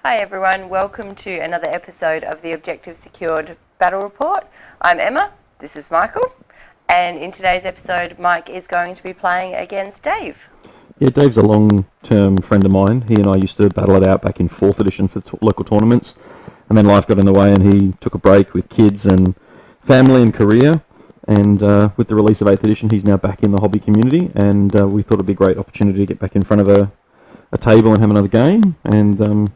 Hi everyone, welcome to another episode of the Objective Secured Battle Report. I'm Emma, this is Michael, and in today's episode Mike is going to be playing against Dave. Yeah, Dave's a long-term friend of mine. He and I used to battle it out back in 4th edition for local tournaments, and then life got in the way and he took a break with kids and family and career, and with the release of 8th edition he's now back in the hobby community, and we thought it'd be a great opportunity to get back in front of a table and have another game, and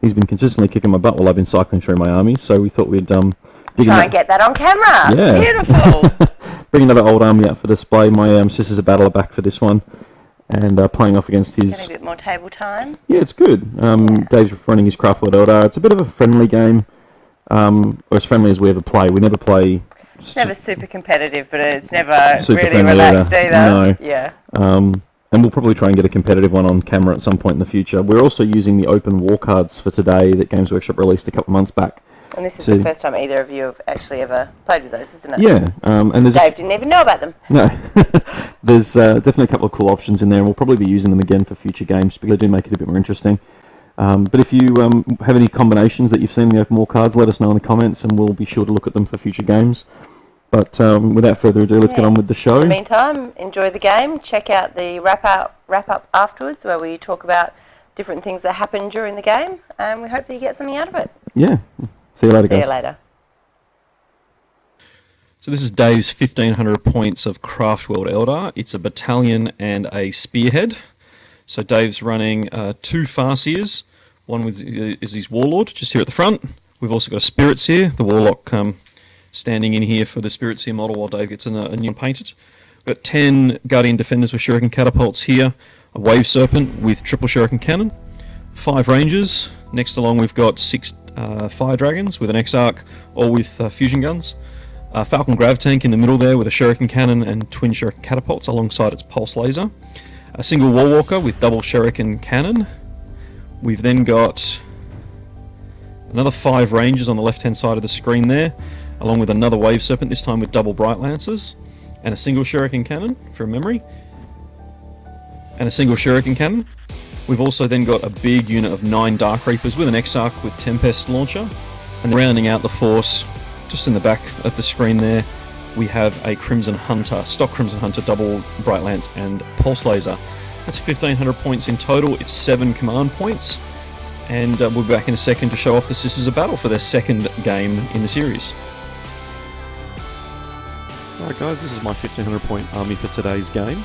he's been consistently kicking my butt while I've been cycling through my army, so we thought we'd try and get that on camera. Yeah. Beautiful. Bring another old army out for display. My Sisters of Battle are back for this one, and playing off against his... Getting a bit more table time. Yeah, it's good. Dave's running his Craftworld Eldar. It's a bit of a friendly game, or as friendly as we ever play. We never play... It's never super competitive, but it's never super really relaxed either. No. Yeah. And we'll probably try and get a competitive one on camera at some point in the future. We're also using the open war cards for today that Games Workshop released a couple of months back. And this is the first time either of you have actually ever played with those, isn't it? Yeah. And there's Dave didn't even know about them. No. There's definitely a couple of cool options in there, and we'll probably be using them again for future games because they do make it a bit more interesting. But if you have any combinations that you've seen in the open war cards, let us know in the comments and we'll be sure to look at them for future games. But without further ado, let's get on with the show. In the meantime, enjoy the game. Check out the wrap up afterwards where we talk about different things that happen during the game, and we hope that you get something out of it. Yeah. See you later, guys. See you later. So this is Dave's 1500 points of Craftworld Eldar. It's a battalion and a spearhead. So Dave's running 2 Farseers. One is his Warlord, just here at the front. We've also got a Spirit Seer, the Warlock standing in here for the Spirit Seer model while Dave gets a new one painted. We've got 10 Guardian Defenders with Shuriken Catapults here, a Wave Serpent with triple Shuriken Cannon, 5 Rangers. Next along we've got 6 Fire Dragons with an Exarch, all with fusion guns. Falcon Grav Tank in the middle there with a Shuriken Cannon and twin Shuriken Catapults alongside its Pulse Laser. A single Warwalker with double Shuriken Cannon. We've then got another 5 Rangers on the left hand side of the screen there, along with another Wave Serpent, this time with double Bright Lancers, and a single Shuriken Cannon, from memory, and a single Shuriken Cannon. We've also then got a big unit of 9 Dark Reapers with an Exarch with Tempest Launcher, and rounding out the force, just in the back of the screen there, we have a Crimson Hunter, stock Crimson Hunter, double Bright Lance and Pulse Laser. That's 1500 points in total. It's 7 command points, and we'll be back in a second to show off the Sisters of Battle for their second game in the series. Alright guys, this is my 1500 point army for today's game.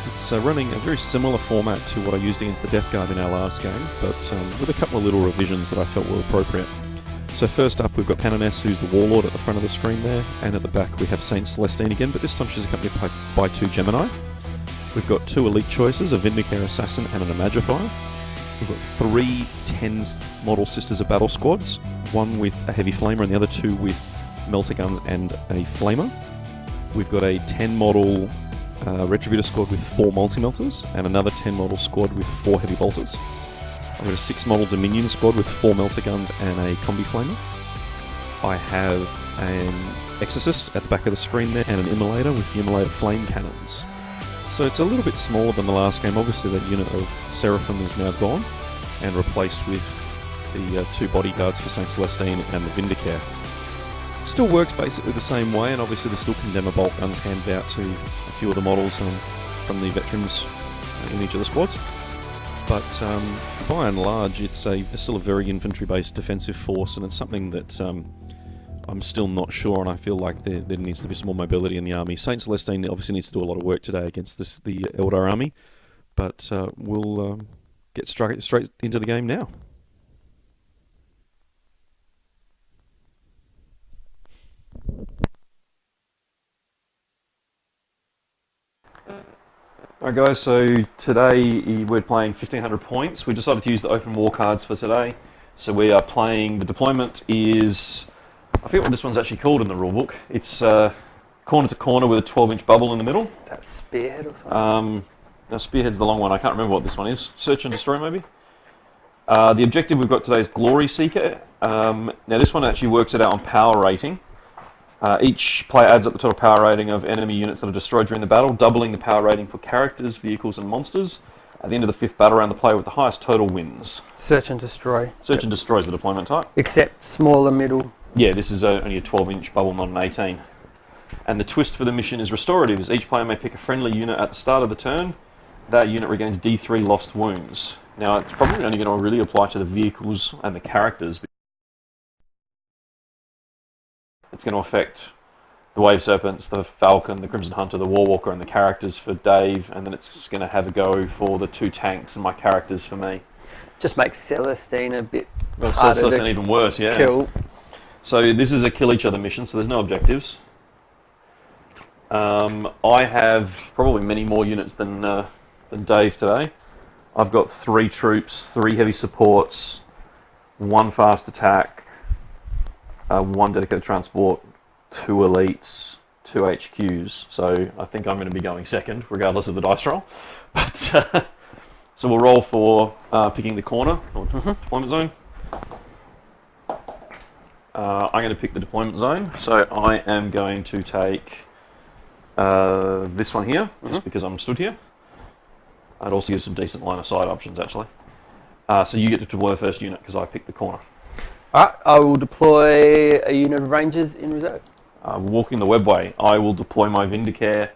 It's running a very similar format to what I used against the Death Guard in our last game, but with a couple of little revisions that I felt were appropriate. So first up we've got Panoness, who's the Warlord at the front of the screen there, and at the back we have Saint Celestine again, but this time she's accompanied by 2 Gemini. We've got 2 elite choices, a Vindicare Assassin and an Imagifier. We've got 3 10 model Sisters of Battle squads, one with a Heavy Flamer and the other 2 with Melter Guns and a Flamer. We've got a 10 model Retributor squad with 4 Multi-Melters and another 10 model squad with 4 Heavy Bolters. I've got a 6 model Dominion squad with 4 Melter Guns and a Combi Flamer. I have an Exorcist at the back of the screen there and an Immolator with the Immolator Flame Cannons. So it's a little bit smaller than the last game. Obviously that unit of Seraphim is now gone and replaced with the 2 bodyguards for Saint Celestine and the Vindicare. Still works basically the same way, and obviously there's still Condemner bolt guns handed out to a few of the models from the veterans in each of the squads. But by and large, it's still a very infantry-based defensive force, and it's something that I'm still not sure, and I feel like there needs to be some more mobility in the army. Saint Celestine obviously needs to do a lot of work today against the Eldar army, but we'll get straight into the game now. Alright guys, so today we're playing 1500 points. We decided to use the open war cards for today. So we are playing, the deployment is, I forget what this one's actually called in the rulebook. It's corner to corner with a 12-inch bubble in the middle. Is that Spearhead or something? No, Spearhead's the long one. I can't remember what this one is. Search and Destroy maybe? The objective we've got today is Glory Seeker. Now this one actually works it out on power rating. Each player adds up the total power rating of enemy units that are destroyed during the battle, doubling the power rating for characters, vehicles and monsters. At the end of the fifth battle round, the player with the highest total wins. Search and destroy. Search and destroys the deployment type. Except smaller middle. Yeah, this is only a 12-inch bubble, not an 18. And the twist for the mission is restorative, as each player may pick a friendly unit at the start of the turn. That unit regains D3 lost wounds. Now, it's probably only going to really apply to the vehicles and the characters. It's going to affect the Wave Serpents, the Falcon, the Crimson Hunter, the Warwalker, and the characters for Dave, and then it's going to have a go for the 2 tanks and my characters for me. Just makes Celestine a bit Well, harder Celestine to even worse, yeah. kill. So this is a kill each other mission, so there's no objectives. I have probably many more units than Dave today. I've got 3 troops, 3 heavy supports, 1 fast attack, 1 dedicated transport, 2 elites, 2 HQs. So I think I'm going to be going second, regardless of the dice roll. But so we'll roll for picking the corner or deployment zone. I'm going to pick the deployment zone, so I am going to take this one here, just because I'm stood here. I'd also give some decent line of sight options, actually. So you get to deploy the first unit, because I picked the corner. Alright, I will deploy a unit of Rangers in reserve. Walking the webway, I will deploy my Vindicare,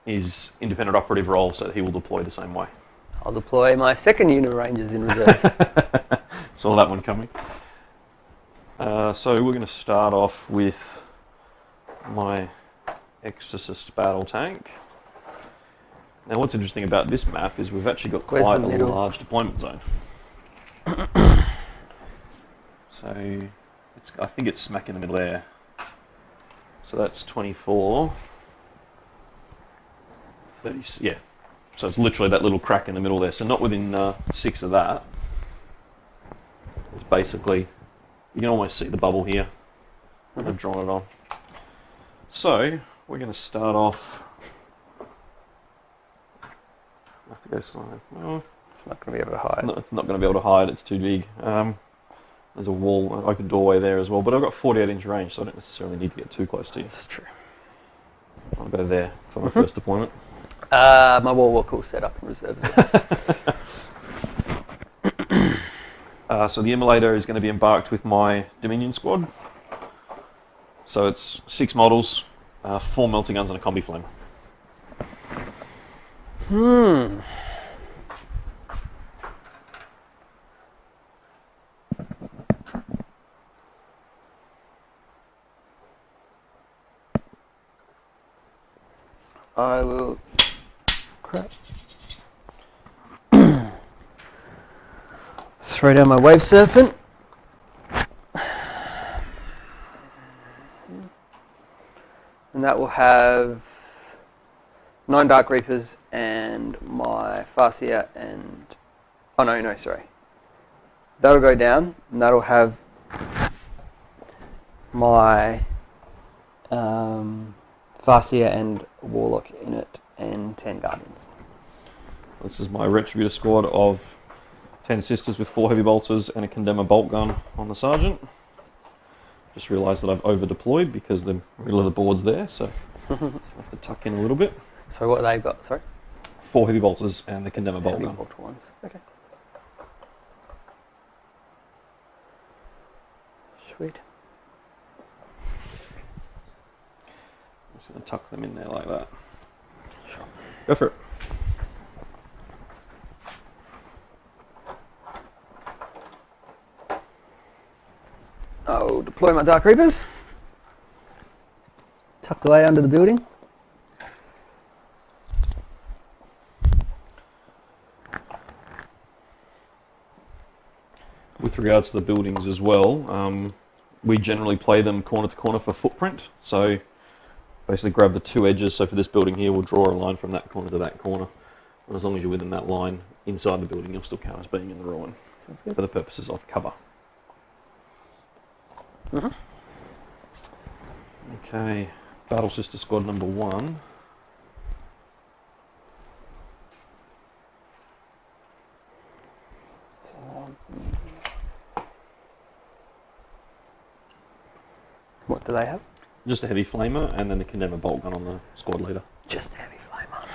his independent operative role, so that he will deploy the same way. I'll deploy my second unit of Rangers in reserve. Saw that one coming. So we're going to start off with my Exorcist battle tank. Now what's interesting about this map is we've actually got Where's quite the a middle? large deployment zone. So I think it's smack in the middle there. So that's 24. 30, yeah. So it's literally that little crack in the middle there. So not within 6 of that. It's basically, you can almost see the bubble here. I've drawn it on. So we're going to start off. I have to go slow. Oh, It's not going to be able to hide. it's not going to be able to hide. It's too big. There's a wall, an open doorway there as well. But I've got 48-inch range, so I don't necessarily need to get too close to you. That's true. I'll go there for my first deployment. My Warwalker will set up in reserve. So the Immolator is going to be embarked with my Dominion squad. So it's 6 models, 4 melting guns and a combi flame. I will... Crap. Throw down my Wave Serpent. And that will have 9 Dark Reapers and my Farseer and... Oh no, sorry. That'll go down and that'll have my Farseer and Warlock in it and 10 Guardians. This is my Retributor squad of 10 Sisters with 4 heavy bolters and a Condemner bolt gun on the Sergeant. Just realised that I've over deployed because the middle of the board's there, so I have to tuck in a little bit. So what they've got, sorry? 4 heavy bolters and the Condemner bolt Heavy gun. bolter ones. Okay. Sweet. I'm just going to tuck them in there like that. Sure. Go for it. I'll deploy my Dark Reapers. Tucked away under the building. With regards to the buildings as well, we generally play them corner to corner for footprint. So basically grab the 2 edges. So for this building here, we'll draw a line from that corner to that corner. And as long as you're within that line inside the building, you'll still count as being in the ruin. Sounds good. For the purposes of cover. Okay, Battle Sister Squad number 1. What do they have? Just a heavy flamer and then the Condemner bolt gun on the squad leader. Just a heavy flamer.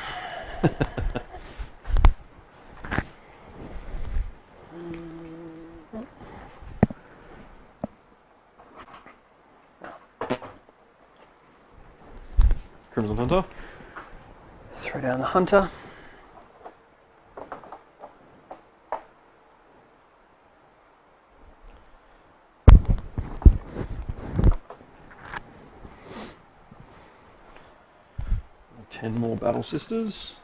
Crimson Hunter. Throw down the hunter. Ten more Battle Sisters.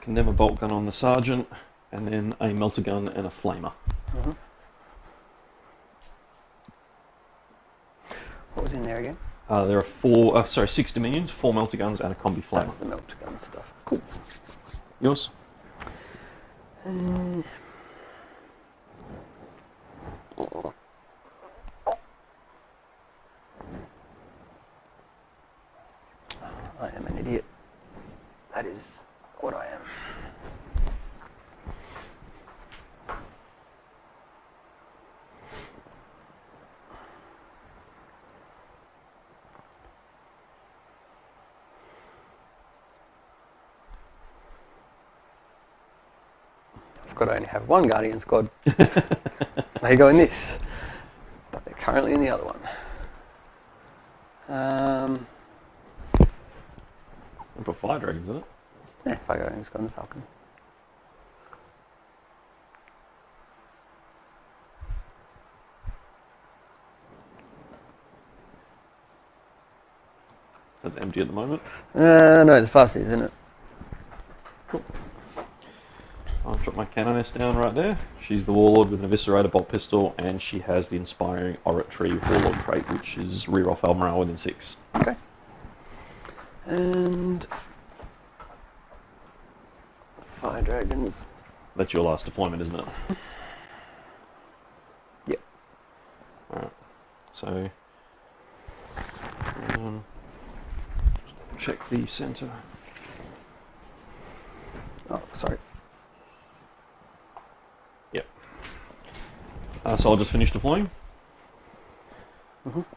Condemn a bolt gun on the Sergeant, and then a melter gun and a flamer. Mhm. What was in there again? There are 6 Dominions, 4 melter guns, and a combi flamer. That's the melter gun stuff. Cool. Yours? I am an idiot. That is what I am. I've got to only have one Guardian squad. They go in this, but they're currently in the other one. I put Fire Dragons in it. Yeah, Fire Guardian squad and the Falcon. So it's empty at the moment. No, the fastest, isn't it? Cool. I'll drop my Canoness down right there. She's the Warlord with an Eviscerator bolt pistol, and she has the Inspiring Oratory Warlord trait, which is rear off morale within 6. Okay. And Fire Dragons. That's your last deployment, isn't it? Yep. Alright. So check the center. Oh, sorry. Yep. So I'll just finish deploying.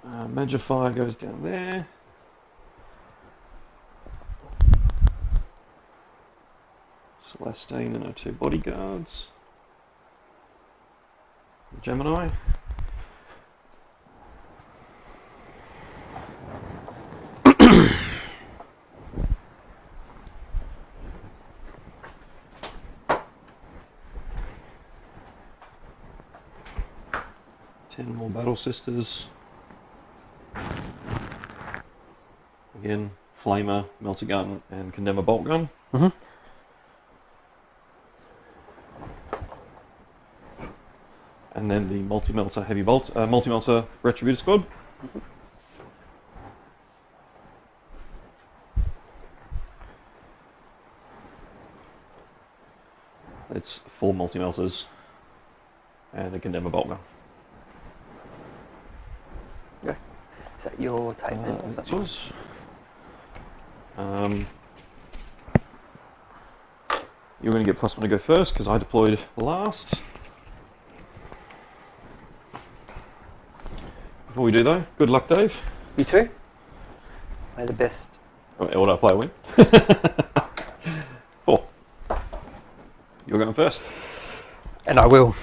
Magify goes down there. Celestine and her 2 bodyguards. Gemini. Ten more Battle Sisters. Again, Flamer, Melter Gun, and Condemn a Bolt Gun. And then the multi-melter heavy bolt, multi-melter Retributor squad. It's 4 multi-melters and a Condemn a bolt gun. Okay. Is that your type? That's yours. You're going to get +1 to go first because I deployed last. Before we do though, good luck, Dave. You too. May the best. Eldar player win. 4. You're going first. And I will.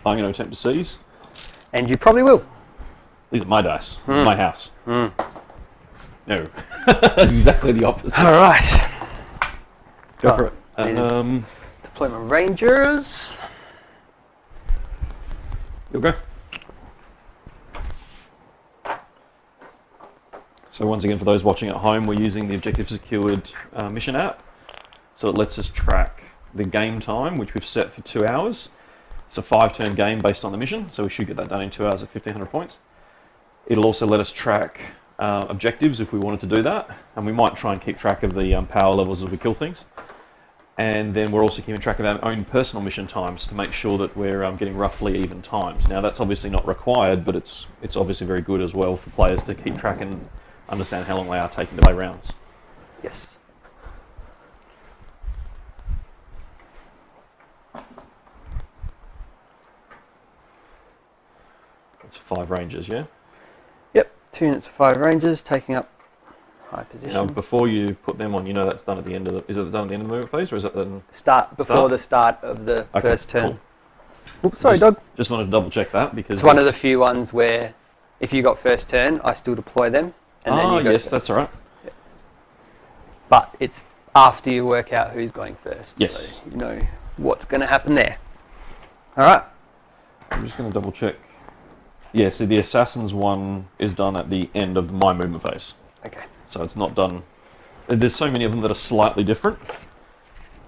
I'm going to attempt to seize. And you probably will. These are my dice. My house. No. Exactly the opposite. All right. Go for it. Deploy my Rangers. You'll go. So once again, for those watching at home, we're using the Objective Secured mission app. So it lets us track the game time, which we've set for 2 hours. It's a 5-turn game based on the mission, so we should get that done in 2 hours at 1,500 points. It'll also let us track objectives if we wanted to do that, and we might try and keep track of the power levels as we kill things. And then we're also keeping track of our own personal mission times to make sure that we're getting roughly even times. Now that's obviously not required, but it's obviously very good as well for players to keep track and understand how long they are taking to play rounds. Yes. That's 5 Rangers, yeah? Yep. 2 units of 5 Rangers taking up high position. Now, before you put them on, you know that's done at the end of the... Is it done at the end of the movement phase, or is it then... Before the start of the Okay, first turn. cool. Oops, sorry, dog. Just wanted to double check that because... It's one of the few ones where if you got first turn, I still deploy them. and then you go yes, first. that's all right. But it's after you work out who's going first. Yes. So you know what's going to happen there. All right. I'm just going to double check. Yeah, see, the Assassins one is done at the end of my movement phase. Okay. So it's not done. There's so many of them that are slightly different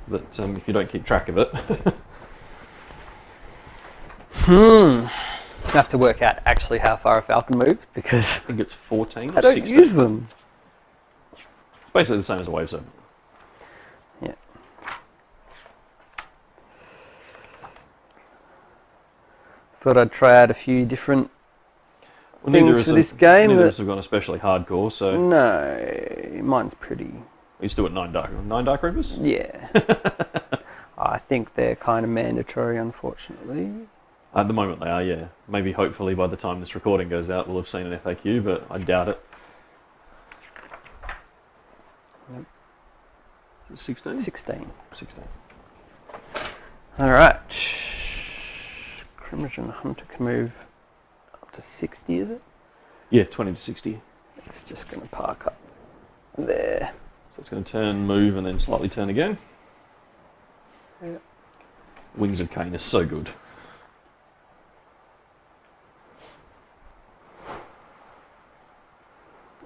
that if you don't keep track of it. I have to work out actually how far a falcon moves because I think it's 14 or I don't 16. use them. It's basically the same as a wave serpent. Yeah. Thought I'd try out a few different things for this game. Neither of us have gone especially hardcore, so No, mine's pretty. we used to do it 9 Dark Reapers. Yeah. I think they're kind of mandatory, unfortunately. At the moment they are, yeah. Maybe hopefully by the time this recording goes out we'll have seen an FAQ, but I doubt it. Yep. 16? 16. 16. All right. Crimogen Hunter can move up to 60, is it? Yeah, 20 to 60. It's just going to park up there. So it's going to turn, move, and then slightly turn again. Yep. Wings of Cain is so good.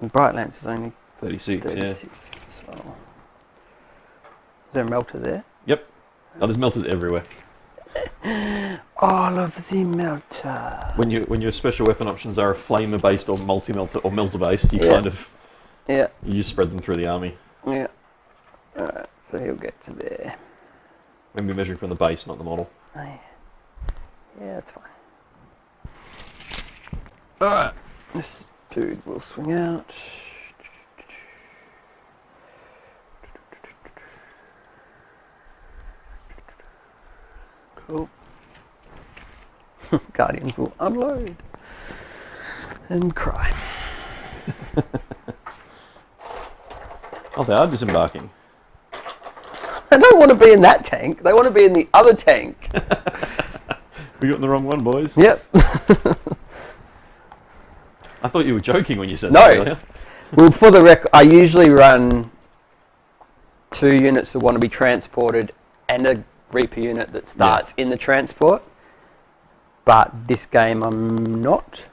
And Bright Lance is only 36, 36. yeah. So. Is there a melter there? Yep. Oh, there's melters everywhere. All of the melter. When your special weapon options are flamer based or multi-melter or melter based, you Yeah. kind of Yeah. you just spread them through the army. Yeah. All right. So he'll get to there. Maybe measuring from the base, not the model. Oh, yeah. Yeah, that's fine. All right. This dude will swing out. Cool. Guardians will unload and cry. Oh, they are disembarking. They don't want to be in that tank. They want to be in the other tank. We got the wrong one, boys. Yep. I thought you were joking when you said No. that earlier. Well, for the record, I usually run 2 units that want to be transported and a Reaper unit that starts in the transport. But this game I'm not.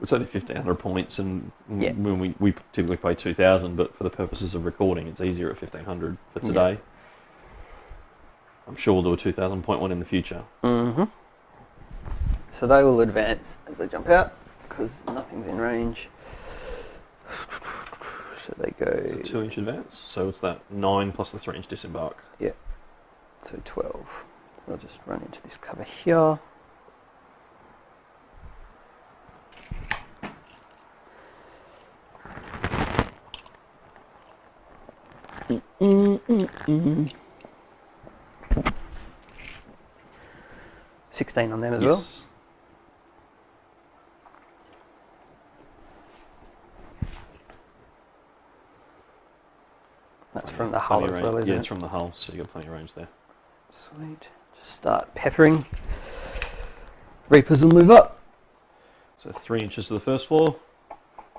It's only 1,500 points, and Yeah. when we typically pay 2,000, but for the purposes of recording, it's easier at 1,500 for today. I'm sure we'll do a 2,000 point one in the future. Mm-hmm. So they will advance as they jump out because nothing's in range. So they go. It's a 2-inch advance, so it's that 9 plus the 3-inch disembark. Yeah. So 12. So I'll just run into this cover here. Mm-mm-mm-mm. 16 on them as well. Yes. That's from the hull Plenty of as well, range. isn't Yeah, it? it's from the hull, so you got plenty of range there. Sweet. Just start peppering. Reapers will move up. So 3 inches to the first floor,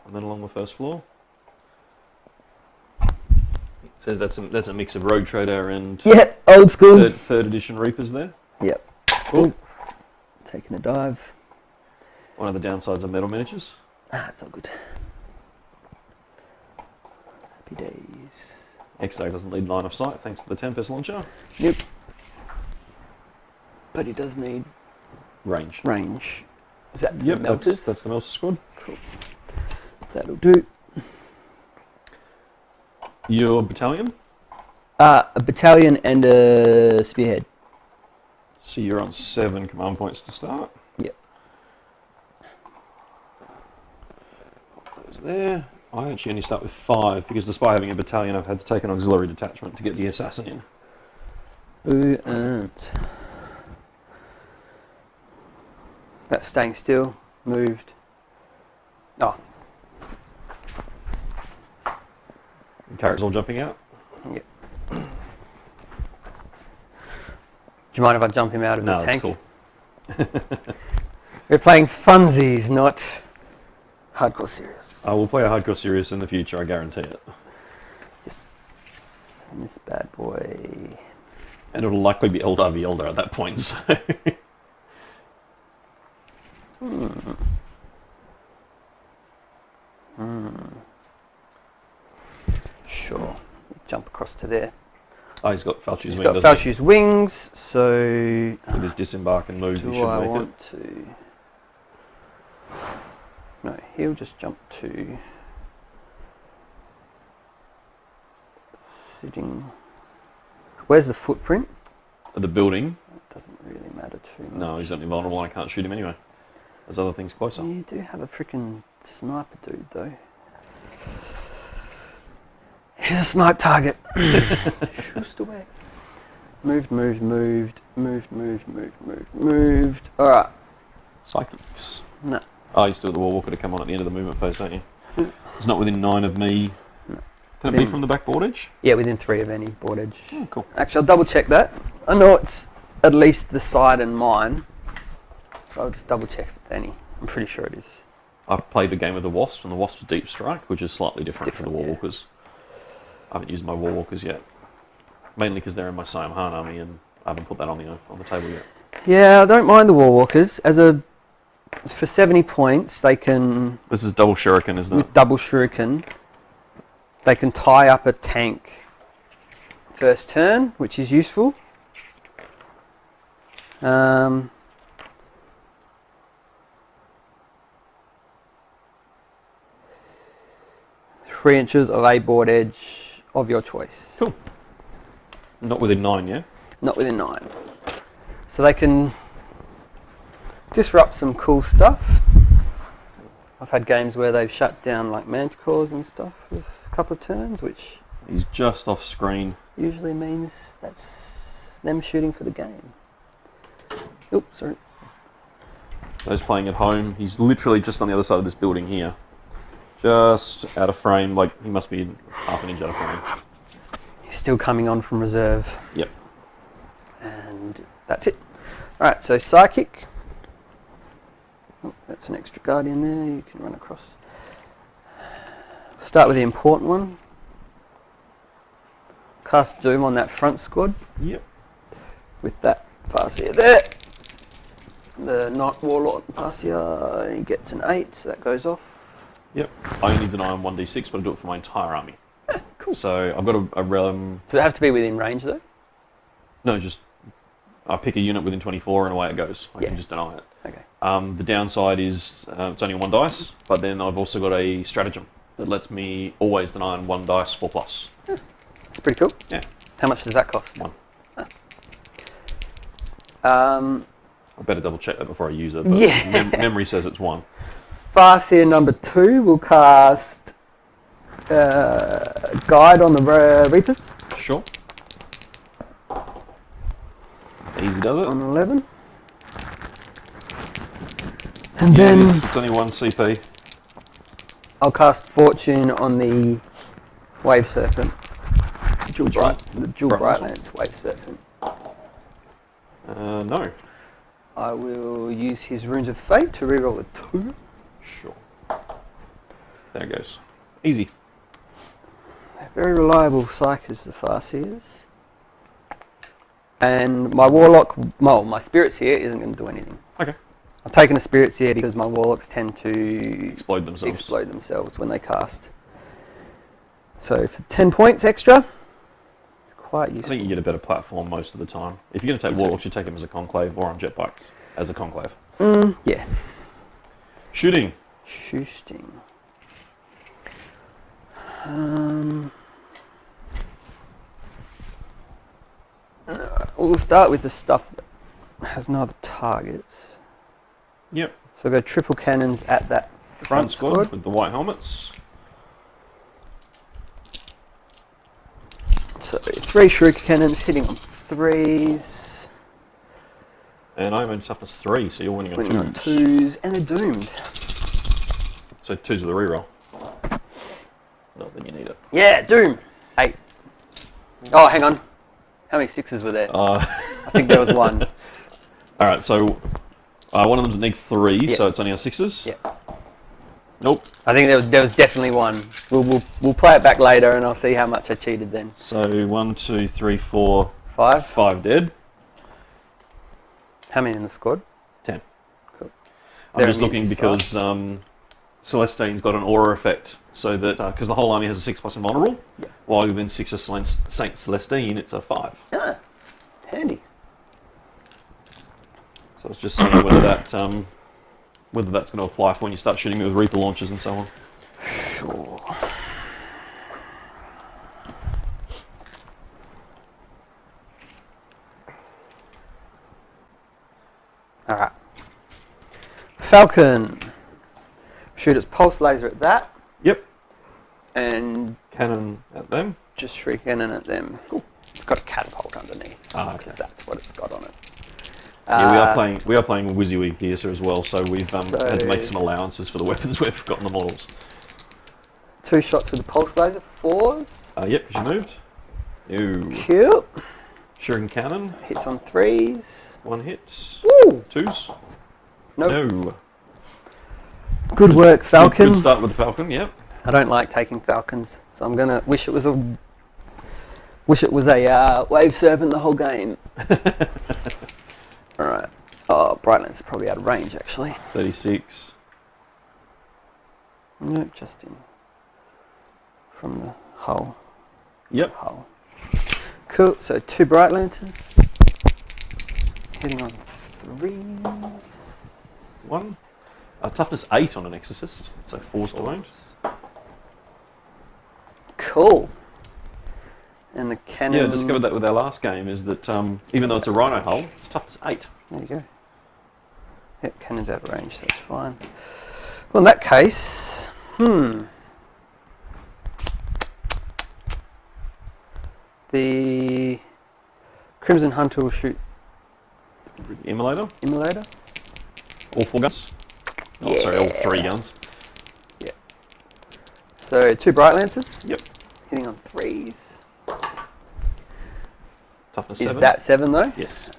and then along the first floor. It says that's a mix of Rogue Trader and Yeah, old school. third edition Reapers there. Yep. Cool. Taking a dive. One of the downsides of metal miniatures. It's all good. Happy days. XA doesn't need line of sight thanks to the Tempest launcher. Yep. But he does need Range. range. Is that Yep, the melters? that's the Melter squad. Cool. That'll do. Your battalion. A battalion and a spearhead. So you're on 7 command points to start. Yep. Pop those there. I actually only start with 5 because despite having a battalion, I've had to take an auxiliary detachment to get the assassin in. Ooh, and that's staying still. Moved. Oh, And carrots all jumping out. yep. Do you mind if I jump him out of No, the that's tank? cool. We're playing funsies, not Hardcore serious. I will play a hardcore serious in the future, I guarantee it. Yes. And this bad boy. And it'll likely be Eldar v Eldar at that point, so... Sure. Jump across to there. Oh, he's got Falchi's He's wing, got doesn't Falchi's wings, so... he? With his disembark and move, he Do should I make it. want to... No, he'll just jump to... Sitting... Where's the footprint? At the building? That doesn't really matter too much. No, he's only vulnerable and I can't shoot him anyway. There's other things closer. You do have a freaking sniper dude, though. He's a snipe target. Just away. Moved. Alright. Psychics. No. Oh, you still got the Warwalker to come on at the end of the movement phase, don't you? It's not within 9 of me. No. Can it be from the back board edge? Yeah, within 3 of any board edge. Oh, cool. Actually, I'll double check that. I know it's at least the side and mine. So I'll just double check if it's any. I'm pretty sure it is. I've played a game with the Wasp, and the Wasp's Deep Strike, which is slightly different from the Yeah. Warwalkers. I haven't used my Warwalkers yet. Mainly because they're in my Siam Han army, and I haven't put that on the table yet. Yeah, I don't mind the Warwalkers. For 70 points, they can... This is double Shuriken, isn't it? With double shuriken, they can tie up a tank first turn, which is useful. 3 inches of a board edge of your choice. Cool. Not within 9, yeah? Not within 9. So they can disrupt some cool stuff. I've had games where they've shut down like manticores and stuff with a couple of turns, which He's just off screen. usually means that's them shooting for the game. Oops, sorry. Those playing at home, he's literally just on the other side of this building here. Just out of frame, like he must be half an inch out of frame. He's still coming on from reserve. Yep. And that's it. Alright, so Psychic. Oh, that's an extra Guardian there, you can run across. Start with the important one. Cast Doom on that front squad Yep. with that Farseer there. The Night Warlord Farseer, he gets an 8, so that goes off. Yep. I only deny on 1d6, but I do it for my entire army. Cool. So I've got a realm. Does it have to be within range though? No, just I pick a unit within 24 and away it goes. I can just deny it. Okay. The downside is it's only 1 dice, but then I've also got a stratagem that lets me always deny on 1 dice 4+. It's pretty cool. Yeah. How much does that cost? 1. Um, I better double check that before I use it. But Yeah. Memory says it's 1. Farseer number 2 will cast Guide on the Reapers Sure. Easy does it. on 11. And then It's only 1 CP. I'll cast Fortune on the Wave Serpent. The Dual Bright. Brightlands Wave Serpent. No. I will use his Runes of Fate to reroll a 2. Sure. There it goes. Easy. They're very reliable psychers, the Farseers. And my Warlock, well, my Spirits here isn't going to do anything. Okay. I've taken a Spirits here because my Warlocks tend to Explode themselves. when they cast. So for 10 points extra, it's quite I useful. think you get a better platform most of the time. If you're going to take Warlocks, you take them as a conclave or on jet bikes as a conclave. Yeah. Shooting. Shooting. We'll start with the stuff that has no other targets. Yep. So go triple cannons at that front squad. with the white helmets. So 3 shuriken cannons hitting on 3s. And I'm only toughness 3, so you're winning on Winning on 2s. 2s, and they're doomed. So 2s with a reroll. Not that you need it. Yeah, doom. 8. Oh, hang on. How many 6s were there? I think there was 1. Alright, so one of them's a neg 3, Yep. so it's only on 6s. Yeah. Nope. I think there was definitely one. We'll play it back later, and I'll see how much I cheated then. So 1, 2, 3, 4, 5. 5 dead. How many in the squad? 10. Cool. I'm They're just immune looking to because Celestine's got an aura effect, so that because the whole army has a 6+ invulnerable, while within 6 of Saint Celestine, it's a 5. Ah, handy. So I was just seeing whether that whether that's going to apply for when you start shooting me with Reaper launchers and so on. Sure. Alright. Falcon. Shoot its pulse laser at that. Yep. And Cannon at them. just shrieking at them. Cool. It's got a catapult underneath. Ah, okay. Because that's what it's got on it. Yeah, we are playing WYSIWYG here sir, as well, so we've had to make some allowances for the weapons we've got in the models. 2 shots with the pulse laser. 4s. Yep, she moved. Ew. Cute. Shuriken cannon. Hits on 3s. 1 hit. Woo! 2s. Nope. No. Good work, Falcon. Good start with the Falcon. Yep. I don't like taking falcons, so I'm gonna wish it was a wave serpent the whole game. All right. Oh, Brightland's probably out of range actually. 36. Nope, just in from the hull. Yep. Hull. Cool. So 2 Bright Lances hitting on 3s. 1. Toughness 8 on an Exorcist, so 4s to wound. Cool. And the cannon. Yeah, I discovered that with our last game, is that even though it's a Rhino hull, it's toughness 8. There you go. Yep, cannon's out of range, so that's fine. Well, in that case, the Crimson Hunter will shoot Immolator. Immolator. All 4 guns. Oh, sorry, all 3 guns. Yeah. So 2 Bright Lancers. Yep. Hitting on 3s. Toughness Is 7. that 7 though? Yes.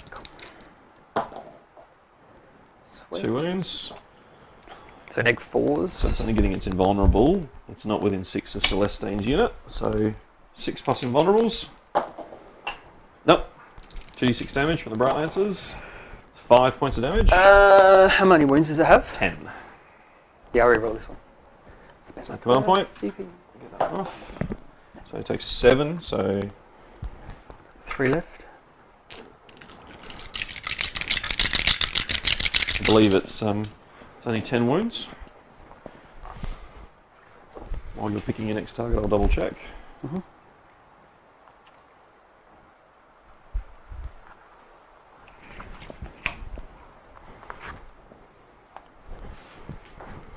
Sweet. 2 wounds. So neg 4s. So it's only getting its invulnerable. It's not within 6 of Celestine's unit, so 6+ invulnerables. Nope. 2d6 damage from the Bright Lancers. 5 points of damage. How many wounds does it have? 10. Yeah, I'll reroll this one. So command point. CP. Get that off. So it takes 7, so 3 left. I believe it's only 10 wounds. While you're picking your next target, I'll double check.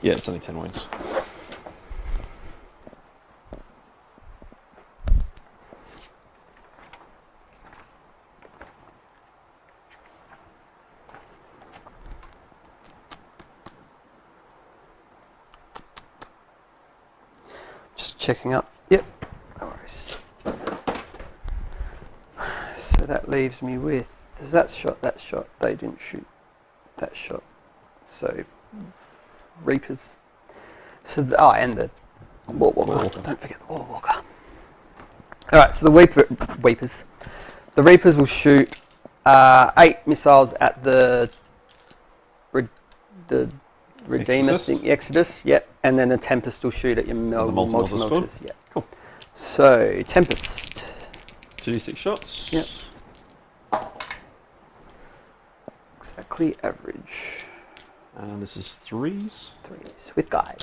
Yeah, it's only 10 wounds. Just checking up. Yep. No worries. So that leaves me with that shot. They didn't shoot that shot. So Reapers. So and the Warwalker. Don't forget the Warwalker. All right. So the Weepers. The Reapers will shoot 8 missiles at the Redeemer Exodus? thing, Exodus, yep, and then the Tempest will shoot at your multi-mortar squad? multi-mortars, yeah. Cool. So Tempest, 2d6 shots. Yep. Exactly average. And this is 3s. 3s with guide.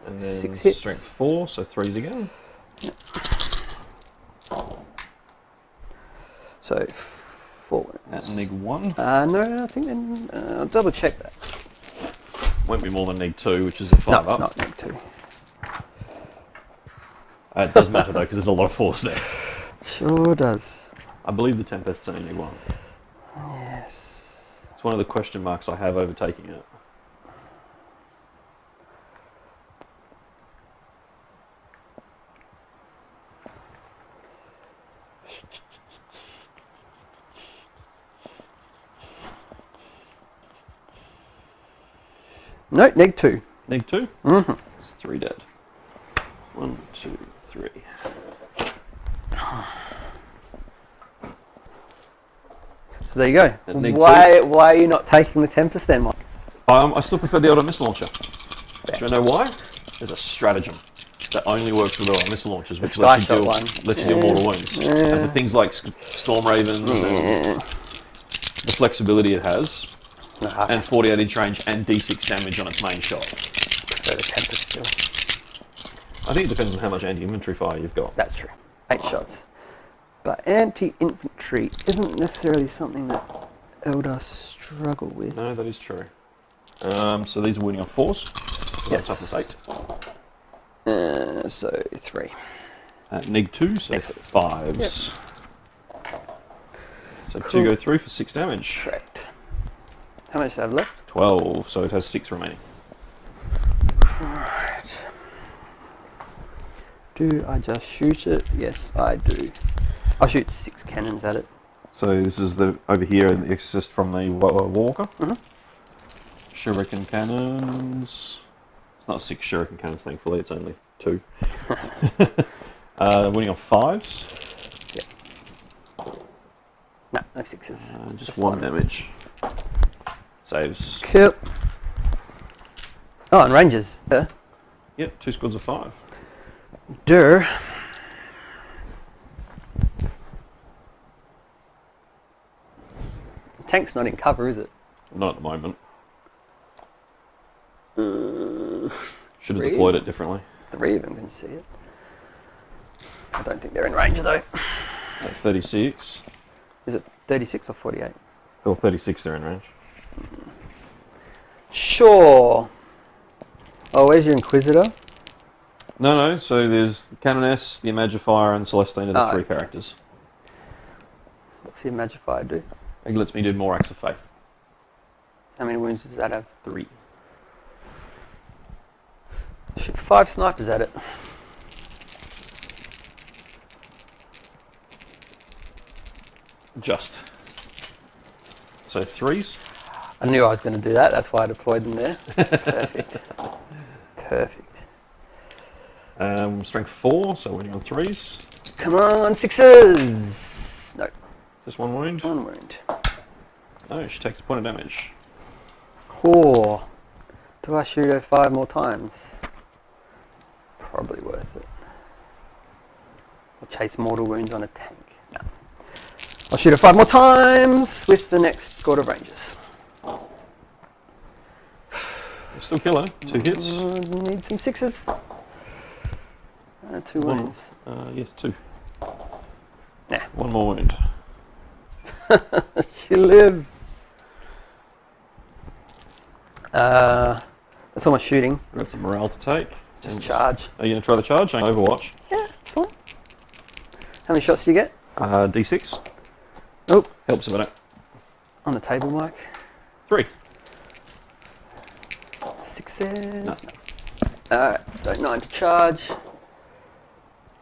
And then 6 hits. strength 4, so 3s again. So 4 At wounds. neg 1. No, I think then I'll double check that. Won't be more than neg 2, which is a 5 No, up. it's not neg 2. It does matter though, because there's a lot of force there. Sure does. I believe the Tempest's only neg 1. Yes. It's one of the question marks I have overtaking it. No, neg 2. Neg 2? Mm-hmm. It's 3 dead. 1, 2, 3. So there you go. At neg Why are you not taking the Tempest then, Mike? I still prefer the Eldar missile launcher. Do you know why? There's a stratagem that only works with Eldar missile launchers, which lets you deal mortal wounds. And for things like Storm Ravens and the flexibility it has, and 48 inch range and d6 damage on its main shot. Prefer the Tempest still. I think it depends on how much anti-infantry fire you've got. That's true. 8 shots. But anti-infantry isn't necessarily something that Eldar struggle with. No, that is true. So these are winning on 4s. Yes. Toughness 8. So 3. Neg 2, so 5s. So Cool. 2 go through for 6 damage. Correct. How much do I have left? 12, so it has 6 remaining. Right. Do I just shoot it? Yes, I do. I'll shoot 6 cannons at it. So this is the over here, the Exorcist from the Walker. Mhm. Shuriken cannons. It's not 6 Shuriken cannons, thankfully. It's only 2. Winning on 5s. No, no 6s. Just 1 damage. Saves. Cool. Oh, and ranges. Yep, 2 squads of 5. Durr. Tank's not in cover, is it? Not at the moment. Should have Really? deployed it differently. 3 of them can see it. I don't think they're in range though. At 36. Is it 36 or 48? Or 36 they're in range. Sure. Oh, where's your Inquisitor? No, so there's the Canoness, the Imagifier, and Celestine are the 3 okay. characters. What's the Imagifier do? It lets me do more Acts of Faith. How many wounds does that have? 3. Shoot 5 snipers at it. Just. So 3s. I knew I was going to do that, that's why I deployed them there. Perfect. Perfect. Strength 4, so winning on 3s. Come on, 6s! No, Just 1 wound. 1 wound. No, she takes a point of damage. Oh, do I shoot her 5 more times? Probably worth it. I'll chase mortal wounds on a tank. No. I'll shoot her 5 more times with the next squad of rangers. Still kill her. 2 hits. Need some 6s. 2 wounds. Yes, 2. Nah. 1 more wound. She lives. That's all my shooting. Got some morale to take. Just charge. Are you going to try the charge? Overwatch. Yeah, it's fine. How many shots do you get? D6. Oh, Helps if I don't. on the table, Mike. 3. 6s. No. Alright, so 9 to charge.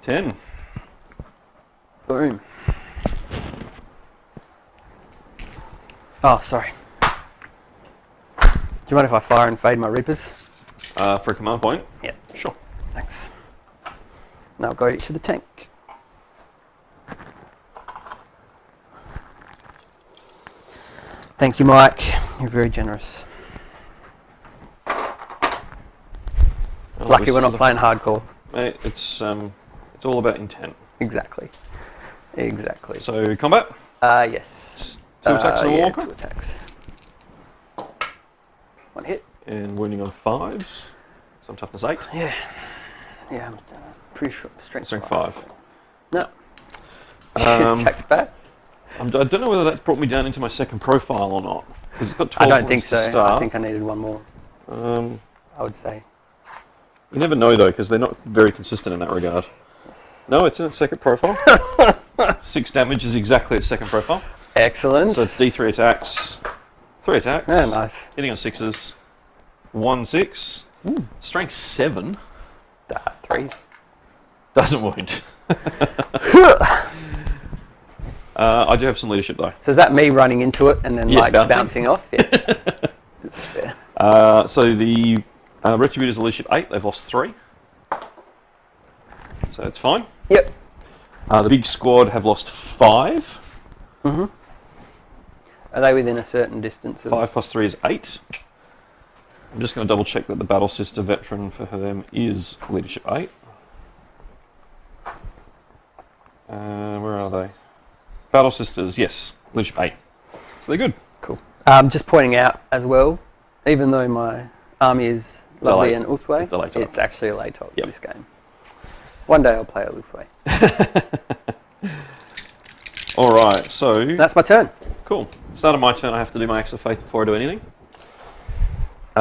10. Boom. Oh, sorry. Do you mind if I fire and fade my Reapers? For a command point? Yeah. Sure. Thanks. Now I'll go to the tank. Thank you, Mike. You're very generous. Lucky we're not playing hardcore. Mate, it's all about intent. Exactly. Exactly. So combat. Yes. 2 attacks on a yeah, walker. 2 attacks. 1 hit. And wounding on 5s. Some toughness 8. Yeah. Yeah, I'm pretty sure. Strength 5. No. Um, Checked back. I don't know whether that's brought me down into my second profile or not. Because it's got I 12 don't think wounds so. to start. I think I needed 1 more. I would say. You never know though, because they're not very consistent in that regard. Yes. No, it's in its second profile. 6 damage is exactly its second profile. Excellent. So it's D3 attacks. 3 attacks. Yeah, nice. Hitting on 6s. 1 6. Strength 7. 3s. Doesn't wound. I do have some leadership though. So is that me running into it and then Yeah, like bouncing. bouncing off? Yeah. That's fair. So the Retributors are leadership 8. They've lost 3. So it's fine. Yep. The big squad have lost 5. Are they within a certain distance? Of 5 plus 3 is 8. I'm just going to double check that the Battle Sister veteran for them is leadership 8. Where are they? Battle Sisters, yes, leadership 8. So they're good. Cool. Just pointing out as well, even though my army is lovely and Uthway, it's a late top. it's actually a late top Yep. this game. One day I'll play a Uthway. All right, so That's my turn. cool. Start of my turn. I have to do my Acts of Faith before I do anything. So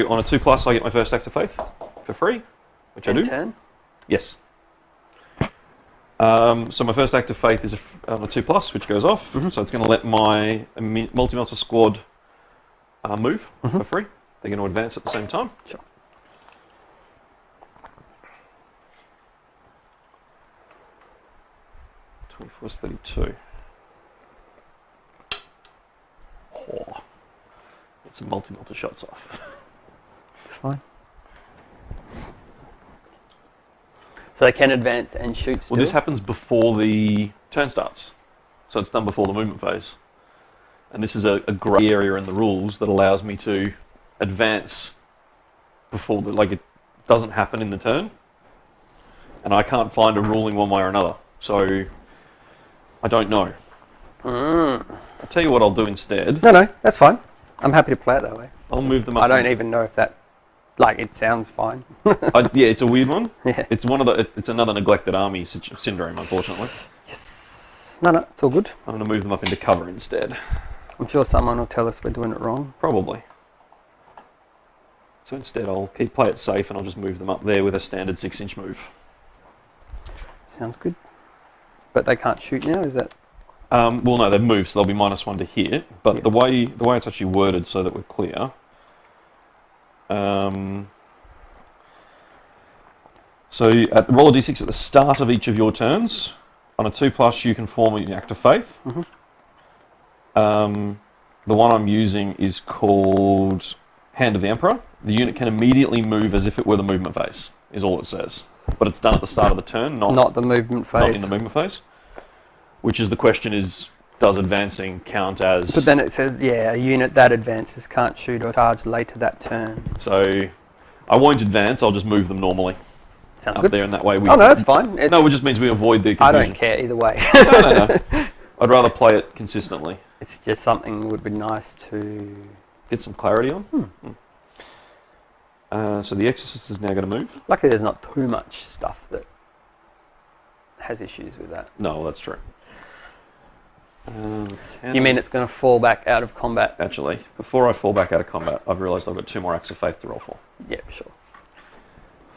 on a 2+, I get my first Act of Faith for free, which I do. Turn. Yes. So my first Act of Faith is on a 2+, which goes off. So it's going to let my multi-melter squad move for free. They're going to advance at the same time. Sure. Force 32. Oh, get some multi-melter shots off. It's fine. So they can advance and shoot still? Well, this happens before the turn starts. So it's done before the movement phase. And this is a grey area in the rules that allows me to advance before it doesn't happen in the turn. And I can't find a ruling one way or another. So I don't know. I'll tell you what I'll do instead. No, that's fine. I'm happy to play it that way. I'll move them up. I don't even know if that, it sounds fine. Yeah, it's a weird one. Yeah. It's it's another neglected army syndrome, unfortunately. Yes. No, it's all good. I'm going to move them up into cover instead. I'm sure someone will tell us we're doing it wrong. Probably. So instead I'll play it safe and I'll just move them up there with a standard 6-inch move. Sounds good. But they can't shoot now, is that? Well, no, they've moved, so they'll be -1 to hit. But Yeah. the way it's actually worded so that we're clear. So roll a d6 at the start of each of your turns. On a 2+, you can form an Act of Faith. The one I'm using is called Hand of the Emperor. The unit can immediately move as if it were the movement phase, is all it says. But it's done at the start of the turn, Not the movement phase. not in the movement phase. Which is the question is, does advancing count as... But then it says, a unit that advances can't shoot or charge later that turn. So I won't advance, I'll just move them normally Sounds up good. there, and that way we... Oh, no, that's fine. No, it just means we avoid the I confusion. don't care either way. No. I'd rather play it consistently. It's just something would be nice to... Get some clarity on. So the Exorcist is now going to move. Luckily there's not too much stuff that has issues with that. No, well, that's true. You mean it's going to fall back out of combat? Actually, before I fall back out of combat, I've realised I've got 2 more Acts of Faith to roll for. Yeah, sure.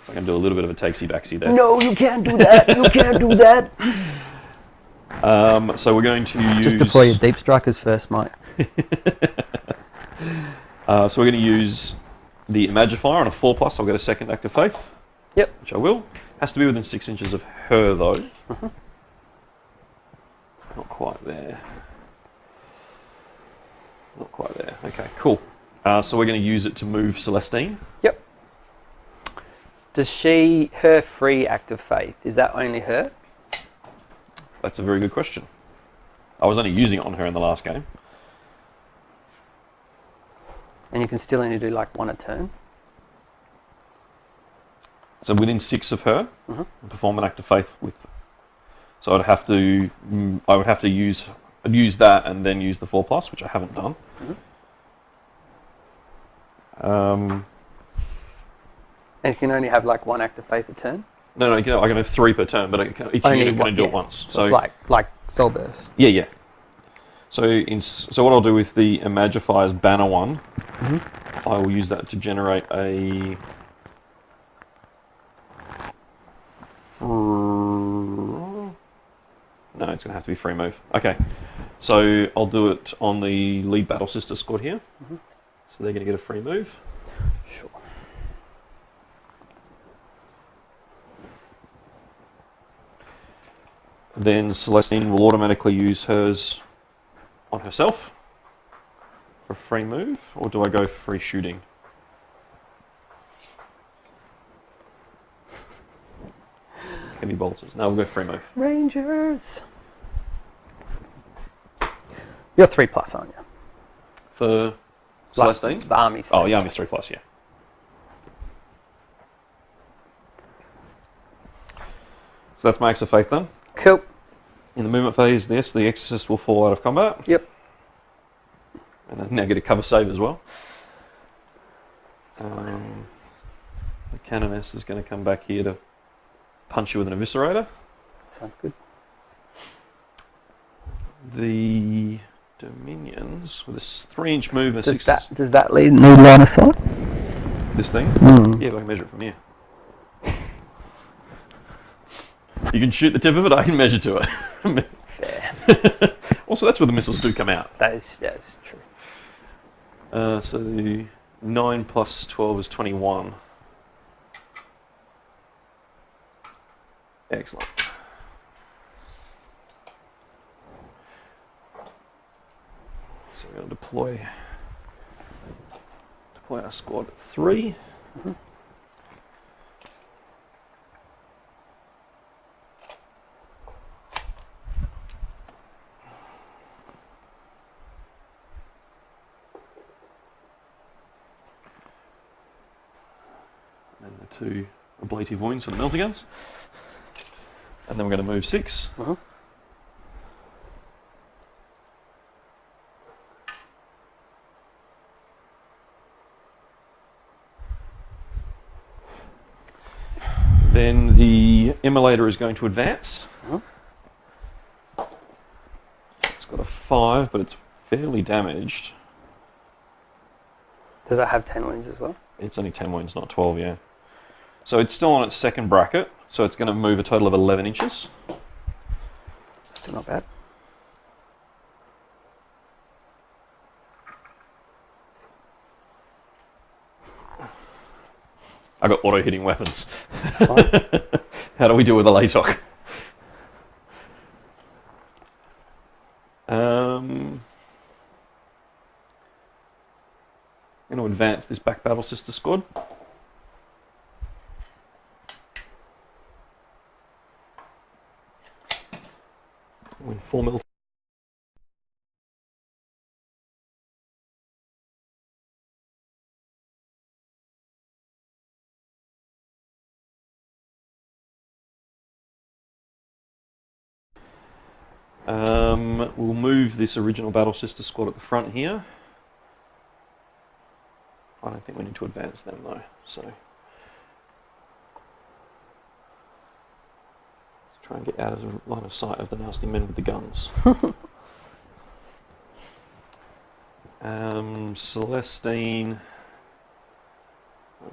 So I'm going to do a little bit of a takesy-backsy there. No, you can't do that. You can't do that. So we're going to use... Just deploy your deep strikers first, Mike. So we're going to use the Imagifier on a 4+. I'll get a second Act of Faith. Yep. Which I will. Has to be within 6 inches of her, though. Not quite there. Not quite there. Okay, cool. So we're going to use it to move Celestine. Yep. Does her free Act of Faith, is that only her? That's a very good question. I was only using it on her in the last game. And you can still only do one a turn? So within 6 of her, perform an Act of Faith with... So I would have to use that and then use the 4+, which I haven't done. And you can only have 1 Act of Faith a turn? No, I can have 3 per turn, but each unit can only do it once. So it's like Soul Burst. Yeah. So what I'll do with the Imagifier's banner one, I will use that to generate a... No, it's going to have to be free move. Okay, so I'll do it on the lead Battle Sister squad here. So they're going to get a free move. Sure. Then Celestine will automatically use hers on herself for a free move, or do I go free shooting? Heavy bolters. No, we'll go free move. Rangers. You're 3+, aren't you? For Celestine? The army's 3+. Oh, yeah, army's 3+, yeah. So that's my Axe of Faith done. Cool. In the movement phase, yes, the Exorcist will fall out of combat. Yep. And I now get a cover save as well. The Canoness is going to come back here to punch you with an Eviscerator. Sounds good. The Dominions, with a 3-inch move and Does that lead no line of sight? This thing? Mm. Yeah, but I can measure it from here. You can shoot the tip of it, I can measure to it. Fair. Also, that's where the missiles do come out. That is true. So the 9 plus 12 is 21. Excellent. So we're going to deploy our squad at 3. Mm-hmm. And the 2 ablative wounds for the melter guns. And then we're going to move 6. Uh-huh. Then the Immolator is going to advance. Uh-huh. It's got a 5, but it's fairly damaged. Does that have 10 wounds as well? It's only 10 wounds, not 12, yeah. So it's still on its second bracket, so it's going to move a total of 11 inches. Still not bad. I got auto-hitting weapons. That's fine. How do we deal with a Latok? I'm going to advance this back battle sister squad. Win 4 mil. We'll move this original Battle Sister squad at the front here. I don't think we need to advance them though, so let's try and get out of the line of sight of the nasty men with the guns. Celestine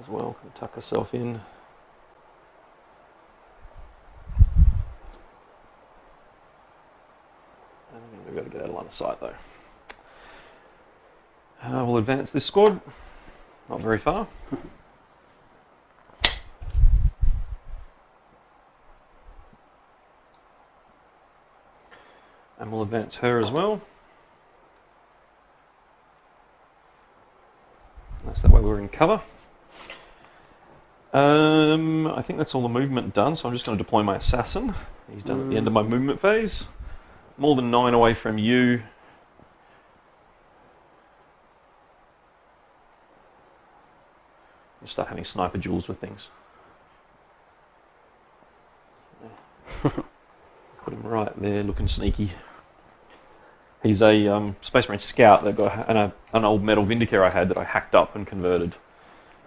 as well can tuck herself in. We've got to get out of line of sight though. We'll advance this squad, not very far. And we'll advance her as well. That's that way we're in cover. I think that's all the movement done, so I'm just going to deploy my assassin. He's done at the end of my movement phase. More than 9 away from you. You'll start having sniper duels with things. Put him right there, looking sneaky. He's a Space Marine scout that got an old metal Vindicare I had that I hacked up and converted.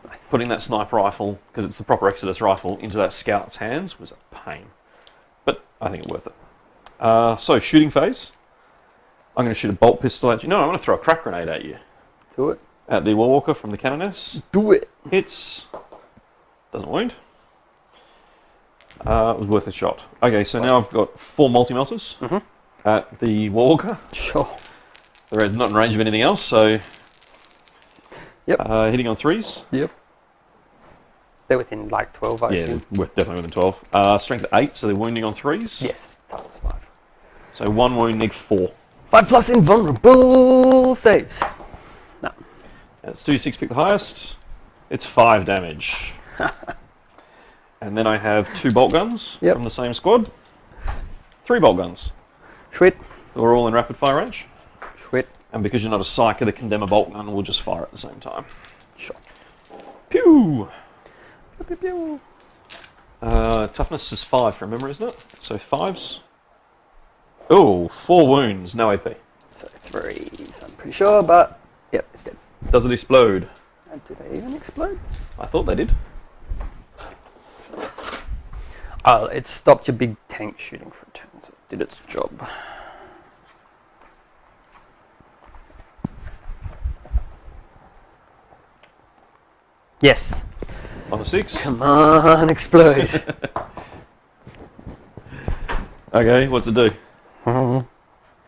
Nice. Putting that sniper rifle, because it's the proper Exodus rifle, into that scout's hands was a pain. But I think it's worth it. So, shooting phase. I'm going to shoot a bolt pistol at you. No, I'm going to throw a crack grenade at you. Do it. At the Warwalker from the Canoness. Do it. Hits. Doesn't wound. It was worth a shot. Okay, so now I've got 4 multi-melters at the Warwalker. Sure. The red's not in range of anything else, so... Yep. Hitting on 3s. Yep. They're within like 12, I Yeah, assume. definitely within 12. Strength at 8, so they're wounding on 3s. Yes. Total's 5. So 1 wound, neg 4. 5 plus invulnerable saves. No. It's 2d6, pick the highest. It's 5 damage. And then I have 2 bolt guns Yep. from the same squad. 3 bolt guns. Sweet. We're all in rapid fire range. Sweet. And because you're not a psyker, the condemn a bolt gun will just fire at the same time. Sure. Pew! Pew, pew, pew. Toughness is 5 from memory, isn't it? So 5s. Oh, 4 wounds, no AP. So 3s, I'm pretty sure, but yep, it's dead. Does it explode? And do they even explode? I thought they did. Oh, it stopped your big tank shooting for a turn, so it did its job. Yes. On a 6. Come on, explode. Okay, what's it do?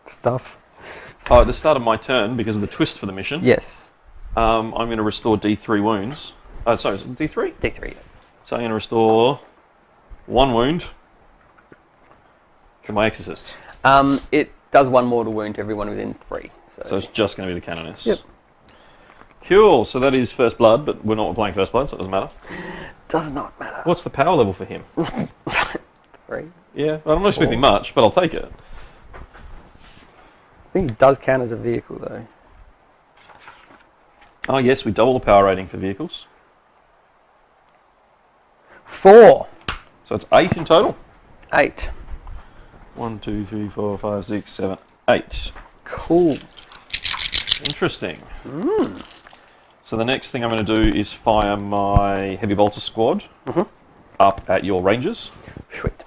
Stuff. Oh, at the start of my turn, because of the twist for the mission, Yes. I'm going to restore D3 wounds. Sorry, is it D3? D3. So I'm going to restore 1 wound to my exorcist. It does 1 mortal wound to everyone within 3. So it's just going to be the canoness. Yep. Cool, so that is first blood, but we're not playing first blood, so it doesn't matter. Does not matter. What's the power level for him? 3. Yeah, well, I'm not expecting much, but I'll take it. I think it does count as a vehicle though. Oh yes, we double the power rating for vehicles. 4. So it's 8 in total. 8. 1, 2, 3, 4, 5, 6, 7, 8. Cool. Interesting. So the next thing I'm going to do is fire my heavy bolter squad up at your rangers. Sweet.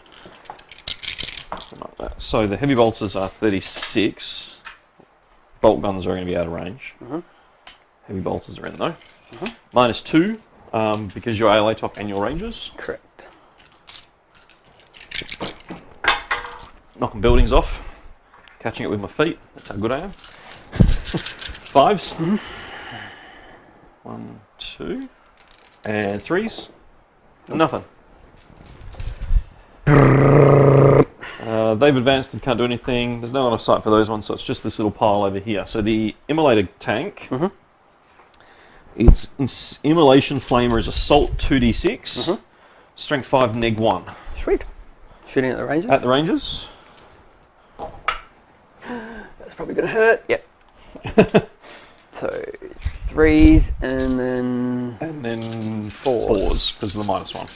Something like that. So the heavy bolters are 36. Bolt guns are going to be out of range. Heavy bolters are in though. -2 because you're ALA top and your rangers. Correct. Knocking buildings off. Catching it with my feet. That's how good I am. 5s. 1, 2. And 3s. Nothing. They've advanced and can't do anything. There's no line of sight for those ones, so it's just this little pile over here. So the immolated tank, its immolation flamer is assault 2d6, strength 5, neg 1. Sweet. Shooting at the rangers. At the rangers. That's probably going to hurt. Yep. So 3s and then 4s because of the -1.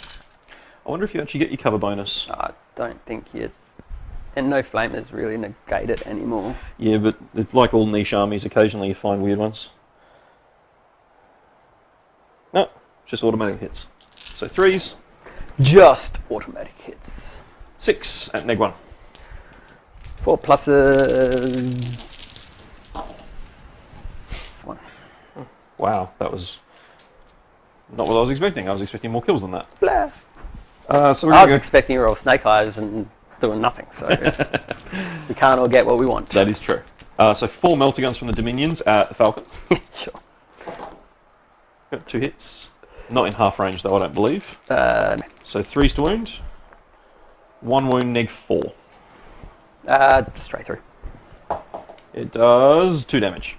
I wonder if you actually get your cover bonus. I don't think you. And no flamers really negate it anymore. Yeah, but it's like all niche armies. Occasionally you find weird ones. No, just automatic hits. So 3s. Just automatic hits. 6 at neg 1. 4 pluses. 1. Wow, that was not what I was expecting. I was expecting more kills than that. Blah. So we're I going was to go. expecting you roll snake eyes and doing nothing, so we can't all get what we want. That is true. So 4 melter guns from the Dominions at the Falcon. Sure. Got 2 hits. Not in half range though, I don't believe. No. So 3s to wound. 1 wound, neg 4. Straight through. It does 2 damage.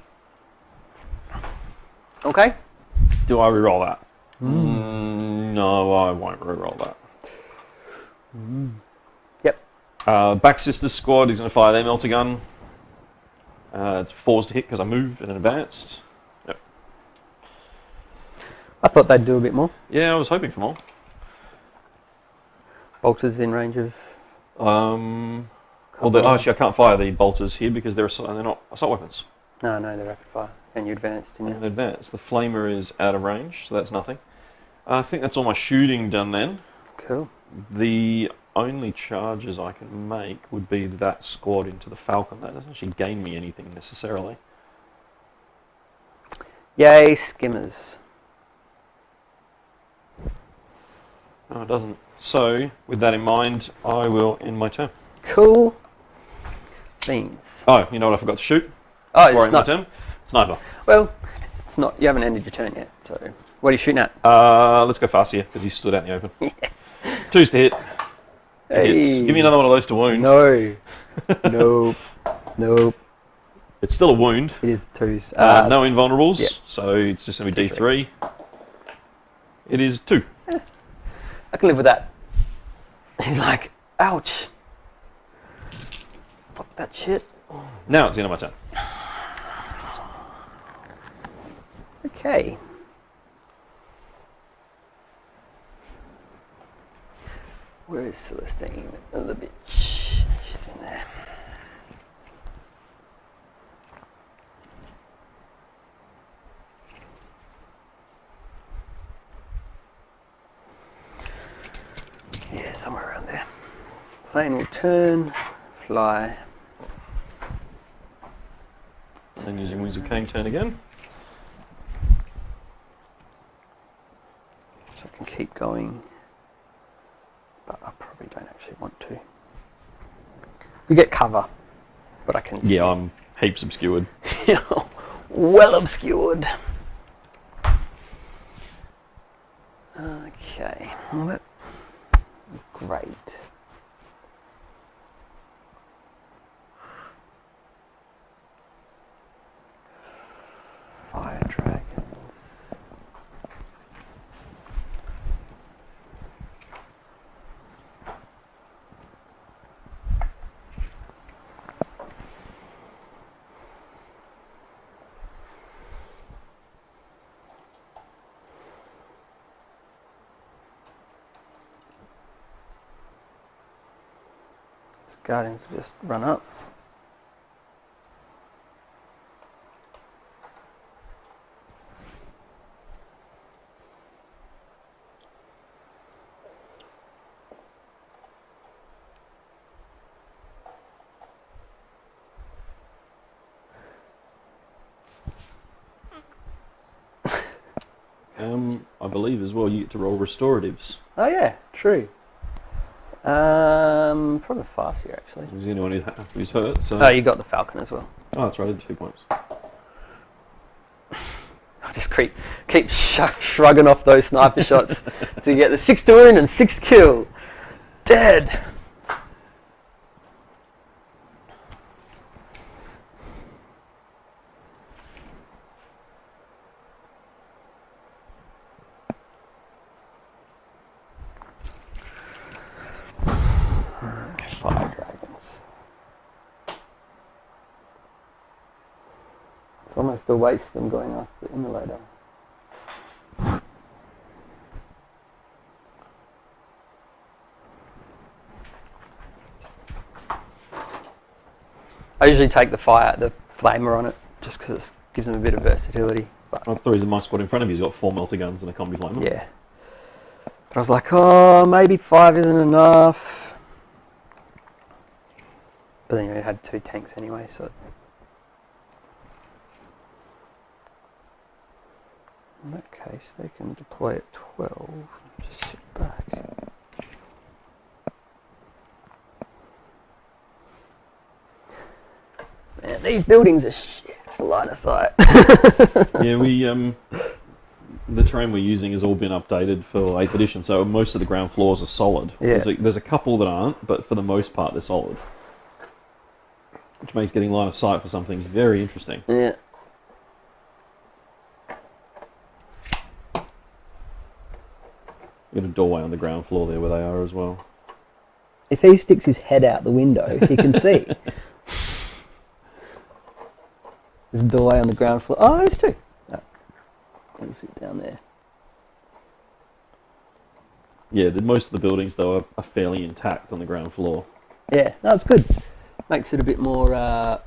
Okay. Do I reroll that? No, I won't reroll that. Yep. Back Sisters squad is going to fire their melter gun. It's 4s to hit because I moved and then advanced. Yep. I thought they'd do a bit more. Yeah, I was hoping for more. Bolters in range of. Well, actually, I can't fire the bolters here because they're not assault weapons. No, they're rapid fire. And you advanced, didn't you? Advanced. The flamer is out of range, so that's nothing. I think that's all my shooting done then. Cool. The only charges I can make would be that squad into the Falcon. That doesn't actually gain me anything necessarily. Yay, skimmers. No, it doesn't. So, with that in mind, I will end my turn. Cool. Beans. Oh, you know what I forgot to shoot? Oh, Before I it's end my not. turn? Sniper. Well, it's not. You haven't ended your turn yet. So, what are you shooting at? Let's go Farseer, because he stood out in the open. 2s to hit. Hits. Give me another one of those to wound. No. Nope. Nope. It's still a wound. It is 2s. No invulnerables, yeah. so it's just going to be D3. It is 2. I can live with that. He's like, ouch. Fuck that shit. Now it's the end of my turn. Okay. Where is Celestine? Oh, the bitch. She's in there. Yeah, somewhere around there. Plane will turn, fly. Then using Wings of Cain, turn again. So I can keep going. But I probably don't actually want to. We get cover, but I can see. Yeah, I'm heaps obscured. Well obscured. Okay, well that's great. Fire dragons. Guardians will just run up. I believe as well you get to roll restoratives. Oh yeah, true. Probably Farseer actually. Who's anyone who's hurt? So. Oh, you got the Falcon as well. Oh, that's right, I did 2 points. I just keep shrugging off those sniper shots to get the 6th wound and 6th kill. Dead. Fire dragons. It's almost a waste them going after the immolator. I usually take the flamer on it, just because it gives them a bit of versatility. But I thought he's in my squad in front of you. He's got 4 melter guns and a combi flamer. yeah. But I was like, oh, maybe 5 isn't enough. But then you had 2 tanks anyway, so. In that case, they can deploy at 12. Just sit back. Man, these buildings are shit for line of sight. Yeah, the terrain we're using has all been updated for 8th edition, so most of the ground floors are solid. Yeah. There's a couple that aren't, but for the most part they're solid. Which makes getting line of sight for some things very interesting. Yeah. You've got a doorway on the ground floor there where they are as well. If he sticks his head out the window, he can see. There's a doorway on the ground floor. Oh, there's 2. No. I can sit down there. Yeah, most of the buildings though are fairly intact on the ground floor. Yeah, that's good. Makes it a bit more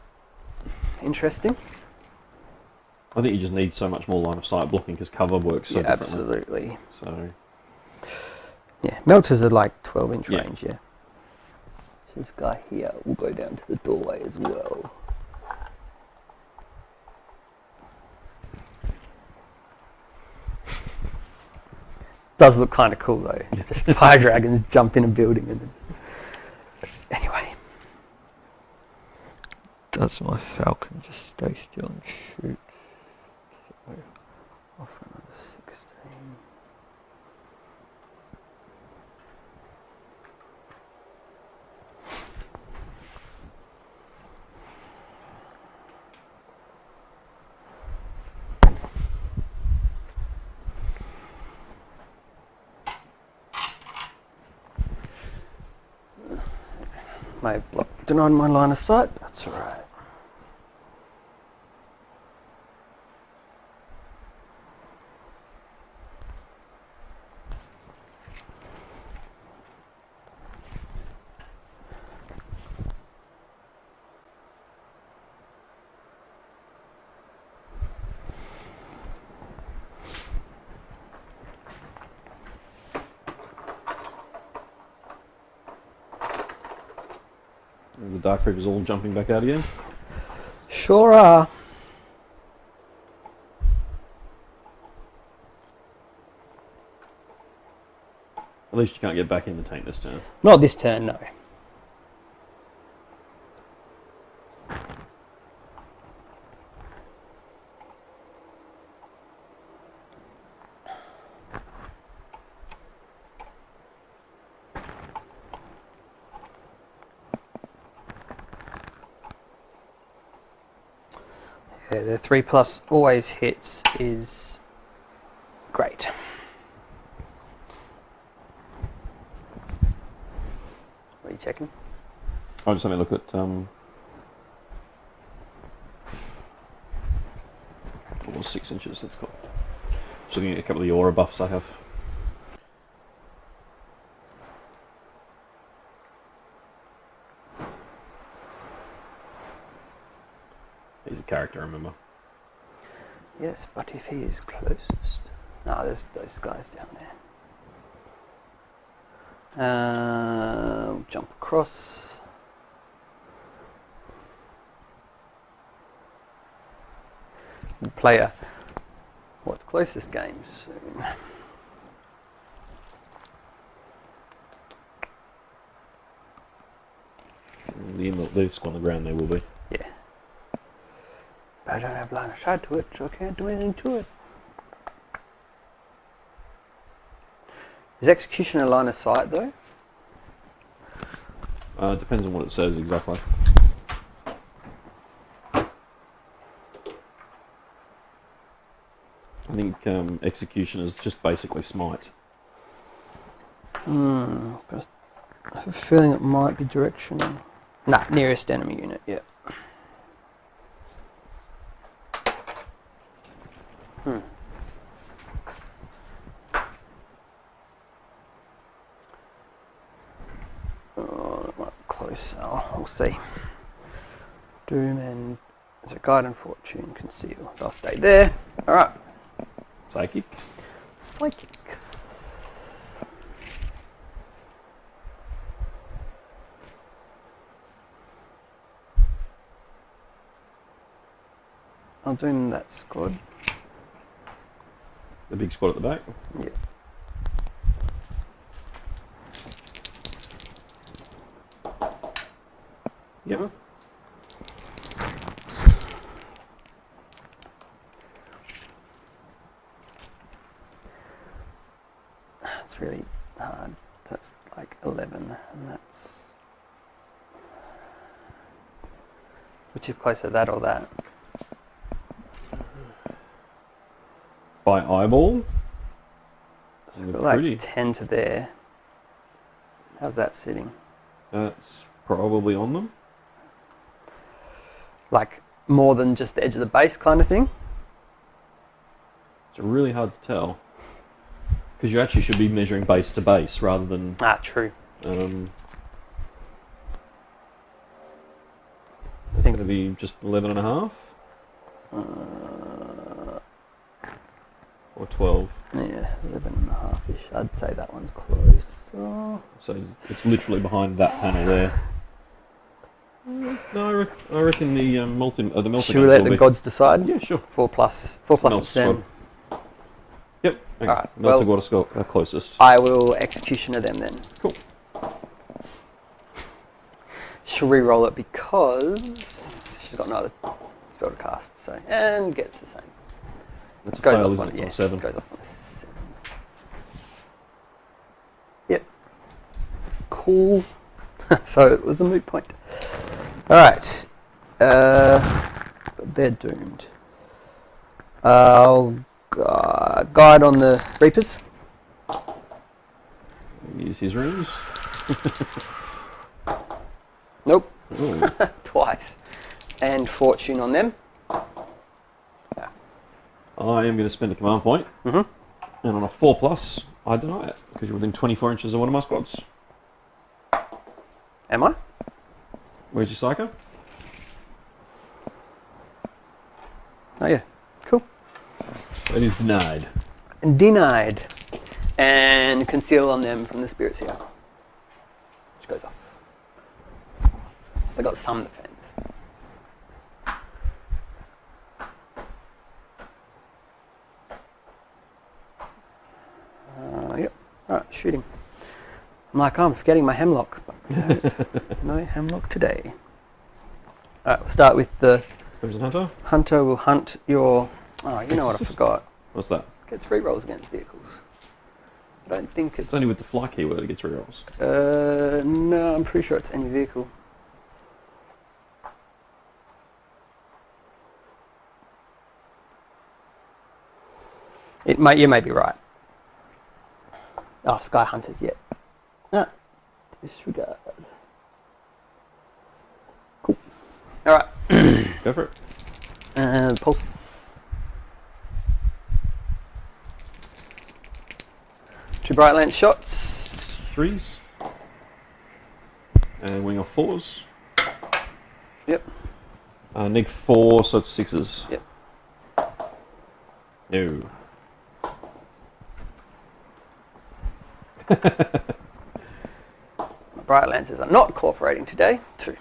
interesting. I think you just need so much more line of sight blocking because cover works so Yeah, differently. absolutely. So Yeah, melters are like 12-inch Yeah. range, yeah. This guy here will go down to the doorway as well. Does look kind of cool though. Just fire dragons jump in a building and then just... Anyway. Does my Falcon just stay still and shoot? Off for another 16. May have denied my line of sight, but that's alright. The Dark Reapers all jumping back out again. Sure are. At least you can't get back in the tank this turn. Not this turn, no. Yeah, the 3+ always hits is great. What are you checking? I'll just have a look at what was 6 inches, that's cool. Just looking at a couple of the aura buffs I have. He's a character, remember? Yes, but if he is closest... No, there's those guys down there. We'll jump across. We'll play a what's closest game soon. The squad on the ground there will be. Yeah. But I don't have line of sight to it, so I can't do anything to it. Is execution a line of sight though? It depends on what it says exactly. I think execution is just basically smite. But I have a feeling it might be directional. Nah, nearest enemy unit, yeah. Oh, that might be close. Oh, we'll see. Doom and is it Guide and Fortune conceal? They'll stay there. All right. Psychics. Psychics. I'm doing that squad. The big squad at the back. Yeah. Yep. It's really hard. That's like 11, and that's... Which is closer, that or that? By eyeball. Got like 10 to there. How's that sitting? That's probably on them. Like more than just the edge of the base kind of thing? It's really hard to tell. Because you actually should be measuring base to base rather than... Ah, true. It's going to be just 11 and a half? Or 12? Yeah, 11 and a half-ish. I'd say that one's close. Oh. So it's literally behind that panel there. No, I reckon the melter Should we let the gods decide? Yeah, sure. 4 plus. 4 plus is 10. Yep. Okay. Alright, Melter well, God Scout closest. I will executioner them then. Cool. She'll re-roll it because she's got no other spell to cast, so and gets the same. That's a Goes fail, off isn't on it? It's yeah, on 7. goes off on a 7. Yep. Cool. So it was a moot point. Alright. They're doomed. I'll guide on the Reapers. Use his runes. Nope. Ooh. Twice. And fortune on them. I am going to spend a command point, Mm-hmm. and on a 4+, I deny it because you're within 24 inches of one of my squads. Am I? Where's your psycho? Oh yeah. Cool. It is denied. Denied. And conceal on them from the spirit seer. Which goes off. They got some defense. Yep. Alright, shooting. I'm like, oh, I'm forgetting my hemlock. But no hemlock today. Alright, we'll start with the Crimson Hunter. hunter will hunt your... Oh, you know what I forgot. What's that? Get 3 rolls against vehicles. I don't think it's... It's only with the fly keyword it gets rerolls. No, I'm pretty sure it's any vehicle. You may be right. Oh, Sky Hunters, yeah. Ah, disregard. Cool. Alright. Go for it. Pulse. Two bright lance shots. 3s. And wing off 4s. Yep. Neg 4, so it's 6s. Yep. No. My bright lances are not cooperating today. 2.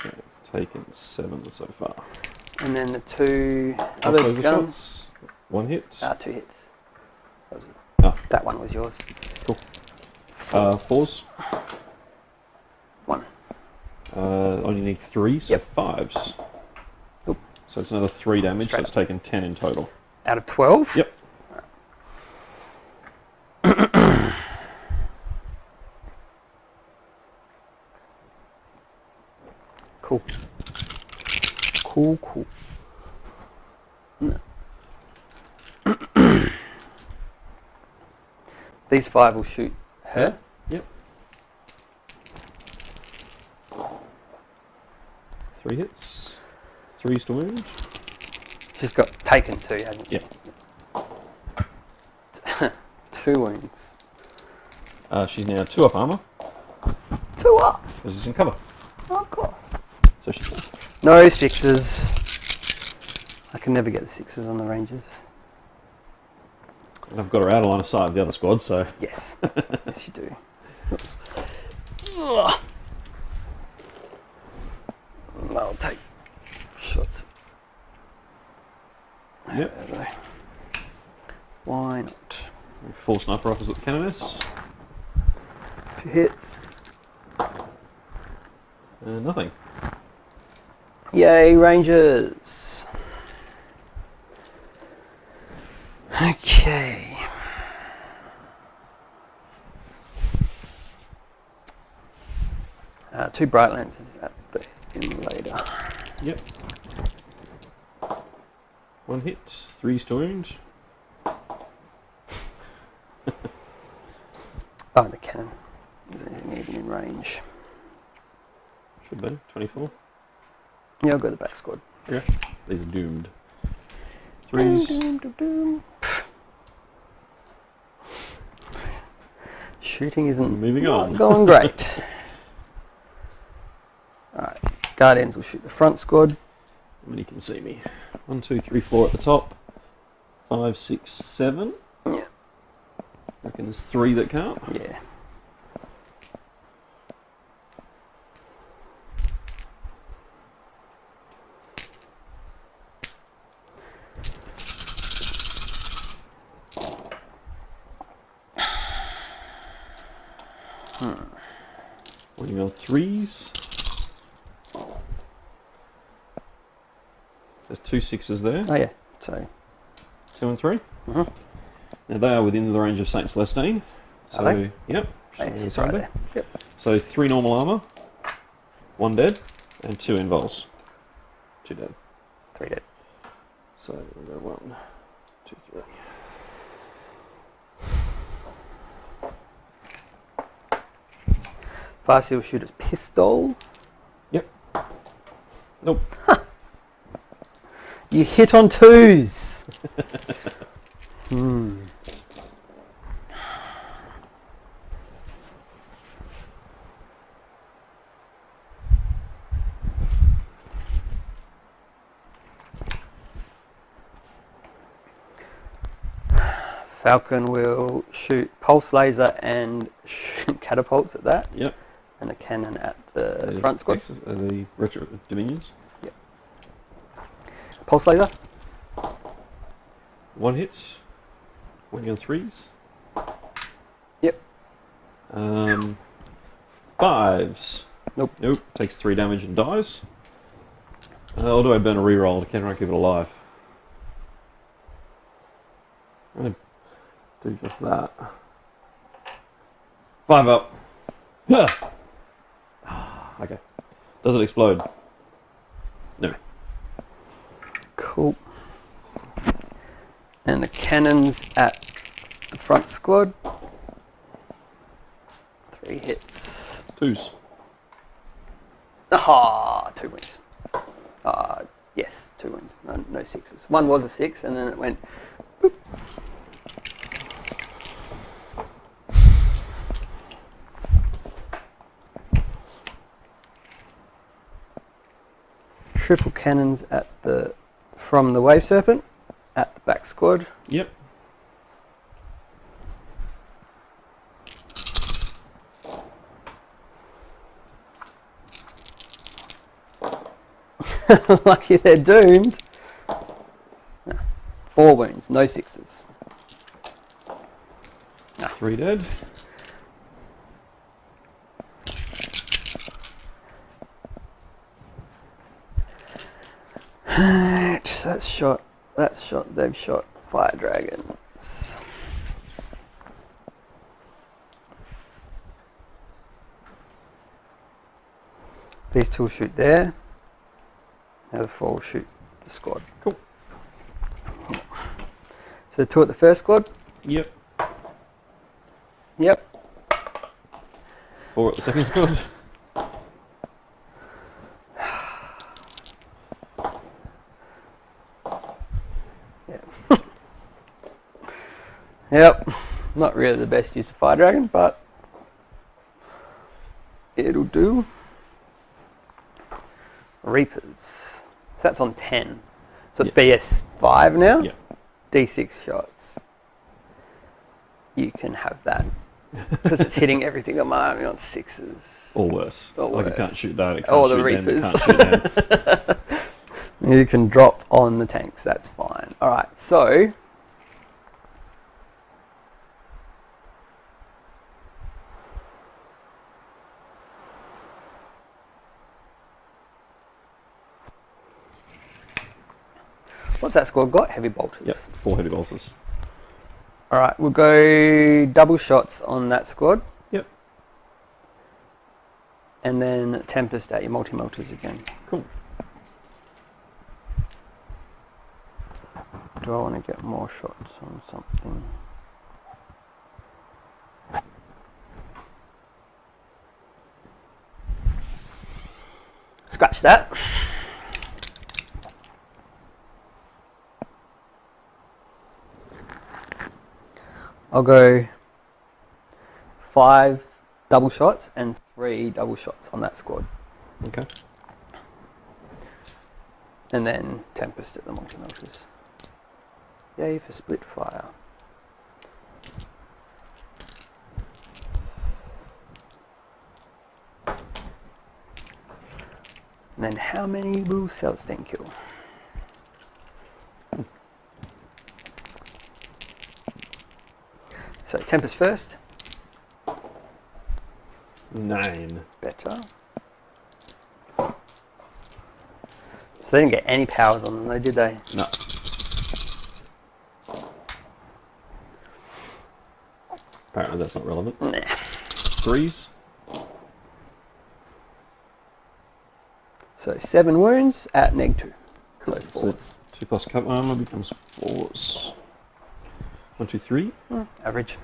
So it's taken 7 so far. And then the 2 Also other the guns. shots. 1 hit. 2 hits. Ah. That one was yours. Cool. 4s. 1. Only need 3, so Yep. 5s. Oop. So it's another 3 damage, Straight so it's taken 10 in total. Out of 12? Yep. Cool. Cool. No. These 5 will shoot her. Yep. 3 hits. 3s to wound. She's got taken 2, hasn't she? Yep. 2 wounds. She's now 2 up armor, 2 up. because she's in cover. Oh, of course. So she's No 6s. I can never get the 6s on the Rangers. And I've got her out of line of sight of the other squad, so Yes. Yes, you do. Oops. Ugh. I'll take shots. yep. There. Why not? Full sniper rifles at the canoness. 2 hits. Nothing. Yay, Rangers. Okay. Two bright lances at the inlader. Yep. 1 hit, 3s to wound. Oh, the cannon. Is anything even in range? Should be 24. Yeah, I'll go the back squad. Yeah. These are doomed. 3s. Doom, doom, doom. Shooting isn't Moving not on. going great. Alright, Guardians will shoot the front squad. And you can see me. 1, 2, 3, 4 at the top. 5, 6, 7. Yeah. I reckon there's 3 that can't. Yeah. Waiting on 3s. There's 2 6s there. Oh yeah. So 2 and 3. Mhm. Now they are within the range of Saint Celestine. So, Are they? Yep. yeah, So, it's right there. Yep. so 3 normal armor, 1 dead, and 2 invols. 2 dead. 3 dead. So we'll go 1, 2, 3. Farsi will shoot his pistol. Nope. You hit on 2s. Falcon will shoot pulse laser and shoot catapults at that, Yep. and a cannon at the front squad. The retro Dominions. Yep. Pulse laser. 1 hit. 1 on 3s. Yep. 5s. Nope. Nope. Takes 3 damage and dies. Or do I burn a reroll? Can I keep it alive? I'm going to do just that. 5 up. Okay. Does it explode? No. Cool. And the cannons at the front squad. 3 hits. 2s. Ah, 2 wins. Yes, 2 wins. No 6s. One was a 6, and then it went. Boop. Triple cannons at from the Wave Serpent at the back squad. Yep. Lucky they're doomed. No. 4 wounds, no 6s. 3 dead. That's shot. They've shot fire dragons. These 2 will shoot there. Now the 4 will shoot the squad. Cool. So the 2 at the first squad. Yep. Yep. 4 at the second squad. Yep. Not really the best use of fire dragon, but it'll do. Reapers. So that's on 10. So it's BS 5 now. Yeah. D6 shots. You can have that because it's hitting everything on my army on 6s. Or worse. Or like worse. you can't shoot that. It can't Or the shoot Reapers. Them, you can't shoot them. You can drop on the tanks. That's fine. All right. So. What's that squad got? Heavy bolters. Yep. 4 heavy bolters. All right, we'll go double shots on that squad. Yep. And then Tempest at your multi-melters again. Cool. Do I want to get more shots on something? Scratch that. I'll go 5 double shots and 3 double shots on that squad. Okay. And then Tempest at the multi-melters. Yay for split fire. And then how many will Celestine kill? So Tempest first. 9. Better. So they didn't get any powers on them though, did they? No. Apparently that's not relevant. Nah. 3s. So 7 wounds at -2. So So 4. 2 plus cup armor becomes 4s. 1, 2, 3. Average.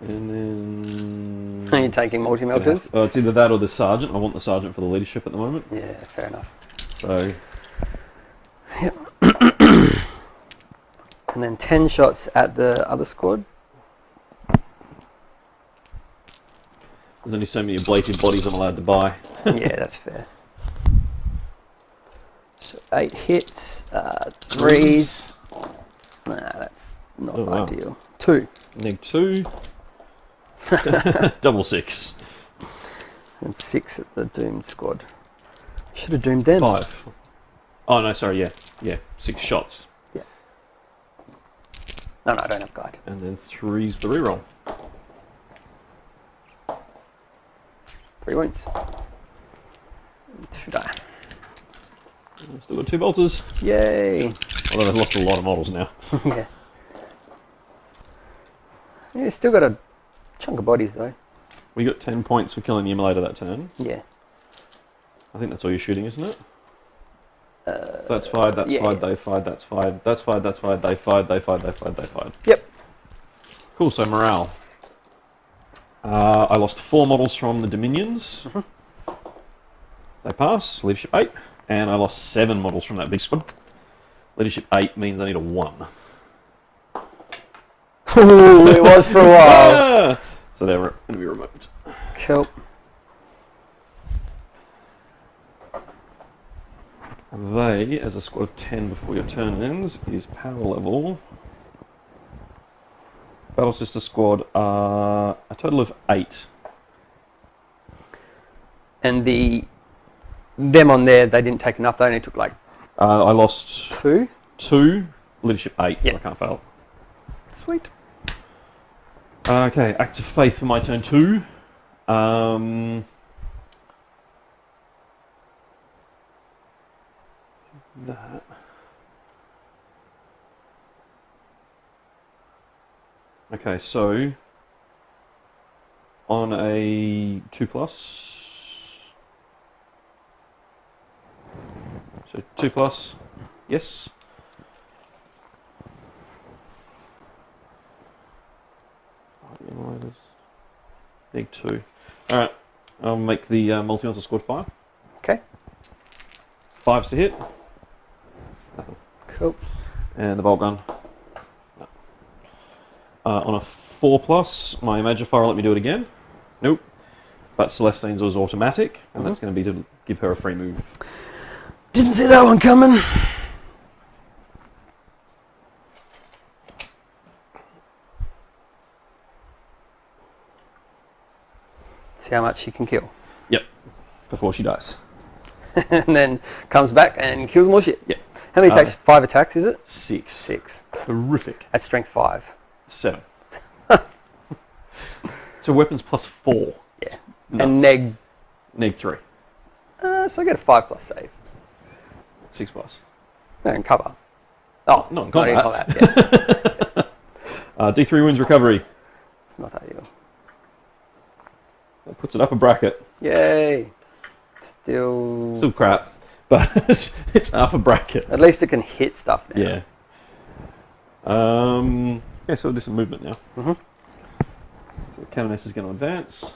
And then... Are you taking multi-melters? It's either that or the sergeant. I want the sergeant for the leadership at the moment. Yeah, fair enough. So And then 10 shots at the other squad. there's only so many ablative bodies I'm allowed to buy. Yeah, that's fair. So 8 hits, 3s. Nah, that's not Oh, wow. ideal. 2. -2. Double 6. And 6 at the doomed squad. Should have doomed them. 5. Oh no, sorry, yeah, 6 shots. No, I don't have guide. And then 3's the reroll. 3 wounds. 2 die. Still got 2 bolters. Yay! Although I've lost a lot of models now. Yeah. Yeah, still got a chunk of bodies though. We got 10 points for killing the immolator that turn. Yeah. I think that's all you're shooting, isn't it? That's fired, that's yeah, fired, yeah. they fired, that's fired, that's fired, that's fired, they fired, they fired, they fired, they fired. Yep. Cool, so morale. I lost 4 models from the Dominions. They pass, leadership 8. And I lost 7 models from that big squad. Leadership 8 means I need a 1. Ooh, it was for a while. So they're going to be removed. Cool. They, as a squad of 10 before your turn ends, is power level. Battle Sister squad are a total of 8. And them on there, they didn't take enough. They only took like I lost 2. 2, leadership 8, Yep. so I can't fail. Sweet. Okay, Act of Faith for my turn 2. That. Okay, so on a 2+, so 2+, yes. Big 2. Alright, I'll make the multi-monster squad fire. Okay. 5s to hit. Cool. And the bolt gun. On a 4+, my Magifier will let me do it again. Nope. But Celestine's was automatic, and that's going to be to give her a free move. Didn't see that one coming. See how much she can kill. Yep. Before she dies. And then comes back and kills more shit. Yep. How many attacks? 5 attacks, is it? 6. 6. Terrific. At strength 5. 7. So weapons +4. Yeah. Nuts. And neg. Neg 3. So I get a 5+ save. 6+. No, in cover. Oh, Not in not in combat. combat. Yeah. D3 wounds recovery. It's not ideal. That puts it up a bracket. Yay. Still crap. But it's half a bracket. At least it can hit stuff now. Yeah. Yeah, so we'll do some movement now. So Canoness is going to advance.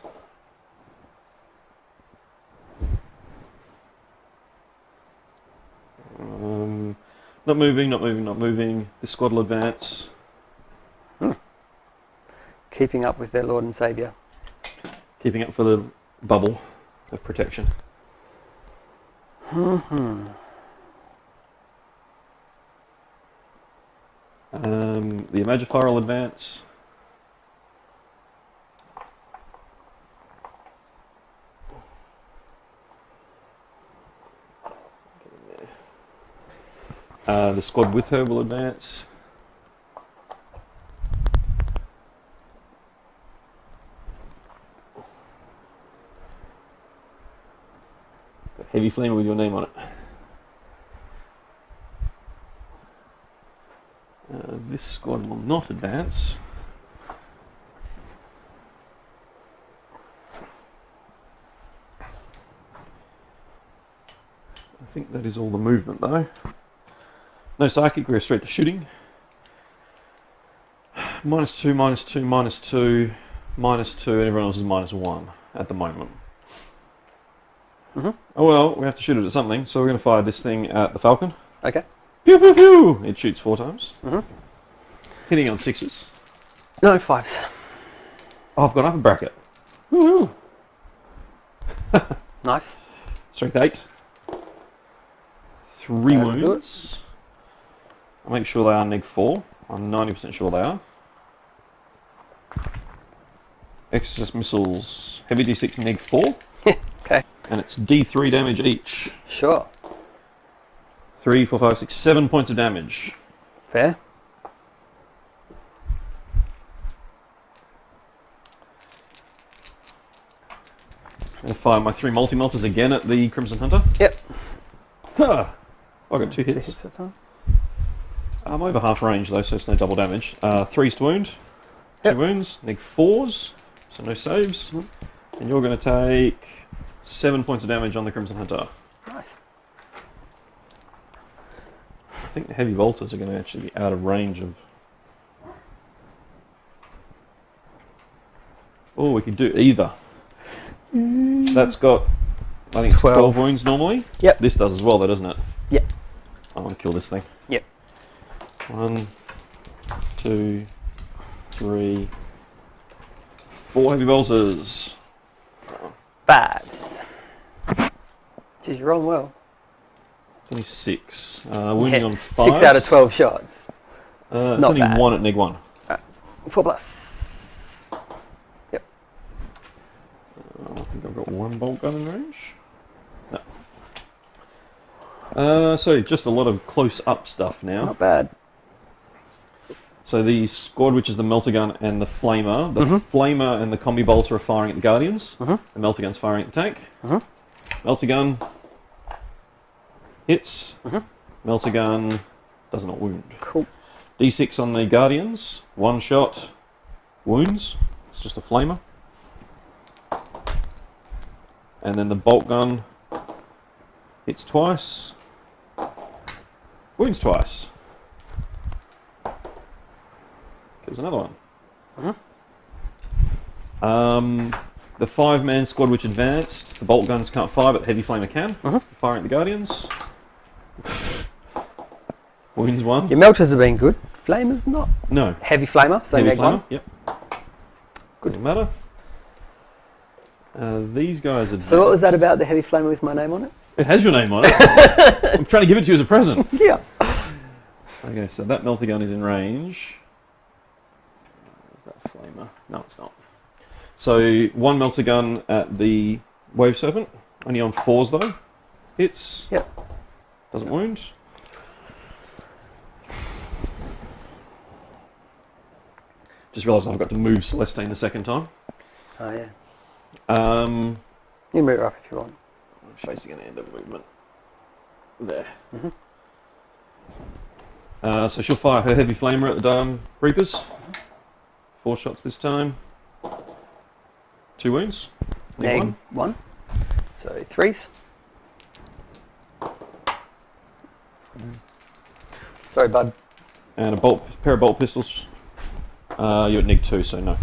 Not moving, not moving, not moving. This squad will advance. Keeping up with their Lord and Saviour. Keeping up for the bubble of protection. The Imagifier will advance. The squad with her will advance. Heavy flame with your name on it. This squad will not advance. I think that is all the movement though. No psychic, we're straight to shooting. -2, -2, -2, -2, and everyone else is -1 at the moment. Oh well, we have to shoot it at something, so we're going to fire this thing at the Falcon. Okay. Pew pew pew! It shoots 4 times. Hitting on 6s. No, 5s. Oh, I've got upper bracket. Woo! Nice. Strength 8. 3 That'll do wounds. I'll make sure they are neg 4. I'm 90% sure they are. Exorcist missiles. Heavy d6 neg 4. Okay. And it's d3 damage each. Sure. 3, 4, 5, 6, 7 points of damage. Fair. I'm going to fire my 3 multi-melters again at the Crimson Hunter. Yep. Huh. I got 2 2 hits. hits that time. I'm over half range though, so it's no double damage. 3's to wound. 2 Yep. wounds. Neg 4s. So no saves. And you're going to take 7 points of damage on the Crimson Hunter. Nice. I think the heavy bolters are going to actually be out of range of... Oh, we could do either. That's got, I think, 12 wounds normally. Yep. This does as well, though, doesn't it? Yep. I want to kill this thing. Yep. 1, 2, 3, 4 heavy bolters. 5s. Jeez, you're rolling well. It's only 6. Wounding on 5. 6 out of 12 shots. It's not only bad. 1 at neg 1. 4 plus. Yep. I think I've got 1 bolt gun in range. No. So just a lot of close-up stuff now. Not bad. So the squad, which is the melter gun and the flamer. The flamer and the combi bolter are firing at the guardians. The melter gun's firing at the tank. Melter gun hits. Melter gun does not wound. Cool. D6 on the guardians. 1 shot. Wounds. It's just a flamer. And then the bolt gun hits twice. Wounds twice. Kills another one. The 5-man squad which advanced, the bolt guns can't fire, but the heavy flamer can. Firing at the guardians. Wounds 1. Your melters have been good. Flamers not. No. Heavy flamer, so Heavy neg flamer. 1. Yep. Doesn't matter. These guys advanced. So what was that about the heavy flamer with my name on it? It has your name on it. I'm trying to give it to you as a present. Yeah. Okay, so that melter gun is in range. Is that flamer? No, it's not. So 1 melter gun at the wave serpent, only on 4s though. Hits. Yep. Doesn't wound. Just realised I've got to move Celestine the second time. Oh yeah. Um, You can move her up if you want. facing an end of movement. There. So she'll fire her heavy flamer at the Reapers. 4 shots this time. 2 wounds. Neg 1. So 3s. Sorry, bud. And a pair of bolt pistols. You're at neg 2, so no.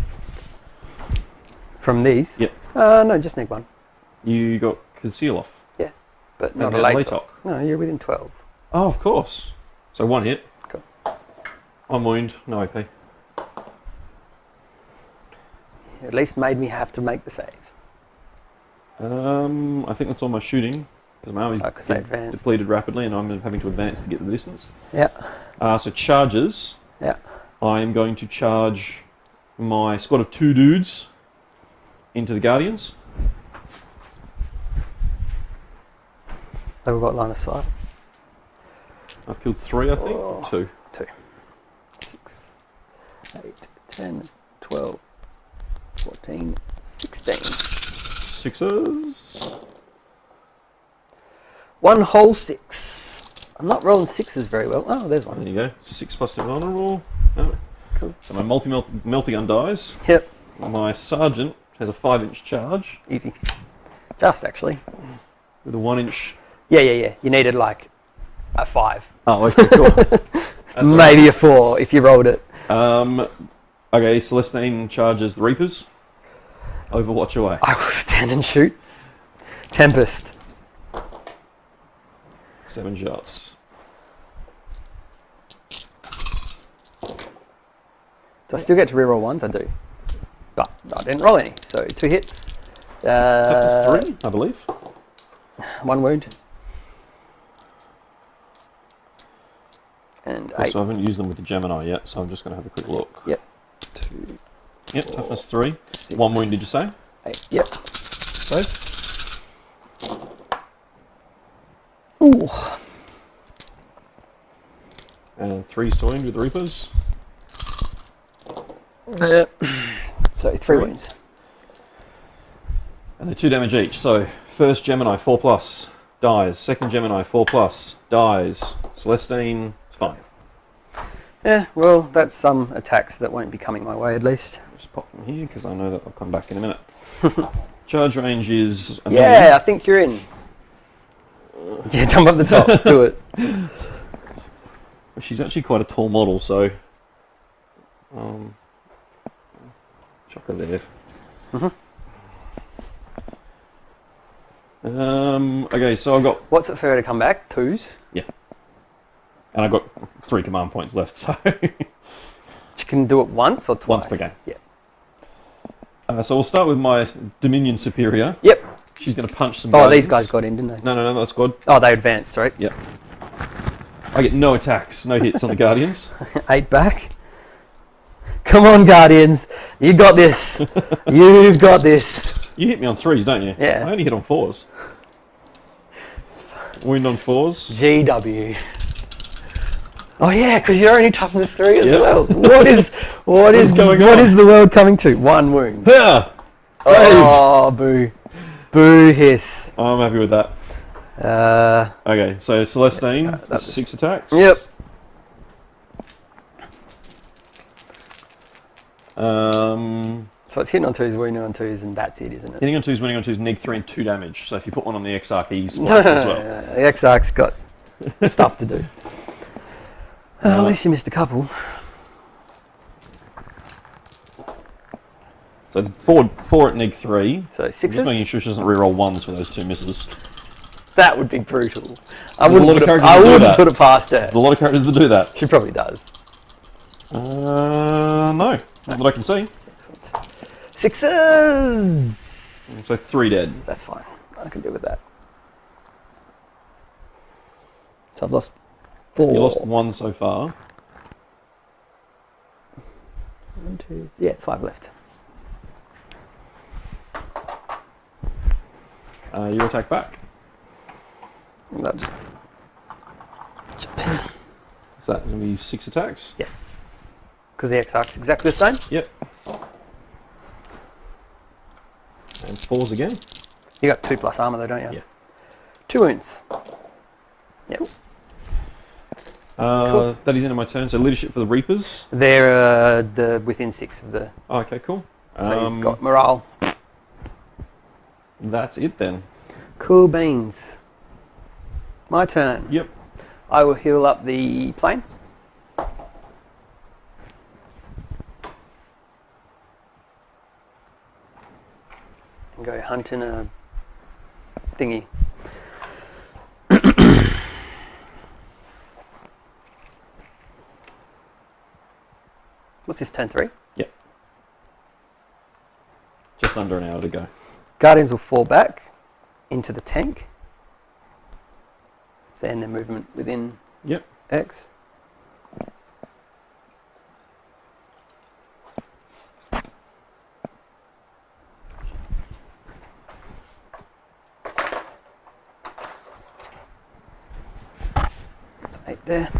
From these? Yep. No, just neg 1. You got conceal off. Yeah, but And not a then late late talk. talk. No, you're within 12. Oh, of course. So 1 hit. Cool. 1 wound, no AP. You at least made me have to make the save. I think that's all my shooting. Because my army's Oh, 'cause they advanced. depleted rapidly and I'm having to advance to get the distance. Yeah. So charges. Yeah. I am going to charge my squad of 2 dudes into the Guardians. They've got line of sight. I've killed 3, I think. Oh. 2. 2. 6, 8, 10, 12, 14, 16. 6s. 1 whole 6. I'm not rolling 6s very well. Oh, there's There one. you go. 6 plus 2 honourable. No. Cool. So my melter gun dies. Yep. My sergeant has a 5-inch charge Easy. Just actually. with a 1-inch. Yeah. You needed like a 5. Oh, okay, cool. That's all Maybe a 4 if you rolled it. right. Okay, Celestine charges the Reapers. Overwatch away. I will stand and shoot. Tempest. 7 shots. Do I still get to reroll ones? I do. But I didn't roll any, so 2 hits. Toughness 3, I believe. 1 wound. And 8. So I haven't used them with the Gemini yet, so I'm just going to have a quick look. Yep. 2. Yep, toughness 3. 6. 1 wound, did you say? 8. Yep. Ooh. And 3 storing with the Reapers. Yep. So 3 wounds. And they're 2 damage each. So first Gemini 4+, dies. Second Gemini 4+, dies. Celestine, fine. Yeah, well, that's some attacks that won't be coming my way at least. Just pop them here because I know that I'll come back in a minute. Charge range is a Yeah, million. I think you're in. Yeah, jump up the top. Do it. She's actually quite a tall model, so chuck her there. Okay, so I've got, What's it for her to come back? 2s? and I've got 3 command points left, so She can do it once or twice? Once per game. Yeah. So we'll start with my Dominion Superior. Yep. She's going to punch some Oh, guardians. these guys got in, didn't they? No, that's good. Oh, they advanced, right? Yep. I get no attacks, no hits on the Guardians. 8 back. Come on, Guardians. You got this. You've got this. You hit me on 3s, don't you? Yeah. I only hit on 4s. Wound on 4s. GW. Oh yeah, because you're only toughness 3 as Yep. well. What is What is going what on? is the world coming to? 1 wound. Yeah! Oh, boo. Boo hiss. I'm happy with that. Okay, so Celestine, that's 6 attacks. Yep. So it's hitting on 2s, wounding on 2s, and that's it, isn't it? Hitting on 2s, winning on 2s, neg 3 and 2 damage. So if you put one on the Exarch, he splits as well. The Exarch's got stuff to do. At least you missed a couple. So it's 4 at neg 3. So Just making 6s. sure she doesn't reroll 1s for those 2 misses. That would be brutal. I There's a lot wouldn't of put it, characters I that do wouldn't that. put it past her. There's a lot of characters that do that. She probably does. No, not that I can see. 6s. So 3 dead. That's fine. I can deal with that. So I've lost 4. You lost 1 so far. 1, 2, yeah, 5 left. Your attack back. That just jump in. So that's going to be 6 attacks. Yes. Because the Exarch's exactly the same. Yep. And 4s again. You got 2+ armor though, don't you? Yeah. 2 wounds. Yep. Cool. That is into my turn. So leadership for the Reapers. They're the within 6 of the. Oh, okay, cool. So he's got morale. That's it then. Cool beans. My turn. Yep. I will heal up the plane. And go hunting a thingy. What's this, turn 3? Yep. Just under an hour to go. Guardians will fall back into the tank. So they end their movement within Yep. X. That's 8 there.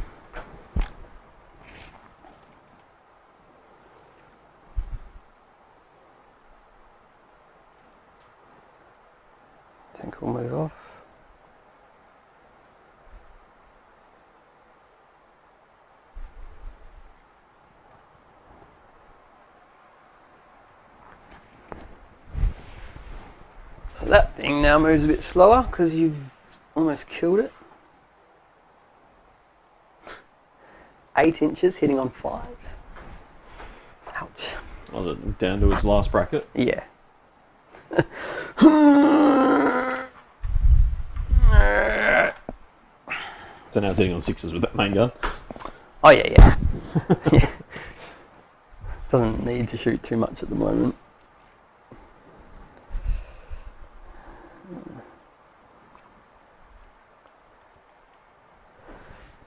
Tank will move off. So that thing now moves a bit slower because you've almost killed it. 8 inches hitting on 5s. Ouch. Was it down to its last bracket? Yeah. So now it's hitting on 6s with that main gun. Oh yeah. Yeah. Doesn't need to shoot too much at the moment.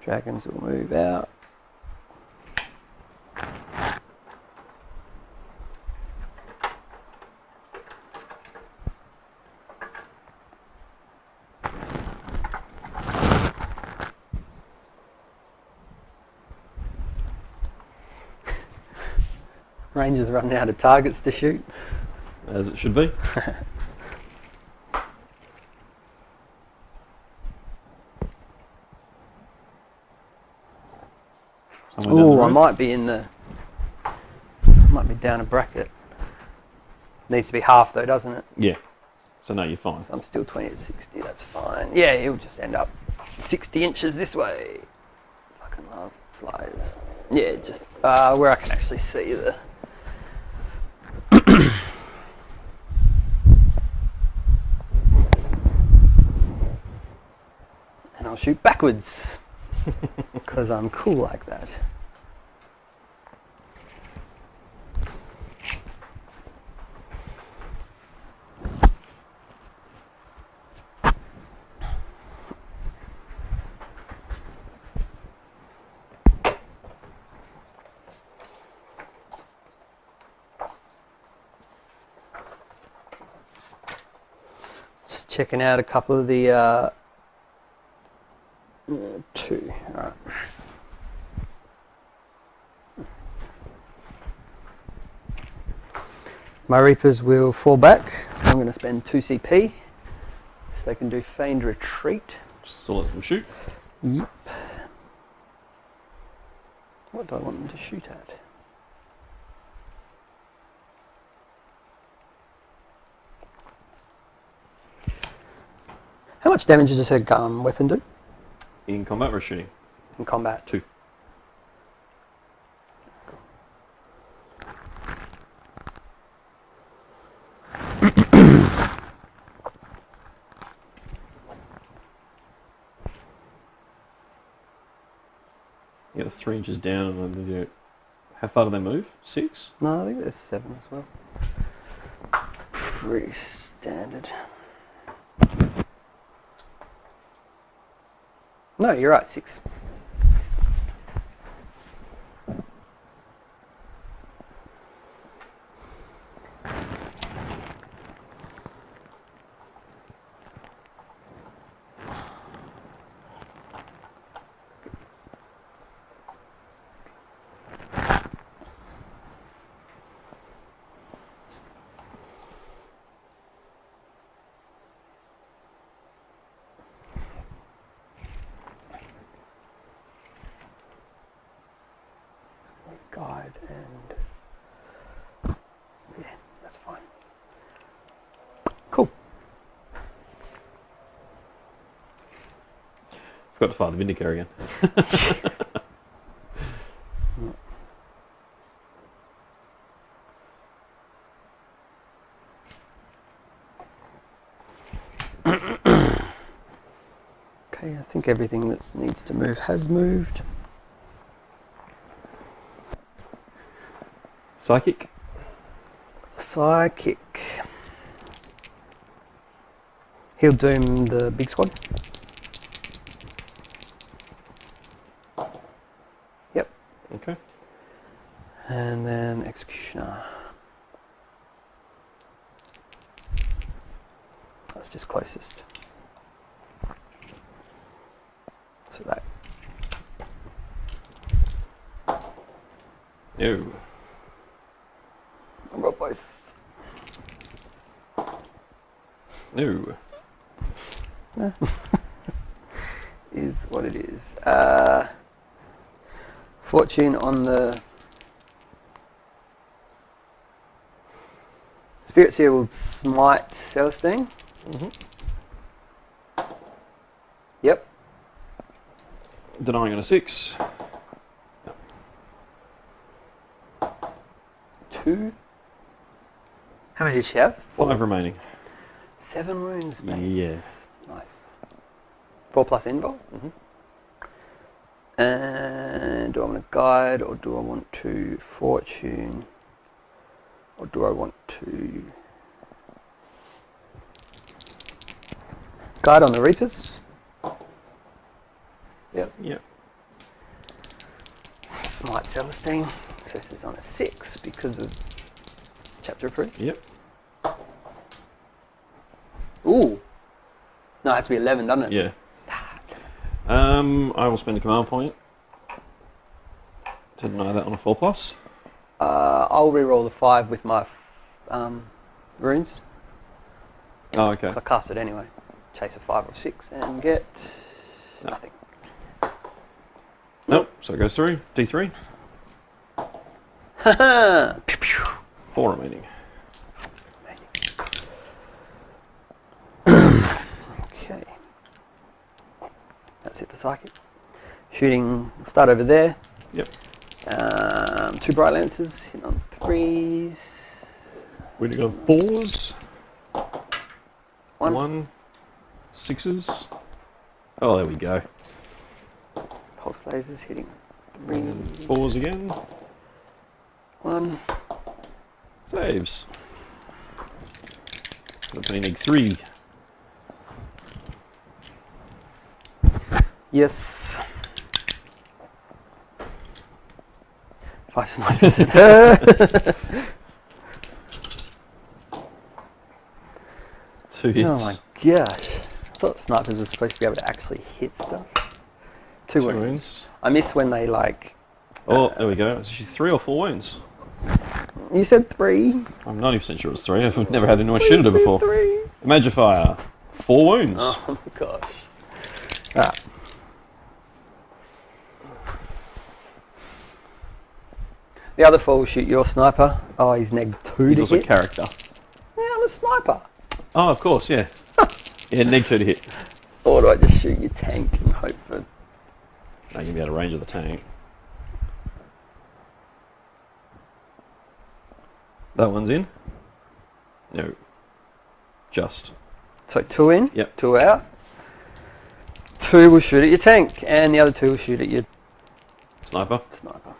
Dragons will move out. Rangers running out of targets to shoot. As it should be. Oh, I might be down a bracket. Needs to be half though, doesn't it? Yeah. So no, you're fine. So I'm still 20 to 60, that's fine. Yeah, he'll just end up 60 inches this way. Fucking love flyers. Yeah, just where I can actually see the... And I'll shoot backwards. Because I'm cool like that. Just checking out a couple of the two. All right. My Reapers will fall back. I'm going to spend 2 CP so they can do feigned retreat. So let them shoot. Yep. What do I want them to shoot at? How much damage does her gun weapon do? In combat or shooting? In combat? 2. You get 3 inches down and then you... How far do they move? 6? No, I think there's 7 as well. Pretty standard. No, you're right, 6. Guide and yeah, that's fine. Cool. Forgot to fire the Vindicator again. Okay, I think everything that needs to move has moved. Psychic. Psychic. He'll doom the big squad. Yep. Okay. And then Executioner. That's just closest. So that. No. I've got both. No. Is what it is. Fortune on the Spirit Seer will smite Celestine. Yep. Denying on a 6. 2. How many did she have? 5 remaining. 7 wounds, mate. Yeah. Nice. 4 plus invul. And do I want to guide, or do I want to fortune, or do I want to guide on the Reapers? Yep. Yep. Smite Celestine. So this is on a 6 because of chapter approved. Yep. Ooh. No, it has to be 11, doesn't it? Yeah. I will spend a command point to deny that on a 4+. I'll re-roll the 5 with my runes. Oh, okay. 'Cause I cast it anyway. Chase a 5 or 6 and get nothing. Nope. So it goes through. D3. Haha! 4 remaining. Okay. That's it for Psychic. Shooting, we'll start over there. Yep. 2 Bright Lances, hit on 3s. We're going to go 4s. 1. 6s. Oh, there we go. Pulse Lasers hitting 3. 4s again. 1. Saves. That's only need 3. Yes. 5 snipers. 2 hits. Oh my gosh. I thought snipers were supposed to be able to actually hit stuff. 2 2 wounds. wounds. I miss when they like... Oh, there we go. It's actually 3 or 4 wounds. You said 3. I'm 90% sure it was 3. I've never had anyone shoot at it before. 3. Magifier. 4 wounds. Oh my gosh. Ah. The other 4 will shoot your sniper. Oh, he's neg 2 He's to also hit. a character. Yeah, I'm a sniper. Oh, of course, yeah. Yeah, neg 2 to hit. Or do I just shoot your tank and hope for... No, you're going to be out of range of the tank. That one's in? No. Just. So 2 in, Yep. 2 out. 2 will shoot at your tank, and the other 2 will shoot at your Sniper. sniper.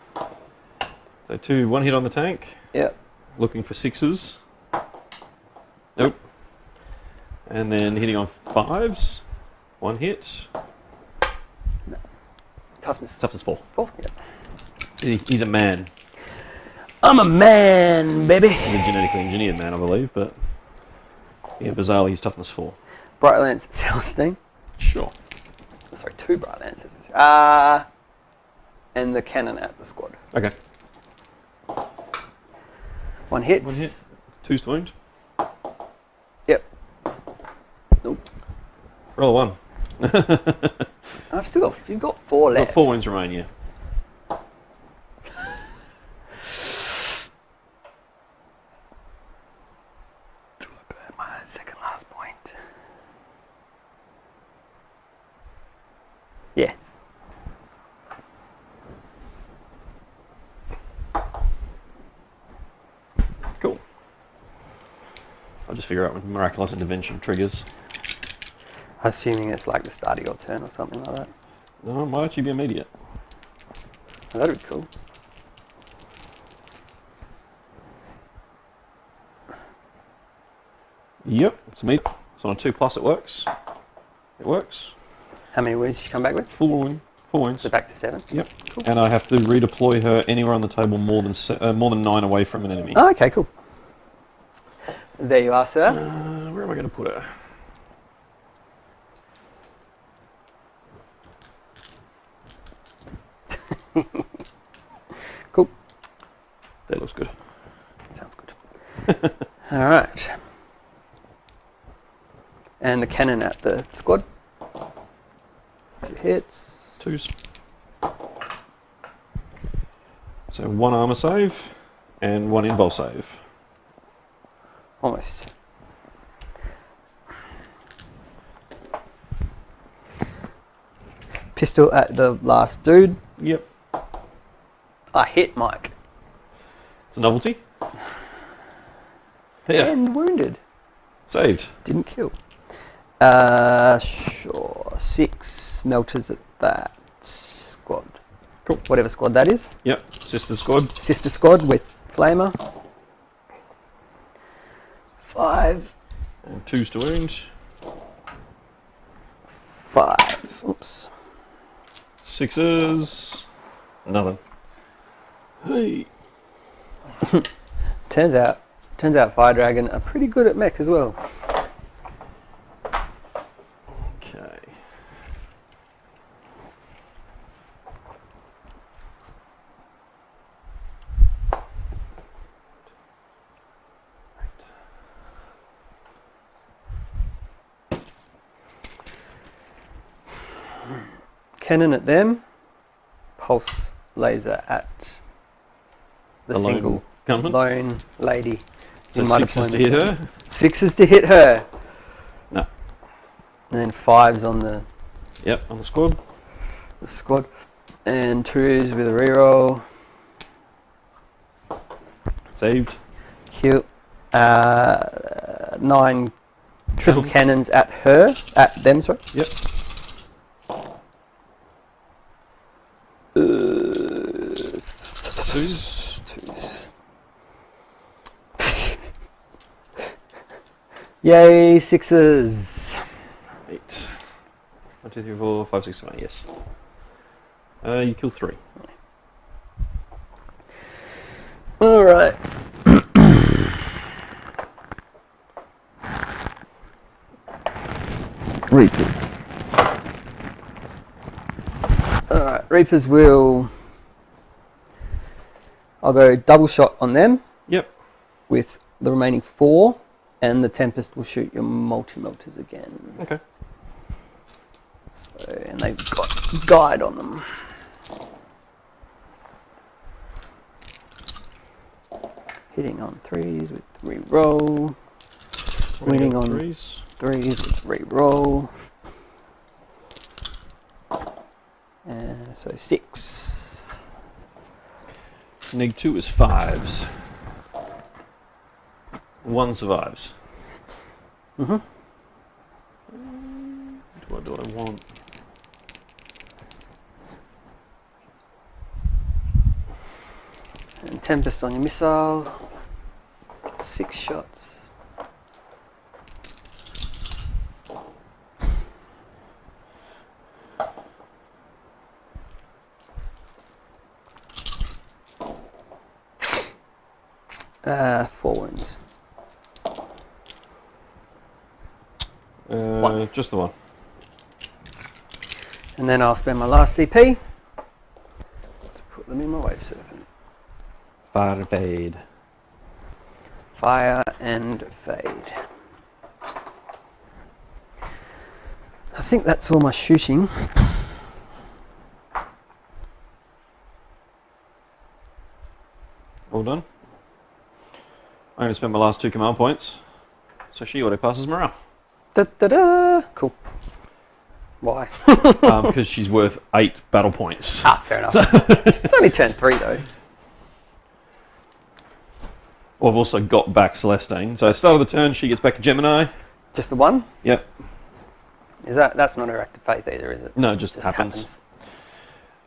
So 2, 1 hit on the tank. Yep. Looking for 6s. Nope. And then hitting on 5s. 1 hit. Toughness. Toughness 4. 4. Yep. He's a man. I'm a man, baby. He's a genetically engineered man, I believe, but... Yeah, bizarrely, he's toughness 4. Bright Lance Celestine. Sure. Sorry, 2 Bright Lances. And the cannon at the squad. Okay. 1 hits. 1 hit. 2's wound. Yep. Nope. Roll a 1. I've still got, you've got 4 Got left. 4 wounds remain, yeah. Do I burn my second last point? Yeah. Cool. I'll just figure out when miraculous intervention triggers. Assuming it's like the start of your turn or something like that. No, it might actually be immediate. Oh, that'd be cool. Yep, it's me. So on a 2+, it works. It works. How many wounds did you come back with? 4 wounds. So back to 7. Yep. Cool. And I have to redeploy her anywhere on the table more than 9 away from an enemy. Oh, okay, cool. There you are, sir. Where am I going to put her? Cool. That looks good. Sounds good. All right. And the cannon at the squad. 2 hits. 2s. So 1 armor save and 1 invul save. Almost. Pistol at the last dude. Yep. I hit Mike. It's a novelty. Yeah. And wounded. Saved. Didn't kill. Sure. 6 melters at that squad. Cool. Whatever squad that is. Yep, sister squad. Sister squad with Flamer. 5. And 2s to wound. 5. Oops. 6s. Nothing. Hey. Turns out Fire Dragon are pretty good at mech as well. Okay. Cannon at them. Pulse laser at the lone single gunman. lone lady. So in my 6s to hit deployment. her. 6s to hit her. No. And then 5s on the Yep, on the squad. squad. And 2s with a reroll. Saved. Cute. 9 triple cannons at her. At them, sorry. Yep. Twos. 2s. Yay, 6s. 8. 1, 2, 3, 4, 5, 6, 7, yes. You kill 3. Alright. Reapers. Alright, Reapers will... I'll go double shot on them Yep. with the remaining 4, and the Tempest will shoot your multi-melters again. Okay. So, and they've got guide on them. Hitting on 3s with re-roll. Winning on 3s. 3s with re-roll. So 6. Neg 2 is 5s. 1 survives. Mm-hmm. Do I do what I want? And Tempest on your missile. 6 shots. Four wounds. One. Just the one. And then I'll spend my last CP to put them in my wave serpent. Fire and fade. Fire and fade. I think that's all my shooting. All done. I'm going to spend my last 2 command points. So she auto passes morale. Da-da-da. Cool. Why? Because she's worth 8 battle points. Fair enough. It's only turn 3 though. Well, I've also got back Celestine. So at the start of the turn, she gets back to Gemini. Just the one? Yep. That's not her act of faith either, is it? No, it just happens.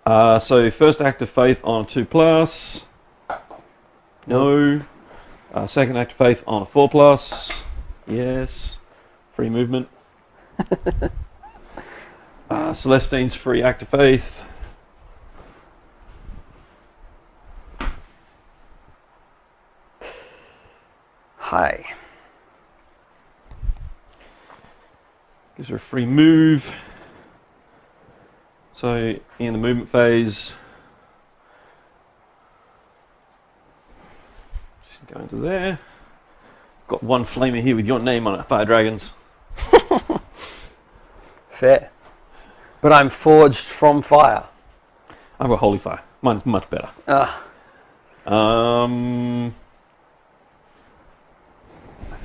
So first act of faith on a 2+. No. Second act of faith on a 4+. Yes. Free movement. Celestine's free act of faith. Hi. Gives her a free move. So in the movement phase, she's going to there. Got 1 flamer here with your name on it, Fire Dragons. Fair. But I'm forged from fire. I've got Holy Fire. Mine's much better. I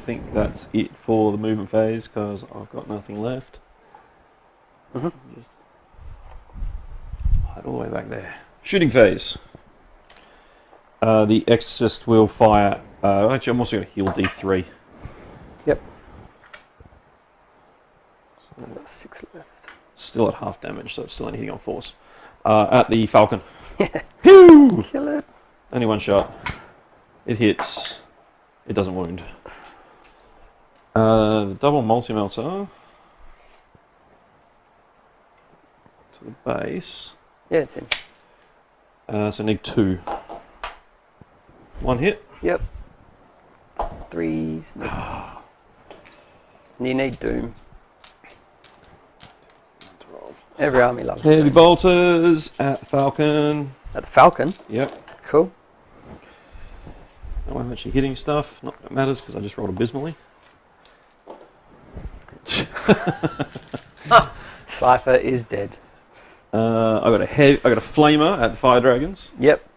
think that's it for the movement phase because I've got nothing left. Mm-hmm. Just hide all the way back there. Shooting phase. The Exorcist will fire. Actually, I'm also going to heal D3. Yep. So 6 left. Still at half damage, so it's still only hitting on force. At the Falcon. Pew! Kill it. Only one shot. It hits. It doesn't wound. The double multi-melter to the base. Yeah, it's in. So need 2. 1 hit. Yep. 3s. Nope. You need Doom. Every army loves Heavy Doom. bolters at the Falcon. At the Falcon. Yep. Cool. No, I'm actually hitting stuff. Not that matters because I just rolled abysmally. Cypher is dead. I got a flamer at the Fire Dragons. Yep.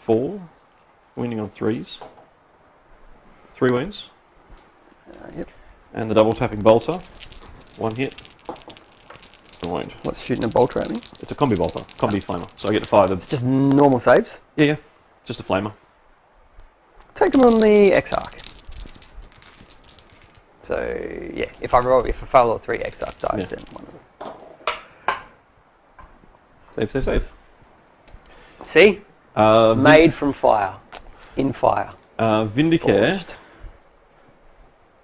4. Wounding on 3s. 3 wounds. Yep. And the double tapping bolter. 1 hit. A wound. What's shooting a bolter at me? It's a combi bolter. Combi flamer. So I get to fire them. It's just normal saves. Yeah. Just a flamer. Take them on the Exarch. So yeah, if I fail all 3 Exarch dice, then one of them. Save. See? Made. Made from fire. In fire. Vindicare. Forged.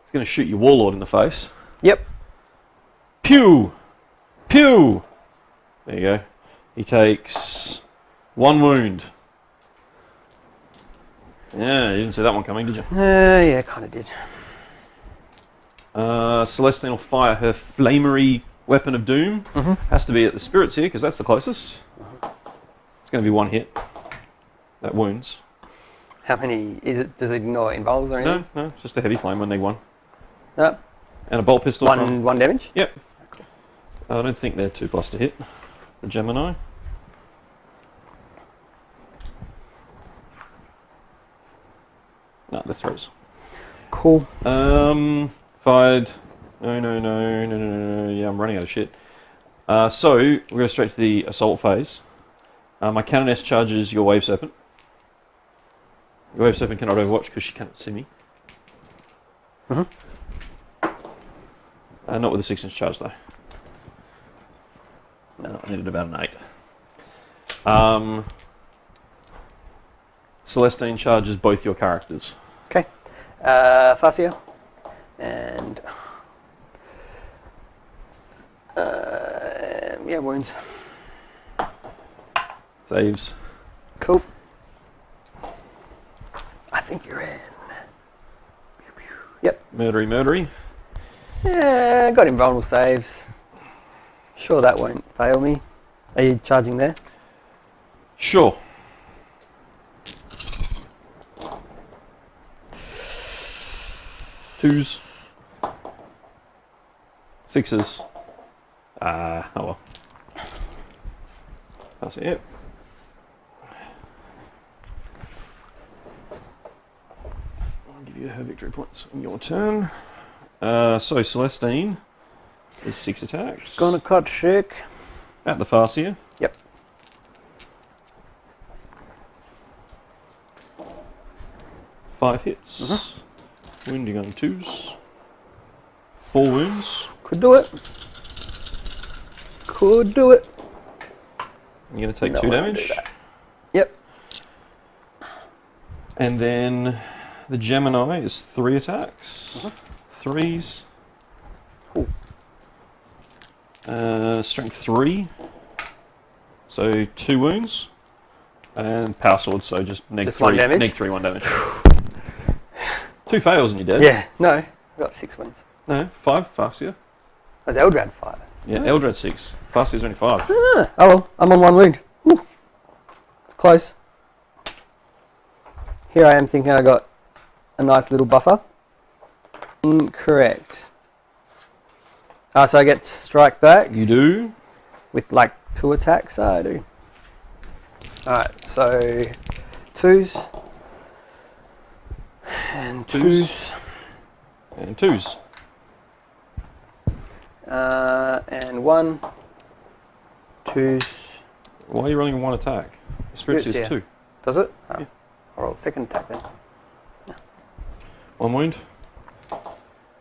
It's going to shoot your Warlord in the face. Yep. Pew! Pew! There you go. He takes 1 wound. Yeah, you didn't see that one coming, did you? Yeah, kind of did. Celestine will fire her flamery weapon of doom. Has to be at the spirits here because that's the closest. It's going to be 1 hit. That wounds. How many is it? Does it ignore invulns or anything? No, it's just a heavy flame. I need 1. No. And a bolt pistol. One damage? Yep. I don't think they're 2+ to hit. The Gemini. No, they're 3s. Cool. Fired. No. Yeah, I'm running out of shit. So we'll go straight to the assault phase. My Canoness charges your Wave Serpent. Your Wave Serpent cannot overwatch because she cannot see me. Not with a 6-inch charge though. No, I needed about an 8. Celestine charges both your characters. Okay. Farseer. And yeah, wounds. Saves. Cool. I think you're in. Yep. Murdery. Yeah, got invulnerable saves. Sure, that won't fail me. Are you charging there? Sure. Twos. 6s. Oh well. That's it. I'll give you her victory points on your turn. So Celestine is 6 attacks. Gonna cut sick. At the Farseer. Yep. Five hits. Wounding on 2s. 4 wounds. Could do it. Could do it. You're going to take No, 2 I won't do damage. that. Yep. And then the Gemini is 3 attacks. 3s. Cool. Strength 3. So 2 wounds. And Power Sword, so just neg Just 3. 1 damage? Neg 3, 1 damage. 2 fails and you're dead. Yeah. No. I got 6 wins. No, 5 Farseer. That's Eldrad 5. Yeah, Eldred 6. Farseer's only 5. Oh well, I'm on 1 wound. Woo. It's close. Here I am thinking I got a nice little buffer. Incorrect. So I get strike back You do. with like 2 attacks. I do. Alright, so 2s. And 2s. And 2s. And 1. 2s. Why are you rolling 1 attack? The Spirit Spirits, is yeah. 2. Does it? Oh. Yeah. I'll roll the second attack then. 1 wound.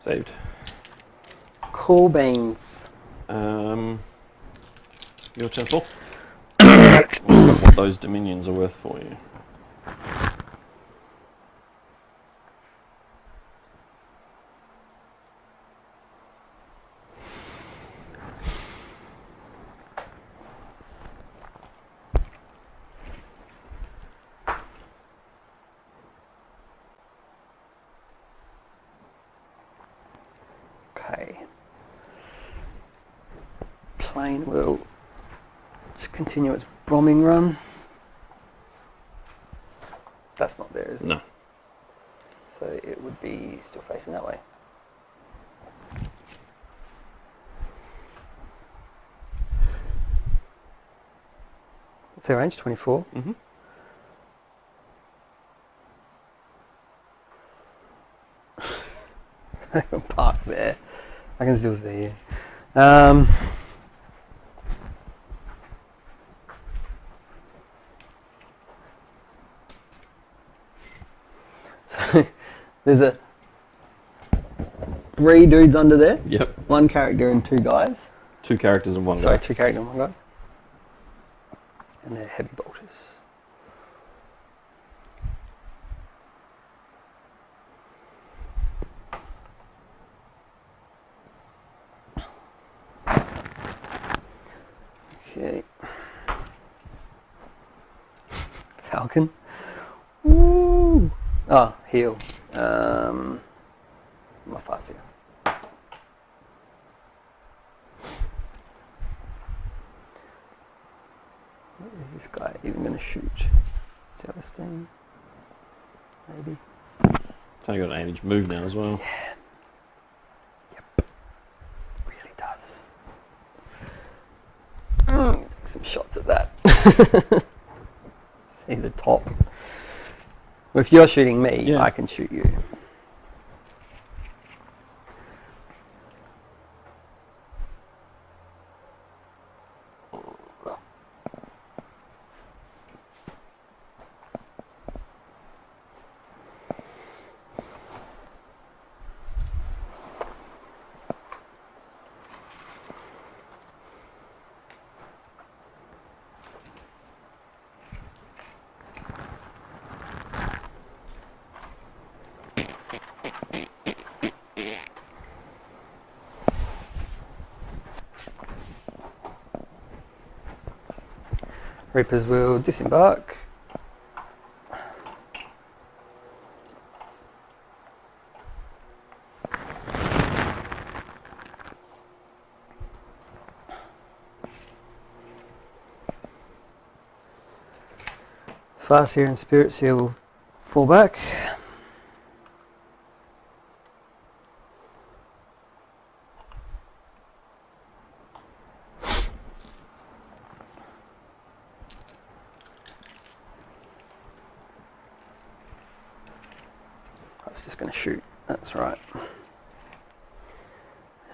Saved. Cool beans. Your turn, Paul. Correct. Look at what those dominions are worth for you. Okay. Plane will just continue its bombing run. That's not there, is it? No. So it would be still facing that way. What's their range? 24? Mm-hmm. I can park there. I can still see you. So there's 3 dudes under there. Yep. 1 character and 2 guys. 2 characters and 1 Sorry, guy. 2 character and 1 guys. And they're heavy bolters. Okay. Falcon. Woo! Oh, heal. My Farsia. What is this guy even going to shoot? Celestine? Maybe. It's only got an advantage move now as well. Yep. Really does. Take some shots at that. See the top. Well, if you're shooting me, Yeah. I can shoot you. Reapers will disembark. Farseer and Spirit Seal will fall back. That's just going to shoot. That's right.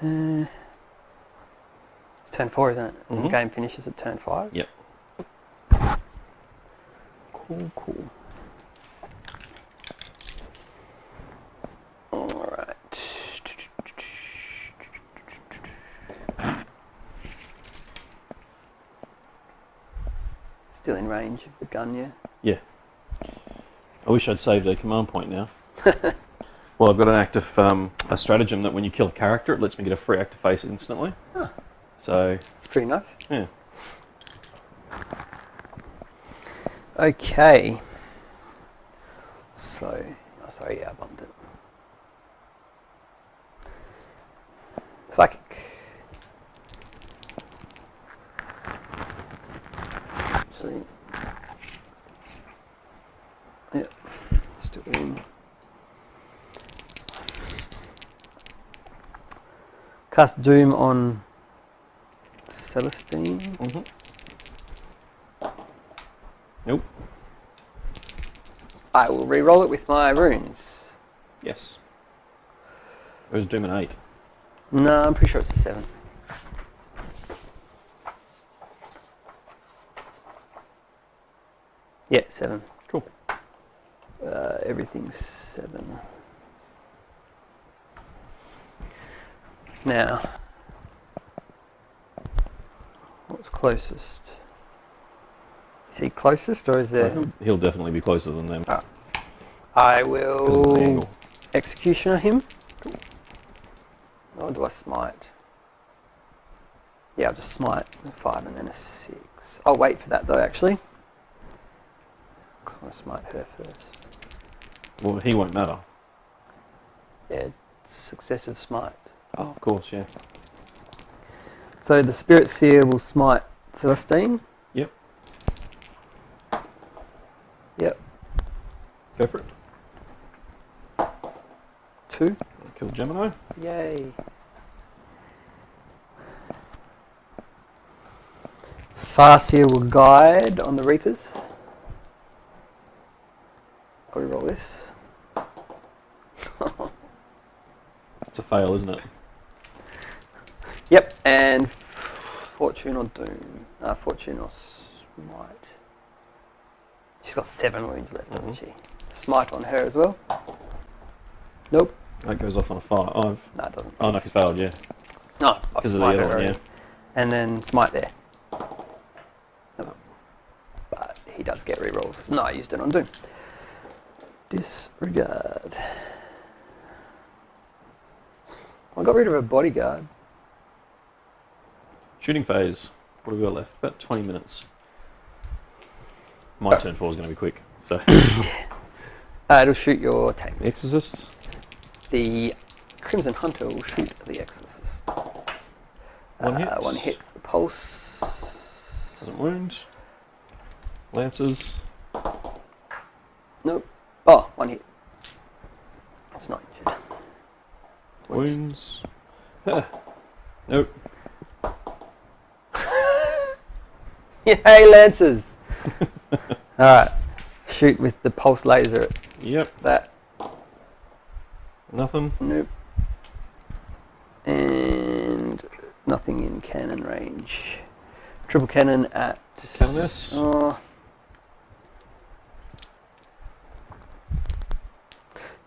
It's turn 4, isn't it? And the game finishes at turn 5. Yep. Cool. Alright. Still in range of the gun, yeah? Yeah. I wish I'd saved a command point now. Well, I've got an active a stratagem that when you kill a character, it lets me get a free active face instantly. Huh. So, It's pretty nice. yeah. Okay. So, oh, sorry, yeah, I bumped it. Psychic. Actually, yeah, still in. Cast Doom on Celestine. Nope. I will re-roll it with my runes. Yes. It was Doom an 8. No, I'm pretty sure it's a 7. Yeah, 7. Cool. Everything's 7. Now, what's closest? Is he closest or is there... He'll definitely be closer than them. I 'cause of the will angle. executioner him. Or do I smite? Yeah, I'll just smite a 5 and then a 6. I'll wait for that though, actually. Because I want to smite her first. Well, he won't matter. Yeah, successive smite. Oh, of course, yeah. So the Spirit Seer will smite Celestine. Yep. Yep. Go for it. 2. Kill Gemini. Yay. Farseer will guide on the Reapers. I'll reroll this. It's a fail, isn't it? Yep, and Fortune or Doom. Fortune or Smite. She's got 7 wounds left, hasn't she? Smite on her as well. Nope. That goes off on a 5. No, it doesn't. Oh, no, he failed, yeah. No, I've Because of the smite other her. one, yeah. And then Smite there. Nope. But he does get rerolls. No, I used it on Doom. Disregard. I got rid of a bodyguard. Shooting phase. What have we got left? About 20 minutes. My turn 4 is going to be quick. So, It'll shoot your tank. Exorcist. The Crimson Hunter will shoot the Exorcist. One hit. One hit for the pulse. Doesn't wound. Lancers. Nope. Oh, one hit. It's not injured. Wounds. Nope. Yay, Lancers! Alright. Shoot with the pulse laser at Yep. that. Nothing. Nope. And nothing in cannon range. Triple cannon at... Canoness. Oh.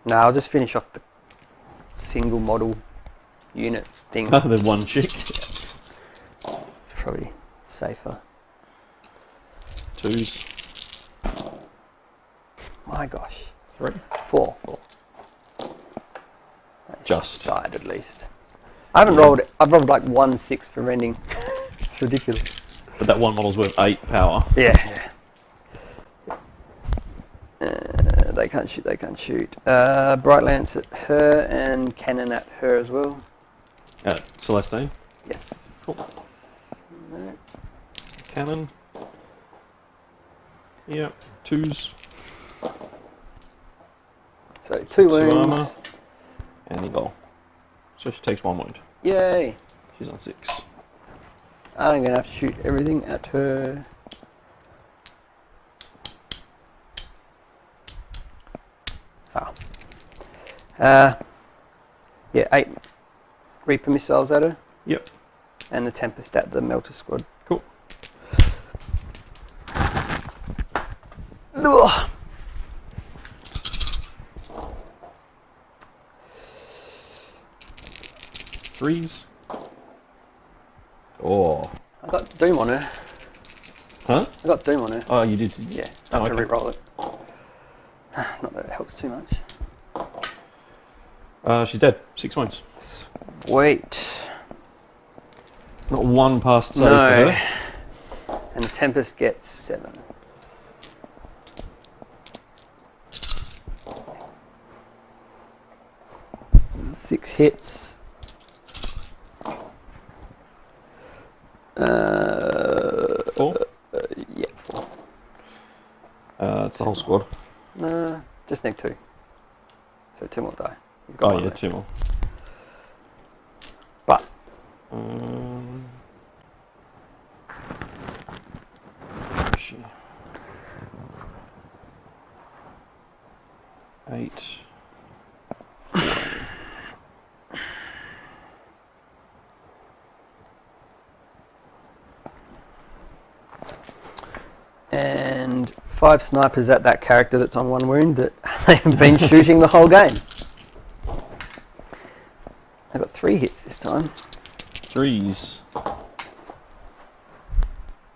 No, I'll just finish off the single model unit thing. The one chick. It's probably safer. 2s. My gosh. 3. 4. Just. Died at least. I haven't rolled. I've rolled like 1 6 for rending. It's ridiculous. But that one model's worth 8 power. Yeah. They can't shoot. They can't shoot. Bright lance at her and cannon at her as well. Celestine. Yes. Cool. No. Cannon. Yep. 2s. So 2 2 wounds. armor. And he goal. So she takes 1 wound. Yay. She's on 6. I'm gonna have to shoot everything at her. Yeah, 8 Reaper missiles at her. Yep. And the Tempest at the Melter Squad. Cool. Ugh. Threes. Oh. I got Doom on her. Huh? I got Doom on her. Oh, you did. Yeah, Oh, I have to okay. reroll it. Not that it helps too much. She's dead. 6 wounds. Sweet. Not one past save No. for her. And the Tempest gets 7. Six hits. Four? Yeah, 4. It's the whole squad. No, just neg 2. So 2 more die. You've got Oh one yeah, left. 2 more. But Where is she? 8. and 5 snipers at that character that's on 1 wound that they've been shooting the whole game. I got 3 hits this time. 3s.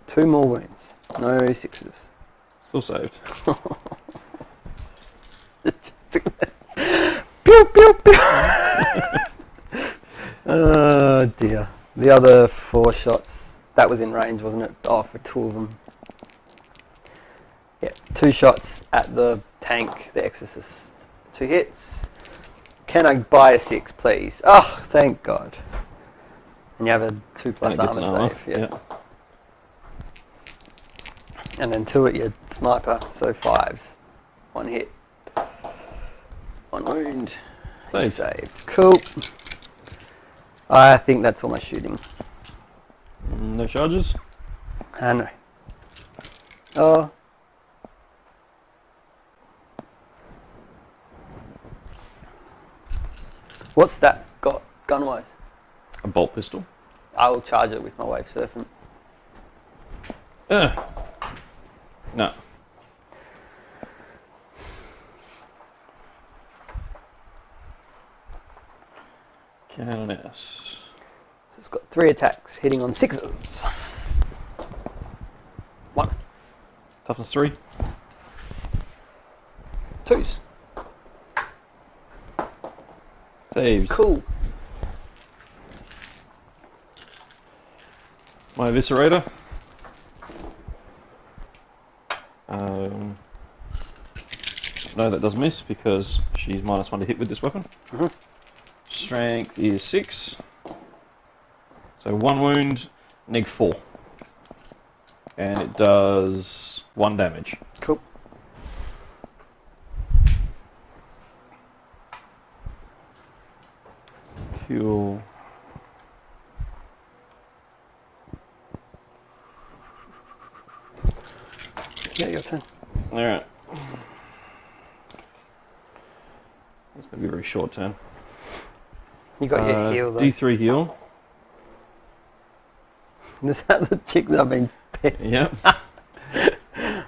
2 more wounds. No sixes. Still saved. Pew, pew, pew. Oh dear. The other 4 shots, that was in range, wasn't it? Oh, for 2 of them. Yeah, 2 shots at the tank, the Exorcist. 2 hits. Can I buy a 6, please? Oh, thank God. And you have a 2+ That gets an armor save. Yeah. And then 2 at your sniper, so 5s. 1 hit. 1 wound. Saved. Saved. Cool. I think that's all my shooting. No charges. No. Oh. What's that got gun-wise? A bolt pistol. I will charge it with my wave serpent. No. Cannon S. So it's got 3 attacks, hitting on 6s. 1. Toughness 3. 2s. Saves. Cool. My Eviscerator. No, that does miss because she's -1 to hit with this weapon. Strength is 6. So 1 wound, neg 4. And it does 1 damage. Cool. Cool. Yeah, your turn. Alright. It's going to be a very short turn. You got your heal though. D3 heal. Is that the chick that I've been picked? Yep.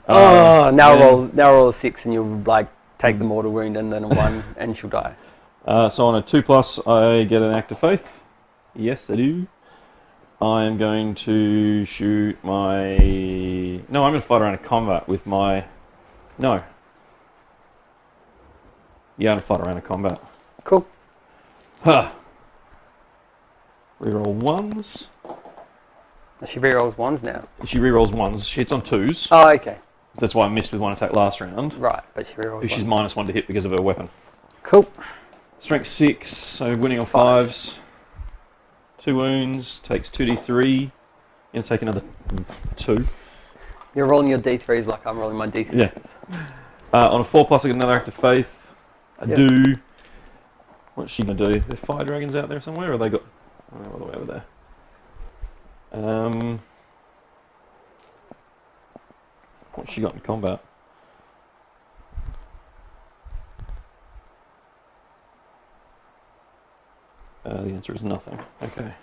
Oh, now and- roll a 6 and you'll like take the mortal wound and then a 1 and she'll die. So on a 2+, I get an Act of Faith. Yes, I do. I am going to shoot my... No, I'm going to fight around a combat with my... No. Yeah, I'm going to fight around a combat. Cool. Huh. Reroll 1s. She rerolls 1s now. She rerolls 1s. She hits on 2s. Oh, okay. That's why I missed with 1 attack last round. Right, but she rerolls She's 1s. -1 to hit because of her weapon. Cool. Strength 6, so winning on 5s. 2 wounds, takes 2d3. You're going to take another 2. You're rolling your D3s like I'm rolling my D6s. Yeah. On a 4+, I get another Act of Faith. I Yep. do. What's she going to do? There fire dragons out there somewhere, or have they got... Oh, all the way over there. What's she got in combat? The answer is nothing. Okay.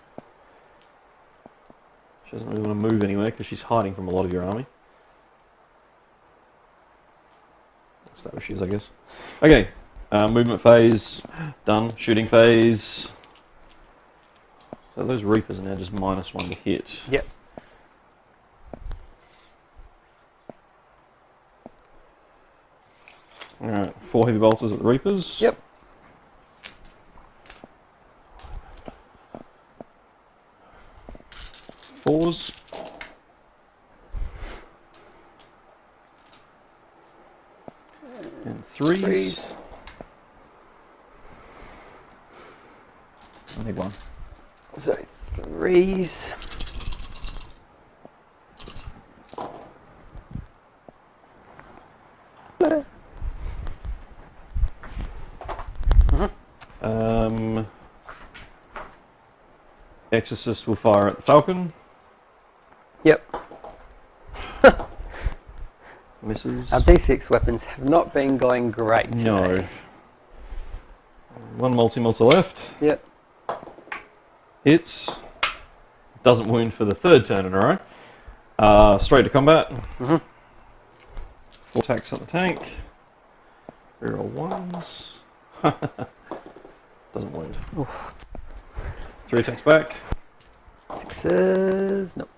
She doesn't really want to move anywhere because she's hiding from a lot of your army. That's that she is, I guess. Okay. Movement phase. Done. Shooting phase. So those Reapers are now just -1 to hit. Yep. Alright, 4 heavy bolters at the Reapers. Yep. Fours. And 3s. 3s. I need 1. So 3s. Exorcist will fire at the Falcon. Yep. Misses. Our D6 weapons have not been going great. No. Today. 1 multi-multi left. Yep. Hits. Doesn't wound for the 3rd turn in a row. Straight to combat. 4 attacks on the tank. Reroll 1s. Doesn't wound. Oof. 3 attacks back. 6s. Nope.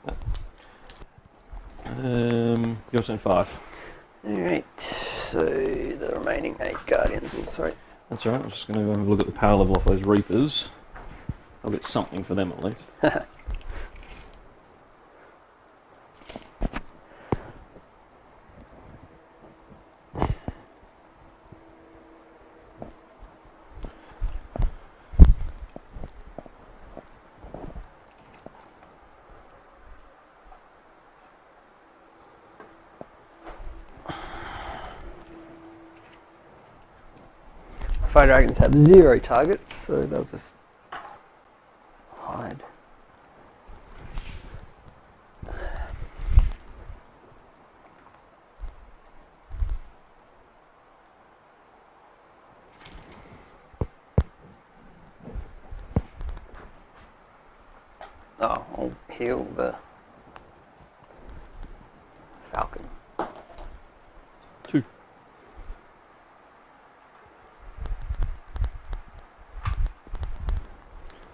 Your turn 5. Alright, so the remaining 8 Guardians, sorry. That's all right. I'm just going to have a look at the power level of those Reapers. I'll get something for them at least. Fire Dragons have 0 targets, so they'll just hide. Oh, I'll heal the Falcon. 2.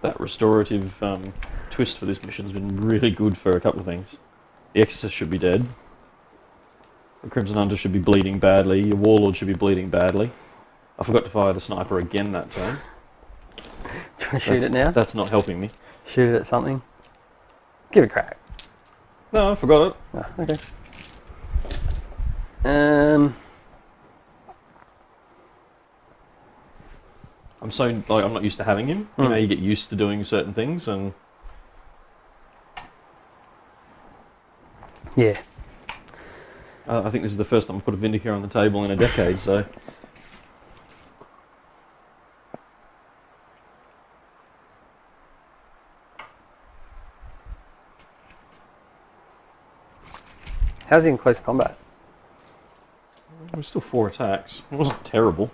That restorative twist for this mission's been really good for a couple of things. The Exorcist should be dead. The Crimson Hunter should be bleeding badly. Your Warlord should be bleeding badly. I forgot to fire the sniper again that turn. Do you want to shoot it now? That's not helping me. Shoot it at something? Give it a crack. No, I forgot it. Oh, okay. I'm so like I'm not used to having him. You know, you get used to doing certain things, and Yeah. I think this is the first time I've put a Vindicator on the table in a decade. So How's he in close combat? it was still 4 attacks. It wasn't terrible.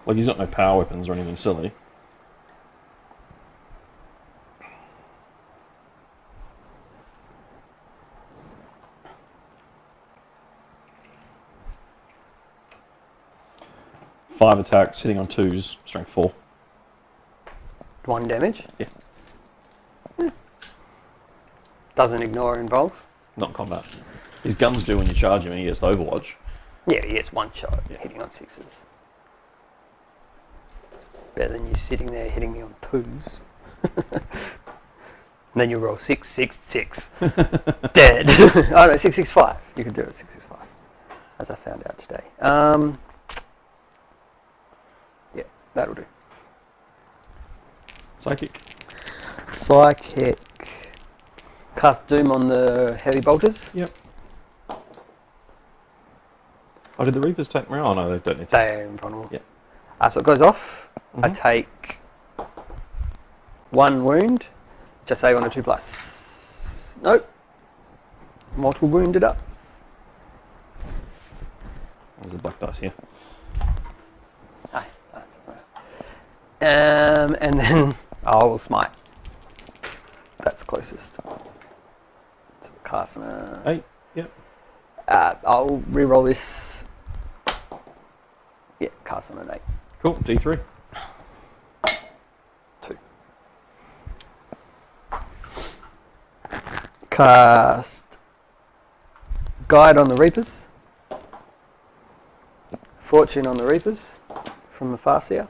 Like he's got no power weapons or anything silly. Five attacks, hitting on 2s, strength 4. 1 damage? Yeah. Doesn't ignore in both? Not in combat. His guns do when you charge him and he gets to Overwatch. Yeah, he gets 1 shot hitting on 6s. Better than you sitting there hitting me on 2s. And then you roll 6, 6, 6. Dead. Oh no, 6, 6, 5. You can do it 6, 6, 5. As I found out today. Yeah, that'll do. Psychic. Psychic. Cast Doom on the heavy bolters. Yep. Oh, did the Reapers take morale? Oh, no, they don't need to. They are invulnerable. Yep. So it goes off. I Mhm. take 1 wound. Just say on a 2+. Nope. Multiple wounded up. There's a black dice here. Hi. And then I will smite. That's closest. So cast. 8. Yep. I'll re-roll this. Yeah, cast on an 8. Cool. D3. 2. Cast Guide on the Reapers. Fortune on the Reapers from the Farseer.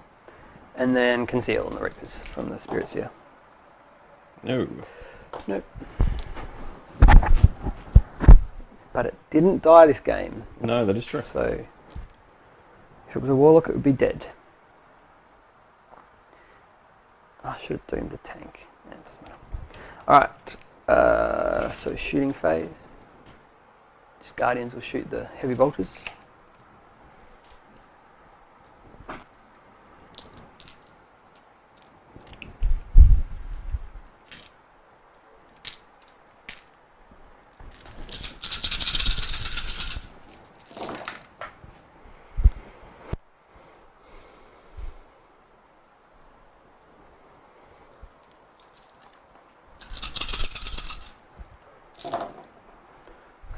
And then Conceal on the Reapers from the Spirit Seer. No. Nope. But it didn't die this game. No, that is true. So if it was a Warlock, it would be dead. I should have doomed the tank. Yeah, it doesn't matter. Alright, so shooting phase. Just Guardians will shoot the heavy bolters.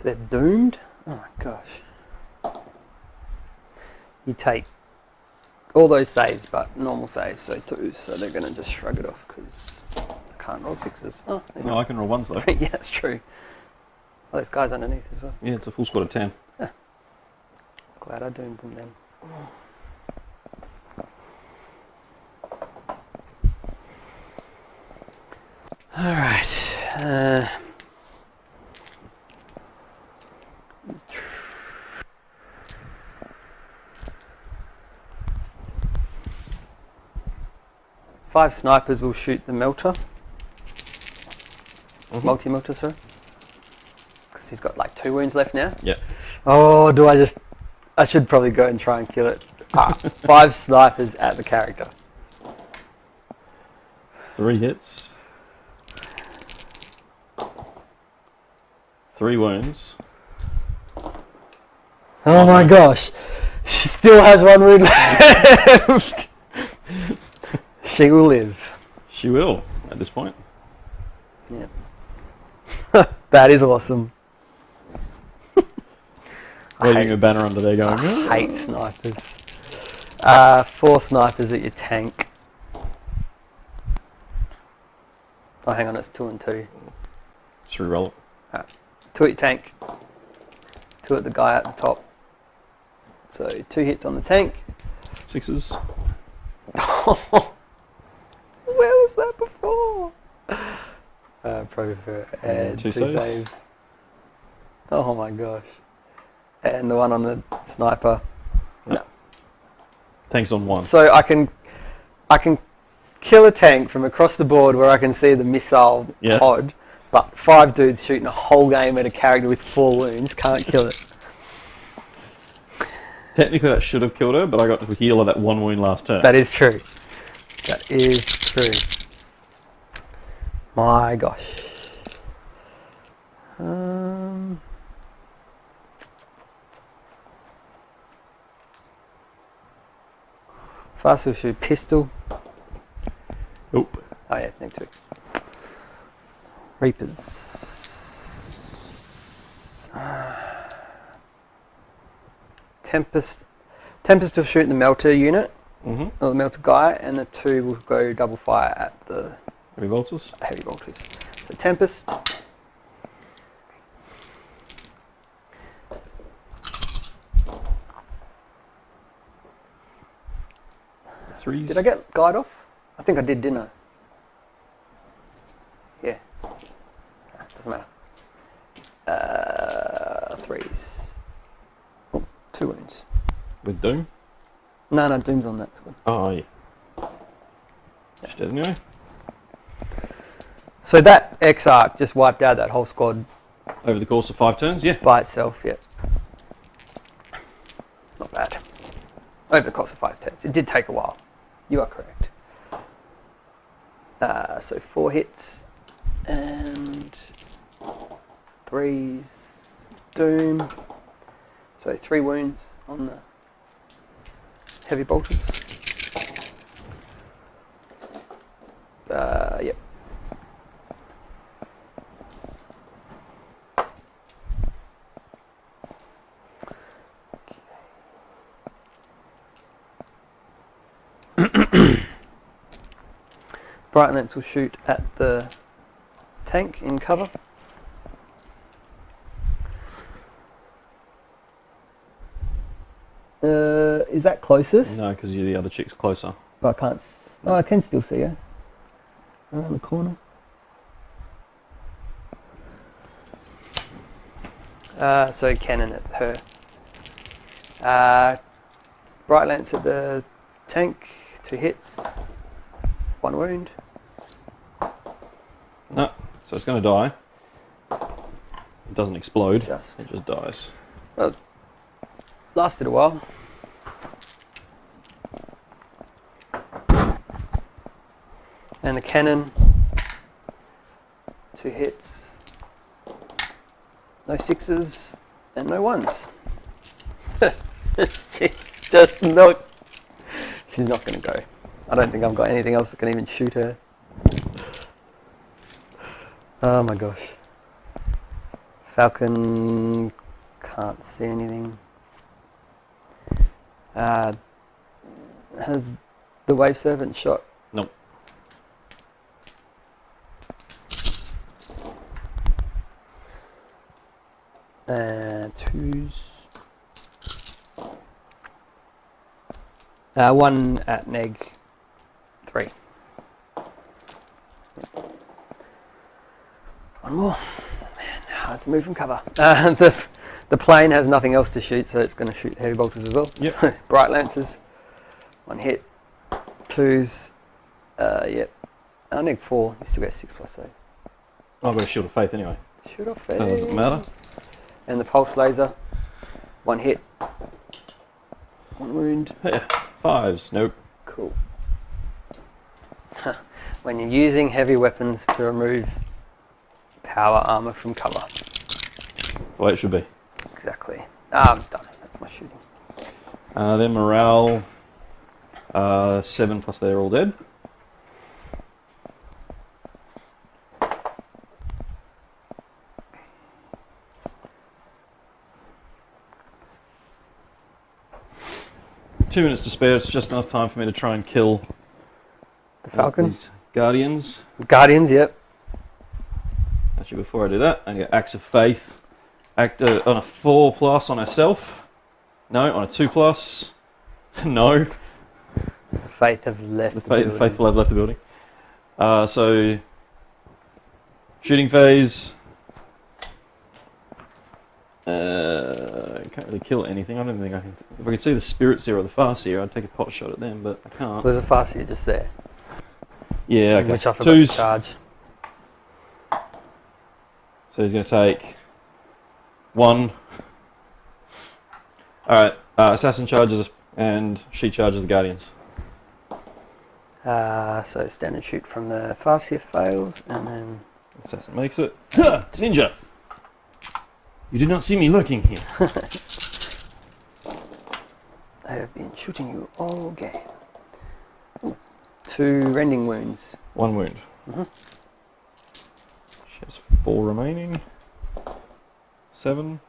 They're doomed? Oh my gosh. You take all those saves, but normal saves, so 2s, so they're going to just shrug it off because I can't roll 6s. Oh, No, I can roll 1s though. yeah, that's true. Oh, there's guys underneath as well. Yeah, it's a full squad of 10. Glad I doomed them then. Alright. 5 snipers will shoot the melter. Multi-melter, sorry. Because he's got like 2 wounds left now. Yeah. Oh, I should probably go and try and kill it. 5 snipers at the character. 3 hits. 3 wounds. Oh my gosh. She still has 1 wound left. She will live. She will, at this point. Yeah. That is awesome. Waving a banner under there going, I hate snipers. 4 snipers at your tank. Oh, hang on, it's 2 and 2. should we roll it? 2 at your tank. 2 at the guy at the top. So 2 hits on the tank. 6s. Where was that before? Probably for And 2 saves. Oh my gosh. And the one on the sniper. No. Tank's on 1. So I can kill a tank from across the board where I can see the missile pod, but 5 dudes shooting a whole game at a character with 4 wounds can't kill it. Technically that should have killed her, but I got to heal her that 1 wound last turn. That is true. That is true. My gosh. Fast will shoot pistol. Oop. Oh yeah, next week. Reapers. Tempest will shoot the melter unit, or the melter guy, and the 2 will go double fire at the Heavy bolters. heavy bolters. So Tempest. Threes. Did I get guide off? I think I did, didn't I? Yeah. Doesn't matter. 3s. Oh, 2 wounds. With Doom? No, Doom's on that squad. Oh, yeah. She's dead anyway. So that X-Arc just wiped out that whole squad Over the course of 5 turns, yeah. by itself, yeah. Not bad. Over the course of 5 turns. It did take a while. You are correct. So 4 hits and 3s Doom. So 3 wounds on the heavy bolters. Yep. Bright Lance will shoot at the tank in cover. Is that closest? No, because you're the other chick's closer. But I can't. Oh, I can still see her. Around the corner. So cannon at her. Bright Lance at the tank. 2 hits. 1 wound. No, so it's going to die. It doesn't explode. It just dies. Well, it lasted a while. And the cannon. 2 hits. No 6s and no 1s. Just not. She's not going to go. I don't think I've got anything else that can even shoot her. Oh my gosh. Falcon can't see anything. Has the Wave Servant shot? Nope. Twos. One at neg 3. One more. Man, hard to move from cover. The plane has nothing else to shoot, so it's going to shoot heavy bolters as well. Yep. Bright lances. One hit. Twos. Yep. Neg 4. You still get 6+8. I've got a shield of faith anyway. Shoot off faith. That doesn't matter. And the pulse laser. One hit. One wound. Yeah. 5s. Nope. Cool. When you're using heavy weapons to remove power armor from cover. The way it should be. Exactly. I'm done. That's my shooting. Then morale. 7 plus they're all dead. Two minutes to spare. It's just enough time for me to try and kill The Falcon. these guardians. Guardians, yep. Actually, before I do that, I get Acts of Faith. Act on a 4+ on herself. No, on a 2+. No. The Faith have left the The building. faithful have left the building. So, shooting phase. Can't really kill anything. I don't think I can. If I could see the Spirit Seer or the Farseer, I'd take a pot shot at them, but I can't. There's a Farseer just there. Yeah, okay. Which I forgot to Twos. charge. So he's going to take 1. Alright, Assassin charges and she charges the Guardians. So standard shoot from the Farseer fails, and then Assassin makes it. Ninja! You did not see me lurking here. I have been shooting you all game. 2 rending wounds. 1 wound. Mm-hmm. She has 4 remaining. 7.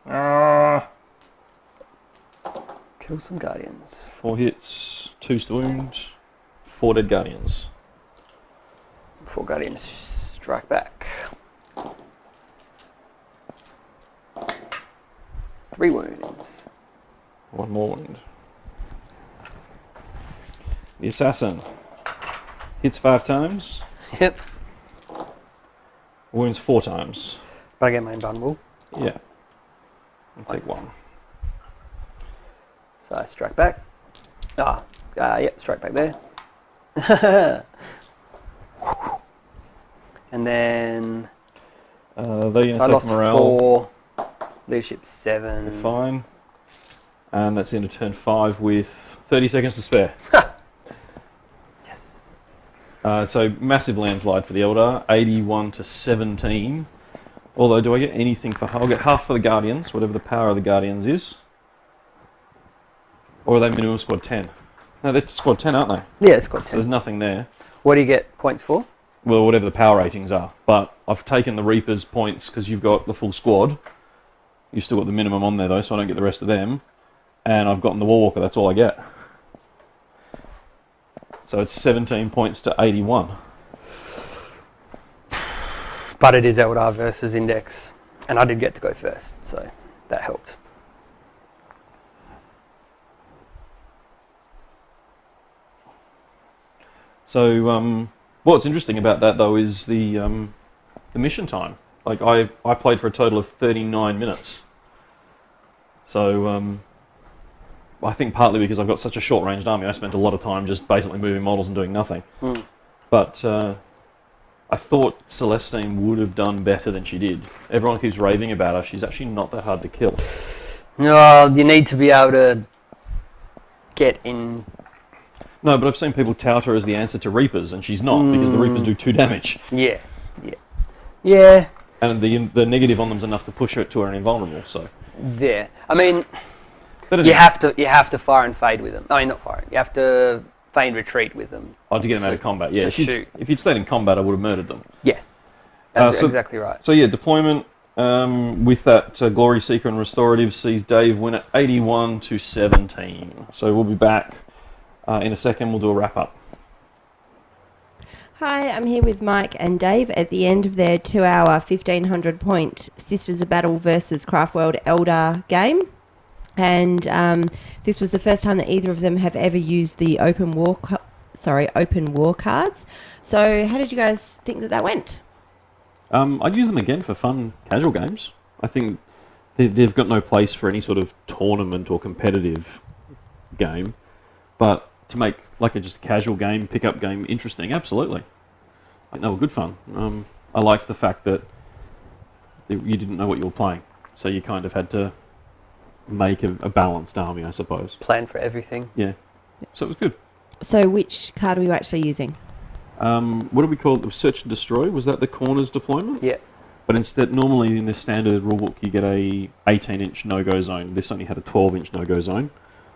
Kill some Guardians. 4 hits, 2 to wound, 4 dead Guardians. 4 Guardians strike back. 3 wounds. 1 more wound. The Assassin hits 5 times, Yep. wounds 4 times. But I get my invulnerable. Yeah. I'll take 1. So I strike back. Yep, strike back there. And then They're going so I to lost take morale. 4, leadership 7. Fine. And that's into turn 5 with 30 seconds to spare. Yes. So massive landslide for the Eldar, 81 to 17. Although, do I get anything for? I'll get half for the Guardians, whatever the power of the Guardians is. Or are they minimum squad 10? No, they're squad 10, aren't they? Yeah, it's got So 10. there's nothing there. What do you get points for? Well, whatever the power ratings are. But I've taken the Reapers points because you've got the full squad. You've still got the minimum on there though, so I don't get the rest of them. And I've gotten the Warwalker, that's all I get. So it's 17 points to 81. But it is Eldar versus Index. And I did get to go first, so that helped. So what's interesting about that though is the mission time. Like I played for a total of 39 minutes. So I think partly because I've got such a short ranged army, I spent a lot of time just basically moving models and doing nothing. But I thought Celestine would have done better than she did. Everyone keeps raving about her. She's actually not that hard to kill. No, you need to be able to get in. No, but I've seen people tout her as the answer to Reapers, and she's not, because the Reapers do 2 damage. Yeah, yeah. Yeah, And the negative on them's enough to push her to her invulnerable, so... there. I mean, But you have to fire and fade with them. I mean, not fire. You have to feign retreat with them. Oh, to get them out of combat, yeah. to If you'd stayed in combat, I would have murdered them. Yeah, that's exactly right. So yeah, deployment with that Glory Seeker and Restorative sees Dave win at 81 to 17. So we'll be back in a second. We'll do a wrap up. Hi, I'm here with Mike and Dave at the end of their 2-hour, 1,500 point Sisters of Battle versus Craftworld Eldar game. And this was the first time that either of them have ever used the open war cards. So how did you guys think that went? I'd use them again for fun, casual games. I think they've got no place for any sort of tournament or competitive game, but to make like just a casual game, pick-up game interesting, absolutely. I think they were good fun. I liked the fact that you didn't know what you were playing, so you kind of had to make a balanced army, I suppose. Plan for everything. Yeah, so it was good. So which card were you actually using? What do we call it? It was Search and Destroy. Was that the corners deployment? Yeah. But instead, normally in the standard rulebook, you get a 18-inch no-go zone. This only had a 12-inch no-go zone.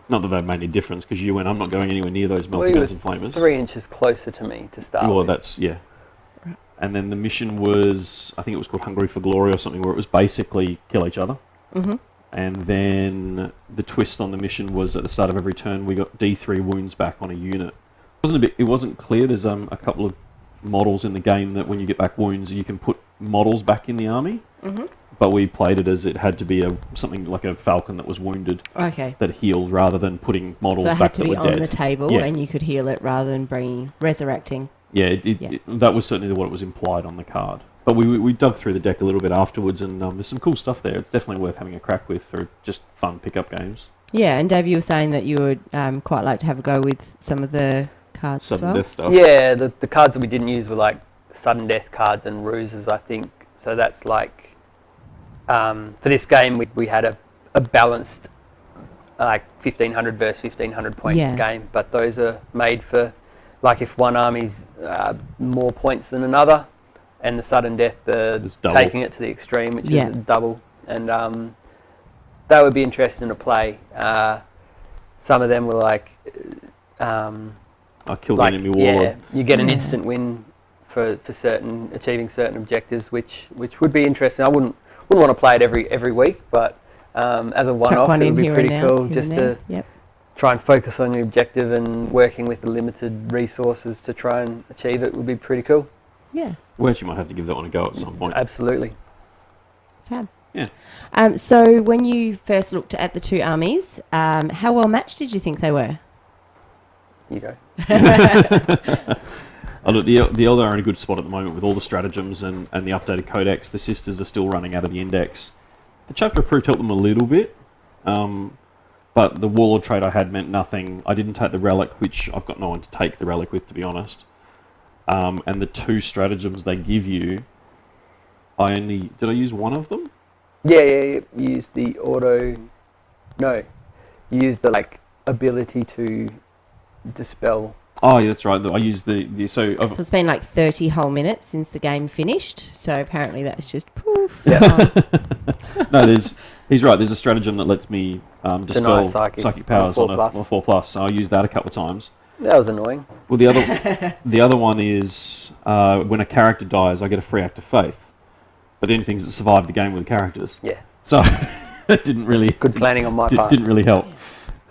Not that that made any difference, because you went, I'm not going anywhere near those melting and flamers. 3 inches closer to me to start with. Well, that's, yeah. Right. And then the mission was, I think it was called Hungry for Glory or something, where it was basically kill each other. Mm-hmm. And then the twist on the mission was at the start of every turn, we got D3 wounds back on a unit. It wasn't clear. There's a couple of models in the game that when you get back wounds, you can put models back in the army. Mm-hmm. But we played it as it had to be something like a falcon that was wounded, Okay. that healed, rather than putting models So it back had to that be were on dead. the table, Yeah. and you could heal it rather than resurrecting. Yeah, Yeah. that was certainly what was implied on the card. But we dug through the deck a little bit afterwards, and there's some cool stuff there. It's definitely worth having a crack with for just fun pickup games. Yeah, and Dave, you were saying that you would quite like to have a go with some of the cards Sudden as well. death stuff. Yeah, the cards that we didn't use were like sudden death cards and ruses, I think. So that's like, for this game, we had a balanced, like 1,500 versus 1,500 point Yeah. game. But those are made for, like if one army's more points than another, and the sudden death, It's double. taking it to the extreme, which Yeah. is double. And that would be interesting to play. Some of them were like... I killed like, the enemy warlord. yeah, you get an Yeah. instant win for achieving certain objectives, which would be interesting. I wouldn't want to play it every week, but as a Chuck one-off, one it in would be here pretty and cool now, just here and to there. Yep. try and focus on your objective, and working with the limited resources to try and achieve it would be pretty cool. Yeah. We actually might have to give that one a go at some point. Absolutely. Fab. Yeah. So when you first looked at the two armies, how well matched did you think they were? You go. Oh, look, the Eldar are in a good spot at the moment with all the stratagems and the updated codex. The Sisters are still running out of the index. The chapter approved helped them a little bit, but the Warlord trait I had meant nothing. I didn't take the Relic, which I've got no one to take the Relic with, to be honest. And the two stratagems they give you, did I use one of them? Yeah. You use the auto... No. You use the, like, ability to dispel... Oh, yeah, that's right. I used So it's been like 30 whole minutes since the game finished. So apparently that's just poof. Yeah. No, he's right. There's a stratagem that lets me dispel psychic powers on a 4+. So I used that a couple of times. That was annoying. Well, the other one is when a character dies, I get a free act of faith. But the only things that survived the game were the characters. Yeah. So it didn't really... Good planning on my part. Didn't really help.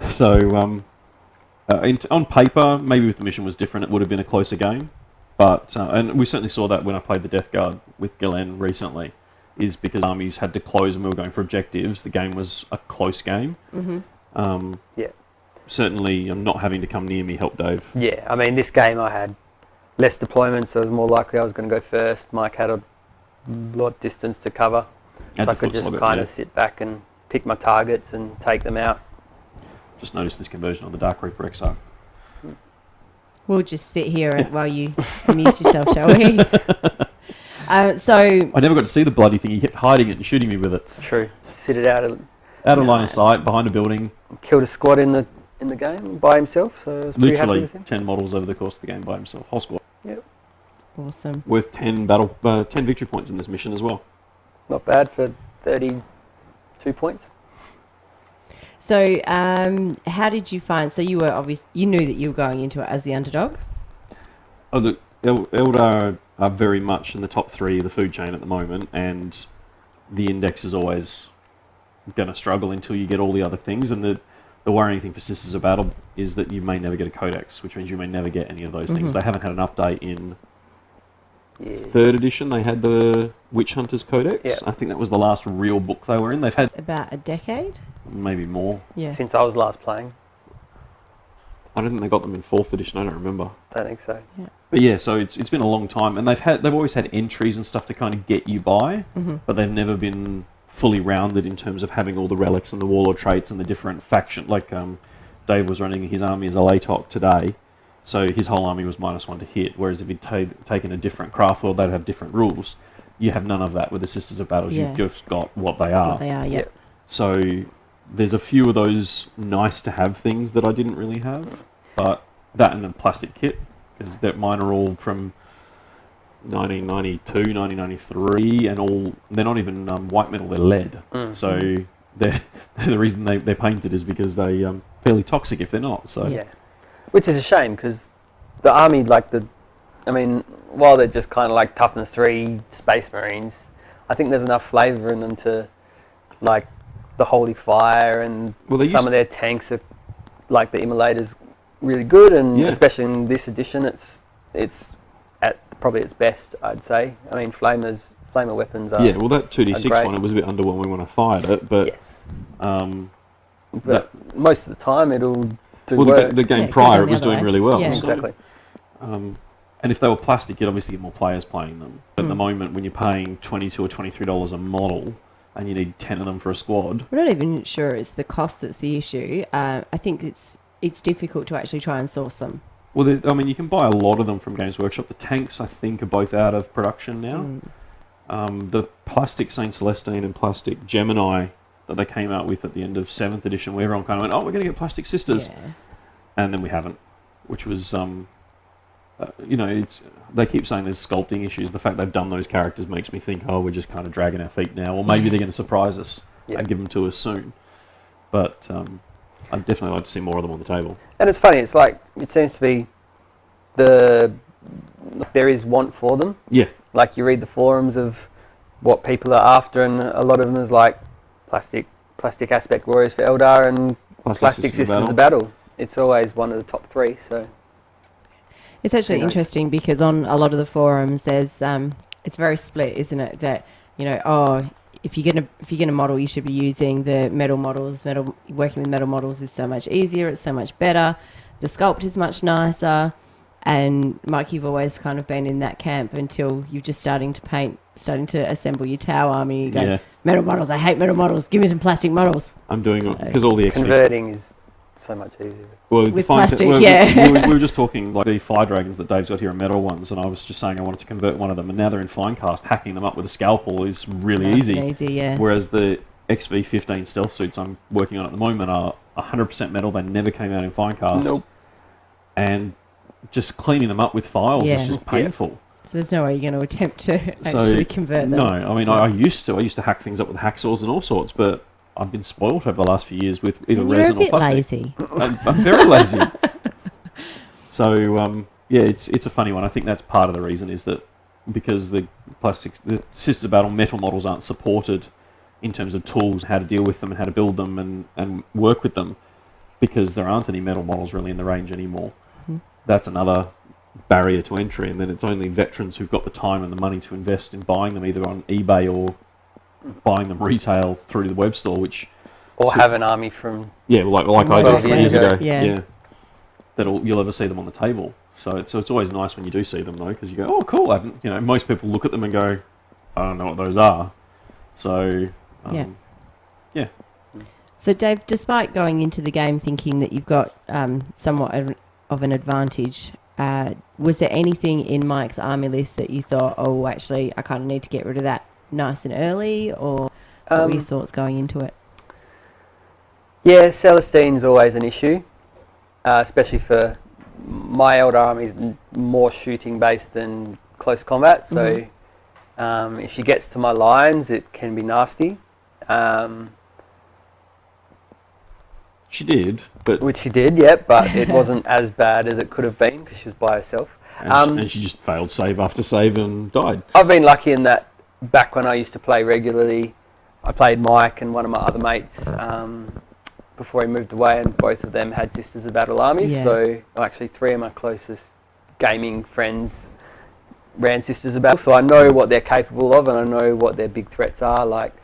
So on paper, maybe if the mission was different, it would have been a closer game. But and we certainly saw that when I played the Death Guard with Galen recently, is because armies had to close and we were going for objectives. The game was a close game. Mm-hmm. Yeah. Certainly, not having to come near me helped Dave. Yeah, I mean, this game I had less deployments, so it was more likely I was going to go first. Mike had a lot of distance to cover, so I could just kind of sit back and pick my targets and take them out. Just noticed this conversion on the Dark Reaper Exarch. We'll just sit here while you amuse yourself, shall we? So I never got to see the bloody thing. He kept hiding it and shooting me with it. It's true. Sit it out of Line of sight, behind a building. killed a squad in the game by himself, so I was pretty happy Literally with him. 10 models over the course of the game by himself. Whole squad. Yep. awesome. Worth 10 victory points in this mission as well. Not bad for 32 points. So how did you find? So you were you knew that you were going into it as the underdog. Oh, the Eldar are very much in the top 3 of the food chain at the moment, and the index is always going to struggle until you get all the other things. And the worrying thing for Sisters of Battle is that you may never get a codex, which means you may never get any of those things. They haven't had an update in years. 3rd edition, they had the Witch Hunters Codex. Yep. I think that was the last real book they were in. They've had About a decade. maybe more. Yeah. Since I was last playing. I don't think they got them in 4th edition. I don't remember. Don't think so. But yeah, so it's been a long time, and they've always had entries and stuff to kind of get you by, but they've never been fully rounded in terms of having all the relics and the warlord traits and the different faction. Like Dave was running his army as a Latok today, so his whole army was -1 to hit. Whereas if he'd taken a different Craftworld, they'd have different rules. You have none of that with the Sisters of Battles. Yeah. You've just got what they are. What they are, yeah. So there's a few of those nice to have things that I didn't really have, but that and a plastic kit, because mine are all from 1992, 1993, and they're not even white metal, they're lead. So the reason they're painted is because they're fairly toxic if they're not. So Yeah. Which is a shame, because the army, while they're just kind of like toughness 3 Space Marines, I think there's enough flavour in them to, like, the Holy Fire, and some of their tanks are, like the Immolators, really good, and especially in this edition, it's at probably its best, I'd say. I mean, flamer weapons are that 2d6 great. one, it was a bit underwhelming when I fired it, but yes. But most of the time it'll do well, work. the game Yeah, prior it it was goes the other doing way. really well. Yeah. So, Exactly. and if they were plastic, you'd obviously get more players playing them. But at the moment, when you're paying $22 or $23 a model, and you need 10 of them for a squad. We're not even sure it's the cost that's the issue. I think it's difficult to actually try and source them. Well, you can buy a lot of them from Games Workshop. The tanks, I think, are both out of production now. The plastic Saint Celestine and plastic Gemini that they came out with at the end of 7th edition, where everyone kind of went, oh, we're going to get plastic sisters. Yeah. And then we haven't, which was, they keep saying there's sculpting issues. The fact they've done those characters makes me think, oh, we're just kind of dragging our feet now. Or maybe they're going to surprise us and give them to us soon. But I'd definitely like to see more of them on the table. And it's funny, it's like, it seems to be there is want for them. Yeah. Like, you read the forums of what people are after, and a lot of them is like plastic aspect warriors for Eldar and plastic Sisters of Battle. It's always one of the top 3, so... It's actually interesting because on a lot of the forums, there's it's very split, isn't it? That if you're gonna model, you should be using the metal models. Working with metal models is so much easier. It's so much better. The sculpt is much nicer. And Mike, you've always kind of been in that camp until you're just starting to assemble your Tau army. You go, metal models. I hate metal models. Give me some plastic models. I'm doing it because all the XP converting is so much easier. Well, with plastic, yeah. We were just talking, like, the fire dragons that Dave's got here are metal ones, and I was just saying I wanted to convert one of them, and now they're in Finecast. Hacking them up with a scalpel is really easy. Yeah. Whereas the XV-15 stealth suits I'm working on at the moment are 100% metal. They never came out in Finecast. Nope. And just cleaning them up with files is just painful. So there's no way you're going to attempt to actually convert them. No, I mean, I used to hack things up with hacksaws and all sorts, but I've been spoiled over the last few years with either resin or plastic. You're a bit lazy. I'm very lazy. So, it's a funny one. I think that's part of the reason is that because the Sisters of Battle metal models aren't supported in terms of tools, how to deal with them and how to build them and work with them, because there aren't any metal models really in the range anymore. That's another barrier to entry, and then it's only veterans who've got the time and the money to invest in buying them either on eBay or buying them retail through the web store, have an army from like I did 12 years ago. Yeah. You'll ever see them on the table. So it's always nice when you do see them though, because you go, oh cool. Most people look at them and go, I don't know what those are. So yeah. So Dave, despite going into the game thinking that you've got somewhat of an advantage, was there anything in Mike's army list that you thought, oh, actually, I kind of need to get rid of that nice and early, or what were your thoughts going into it? Yeah, Celestine's always an issue, especially for my Eldar army's more shooting based than close combat. So if she gets to my lines, it can be nasty. She did, but which she did, but it wasn't as bad as it could have been because she was by herself. And she just failed save after save and died. I've been lucky in that back when I used to play regularly, I played Mike and one of my other mates before he moved away, and both of them had Sisters of Battle armies. So actually 3 of my closest gaming friends ran Sisters of Battle, so I know what they're capable of, and I know what their big threats are, like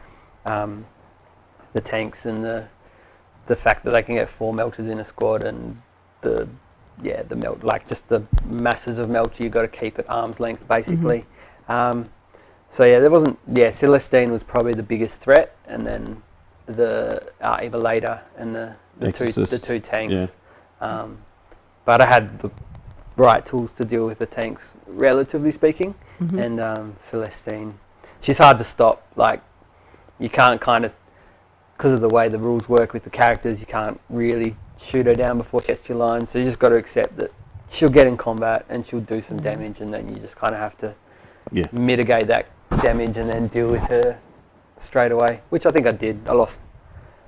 the tanks and the fact that they can get 4 melters in a squad, and the melt, like just the masses of melter you've got to keep at arm's length, basically. So yeah, there wasn't. Yeah, Celestine was probably the biggest threat, and then the Evelator and the two tanks. Yeah. But I had the right tools to deal with the tanks, relatively speaking. And Celestine, she's hard to stop. Like, you can't kind of, because of the way the rules work with the characters, you can't really shoot her down before she gets to your line. So you just got to accept that she'll get in combat and she'll do some damage, and then you just kind of have to mitigate that damage and then deal with her straight away, which I think I did. I lost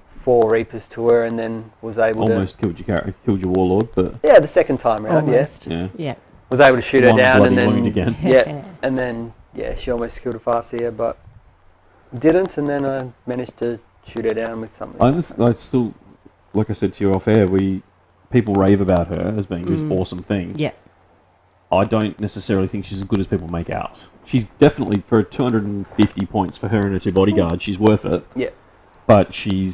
4 Reapers to her, and then was able almost killed your warlord, but the second time round, Yeah. was able to shoot her one down, and bloody wound then again. and then she almost killed a Farseer, but didn't, and then I managed to shoot her down with something. I still, like I said to you off air, people rave about her as being this awesome thing. Yeah. I don't necessarily think she's as good as people make out. She's definitely, for 250 points for her and her 2 bodyguards, she's worth it. Yeah. But the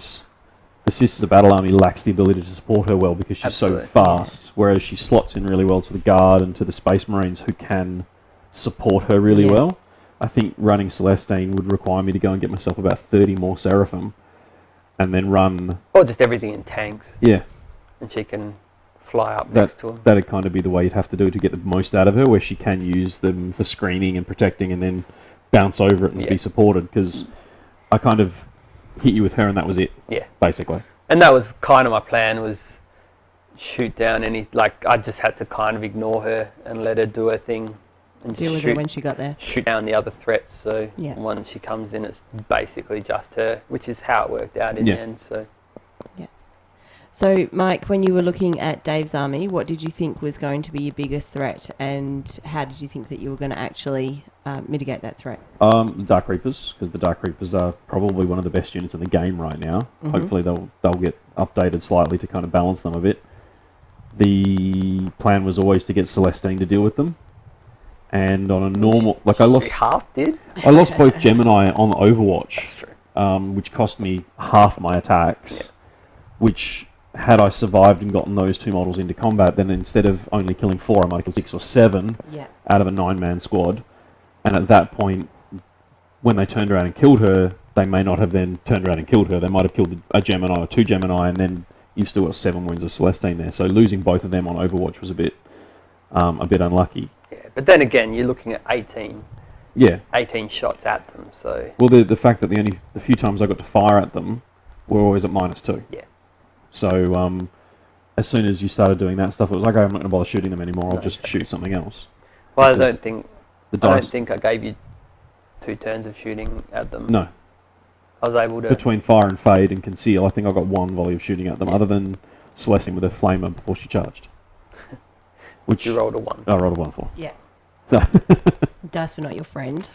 Sisters of Battle Army lacks the ability to support her well because she's so fast, whereas she slots in really well to the Guard and to the Space Marines who can support her really well. I think running Celestine would require me to go and get myself about 30 more Seraphim and then run... Or just everything in tanks. Yeah. And she can fly up next to them. That'd kind of be the way you'd have to do to get the most out of her, where she can use them for screening and protecting and then bounce over it and be supported, because I kind of hit you with her and that was it. Yeah. Basically. And that was kind of my plan, was shoot down any... Like, I just had to kind of ignore her and let her do her thing. And deal with her when she got there. Shoot down the other threats, so once she comes in, it's basically just her, which is how it worked out in the end, so... So, Mike, when you were looking at Dave's army, what did you think was going to be your biggest threat, and how did you think that you were going to actually mitigate that threat? The Dark Reapers, because the Dark Reapers are probably one of the best units in the game right now. Hopefully they'll get updated slightly to kind of balance them a bit. The plan was always to get Celestine to deal with them. And on a normal... Like, I lost... half did? I lost both Gemini on Overwatch. That's true. Which cost me half my attacks, which... Had I survived and gotten those 2 models into combat, then instead of only killing 4, I might kill 6 or 7 out of a 9-man squad. And at that point, when they turned around and killed her, they may not have then turned around and killed her. They might have killed a Gemini or 2 Gemini, and then you've still got 7 wounds of Celestine there. So losing both of them on Overwatch was a bit unlucky. Yeah, but then again, you're looking at 18 shots at them. So well, the fact that the few times I got to fire at them were always at -2. Yeah. So, as soon as you started doing that stuff, it was like, I'm not going to bother shooting them anymore. I'll just shoot something else. Well, I don't think I gave you 2 turns of shooting at them. No. I was able to... Between fire and fade and conceal, I think I got 1 volley of shooting at them, other than Celestine with a flamer before she charged. Which you rolled a 1. I rolled a 1 for. Yeah. So Dice were not your friend.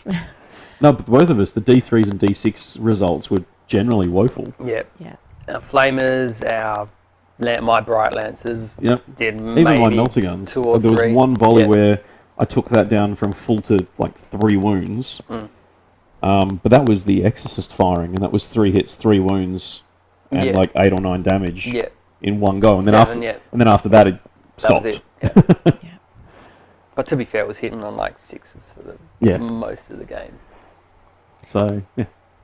No, but both of us, the D3s and D6 results were generally woeful. Yep. Yeah. Our flamers, my bright lancers did maybe even my melter guns. 2 or 3. There was 1 volley where I took that down from full to like 3 wounds. But that was the Exorcist firing, and that was 3 hits, 3 wounds, and like 8 or 9 damage in one go. And then after that, it stopped. That was it. But to be fair, it was hitting on like 6s for most of the game. So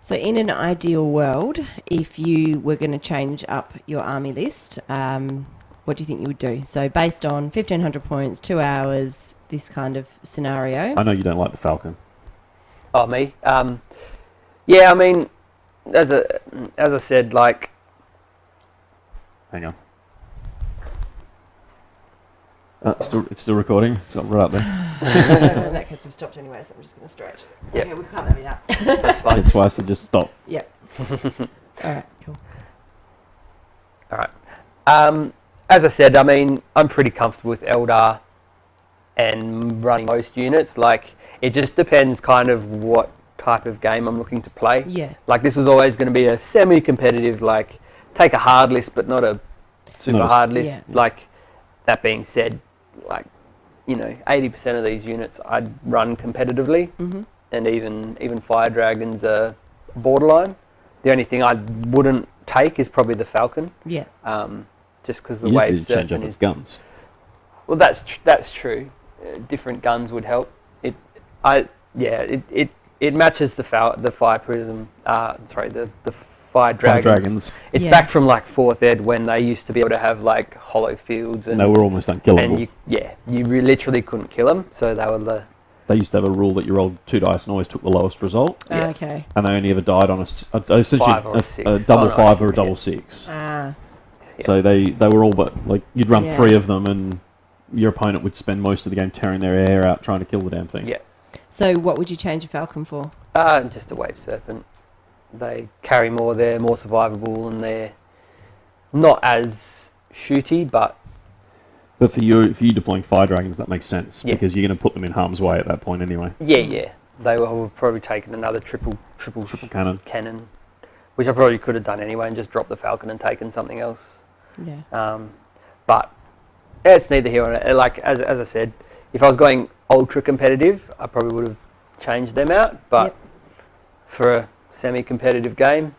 So in an ideal world, if you were going to change up your army list, what do you think you would do? So based on 1,500 points, 2 hours, this kind of scenario. I know you don't like the Falcon. Oh, me? Yeah, I mean, as I said, like... Hang on. It's still recording. It's got right up there. In that case, we've stopped anyway, so I'm just going to stretch. Yep. Okay, we can't have it up. That's fine. That's why I said just stop. Yep. All right, cool. All right. As I said, I mean, I'm pretty comfortable with Eldar and running most units. Like, it just depends kind of what type of game I'm looking to play. Yeah. Like, this was always going to be a semi-competitive, like, take a hard list, but not a super hard list. Yeah. Like, that being said, like, you know, 80% of these units I'd run competitively, and even fire dragons are borderline. The only thing I wouldn't take is probably the falcon. Yeah. Just because the You wave just need to change up serpent its is. guns. Well, that's true. Different guns would help. It matches the fire prism. The fire dragons. It's Yeah. back from like 4th ed when they used to be able to have like hollow fields and They were almost unkillable. and you literally couldn't kill them. So they were the They used to have a rule that you rolled 2 dice and always took the lowest result, Yeah. Okay. and they only ever died on essentially 5 or a 6. double Oh, no, 5 or a 6, double yeah. 6. Ah. So they were all but like you'd run Yeah. 3 of them, and your opponent would spend most of the game tearing their hair out trying to kill the damn thing. Yeah. So what would you change a falcon for? Just a wave serpent. They carry more. They're more survivable, and they're not as shooty, but But for you deploying fire dragons, that makes sense Yeah. because you're going to put them in harm's way at that point anyway. yeah. They will probably taken another triple Cannon. which I probably could have done anyway, and just dropped the falcon and taken something else. Yeah. But it's neither here nor there. Like as I said, if I was going ultra competitive, I probably would have changed them out. But Yep. for a semi-competitive game,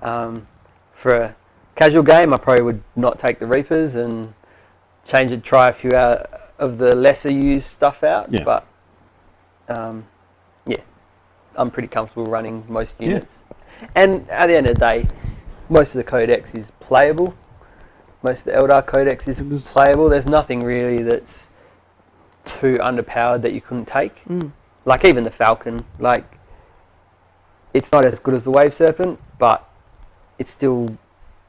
for a casual game, I probably would not take the Reapers and change it. Try a few out of the lesser used stuff out. Yeah. But I'm pretty comfortable running most units. And at the end of the day, most of the codex is playable. Most of the Eldar codex is playable. There's nothing really that's too underpowered that you couldn't take. Like even the Falcon, like it's not as good as the Wave Serpent, but it's still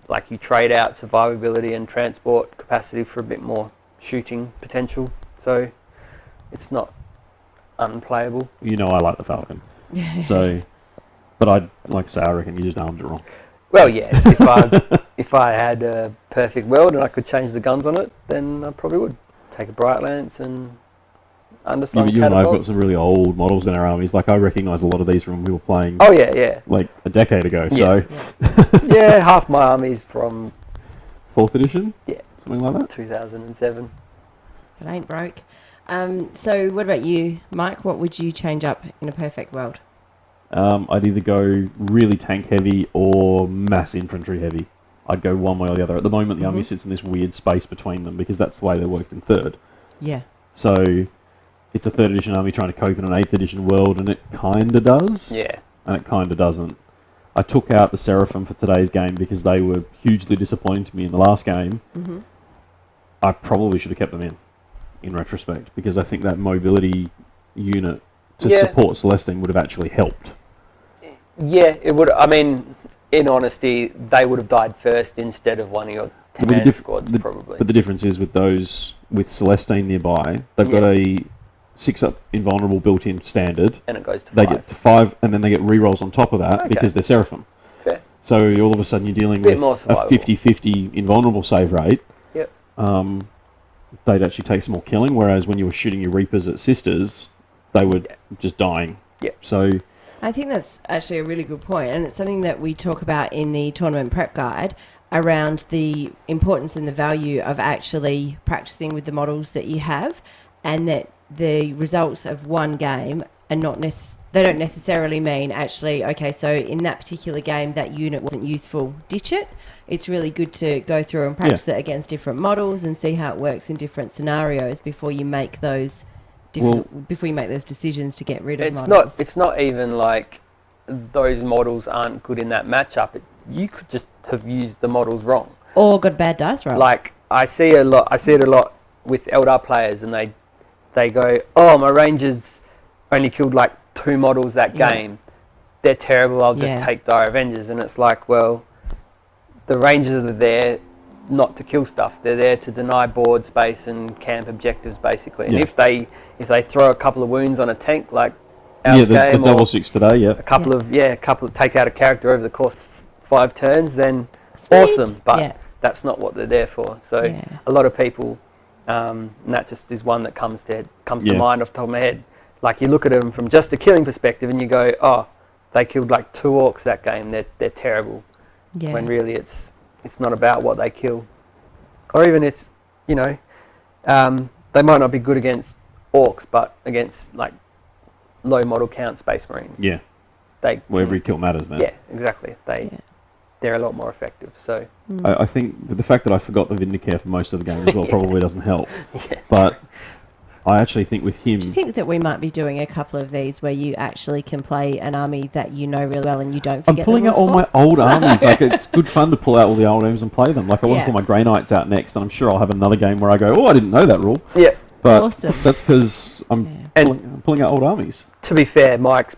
like you trade out survivability and transport capacity for a bit more shooting potential. So it's not unplayable. You know I like the Falcon. So, but I reckon you just armed it wrong. Well, yeah, if I had a perfect world and I could change the guns on it, then I probably would take a Bright Lance and underslung You and I have catapult. got some really old models in our armies. Like I recognise a lot of these from when we were playing. Oh yeah. Like a decade ago. Yeah. So Yeah, half my army's from 4th edition. Yeah. Something like that. 2007. It ain't broke. So what about you, Mike? What would you change up in a perfect world? I'd either go really tank heavy or mass infantry heavy. I'd go one way or the other. At the moment, the army sits in this weird space between them because that's the way they worked in 3rd. Yeah. So it's a 3rd edition army trying to cope in an 8th edition world, and it kind of does. Yeah. And it kind of doesn't. I took out the Seraphim for today's game because they were hugely disappointing to me in the last game. I probably should have kept them in retrospect, because I think that mobility unit to support Celestine would have actually helped. Yeah, it would. I mean, in honesty, they would have died first instead of one of your But the command squads, probably. But the difference is with those, with Celestine nearby, they've got a 6-up invulnerable built-in standard. And it goes to They 5. get to 5, and then they get rerolls on top of that because they're Seraphim. Fair. So all of a sudden you're dealing Bit with more a survivable. 50-50 invulnerable save rate. Yep. They'd actually take some more killing, whereas when you were shooting your Reapers at Sisters, they were just dying. Yep. So I think that's actually a really good point, and it's something that we talk about in the tournament prep guide around the importance and the value of actually practicing with the models that you have, and that the results of one game are not they don't necessarily mean actually, okay, so in that particular game that unit wasn't useful, ditch it. It's really good to go through and practice it against different models and see how it works in different scenarios before you make those before you make those decisions to get rid of models. It's not even like those models aren't good in that matchup. You could just have used the models wrong. Or got a bad dice roll. Like I see it a lot with Eldar players, and they go, "Oh, my Rangers only killed like 2 models that game. They're terrible. I'll just take Dire Avengers." And it's like, well, the Rangers are there not to kill stuff. They're there to deny board space and camp objectives, basically. And if they throw a couple of wounds on a tank, like our the game, double 6 today, a couple of take out a character over the course of 5 turns, then awesome. But that's not what they're there for. So a lot of people, and that just is one that comes to mind off the top of my head. Like you look at them from just a killing perspective, and you go, "Oh, they killed like 2 orcs that game. They're terrible." Yeah. When really it's not about what they kill, or even it's they might not be good against orcs, but against like low model count Space Marines. Yeah. Where every kill matters then. Yeah, exactly. They're a lot more effective. So I think the fact that I forgot the Vindicare for most of the game as well probably doesn't help. Yeah. But I actually think with him... Do you think that we might be doing a couple of these where you actually can play an army that you know really well and you don't forget? I'm pulling out all my old armies. Like, it's good fun to pull out all the old armies and play them. Like, I want to pull my Grey Knights out next, and I'm sure I'll have another game where I go, oh, I didn't know that rule. Yeah. But awesome. that's because I'm pulling out old armies. To be fair, Mike's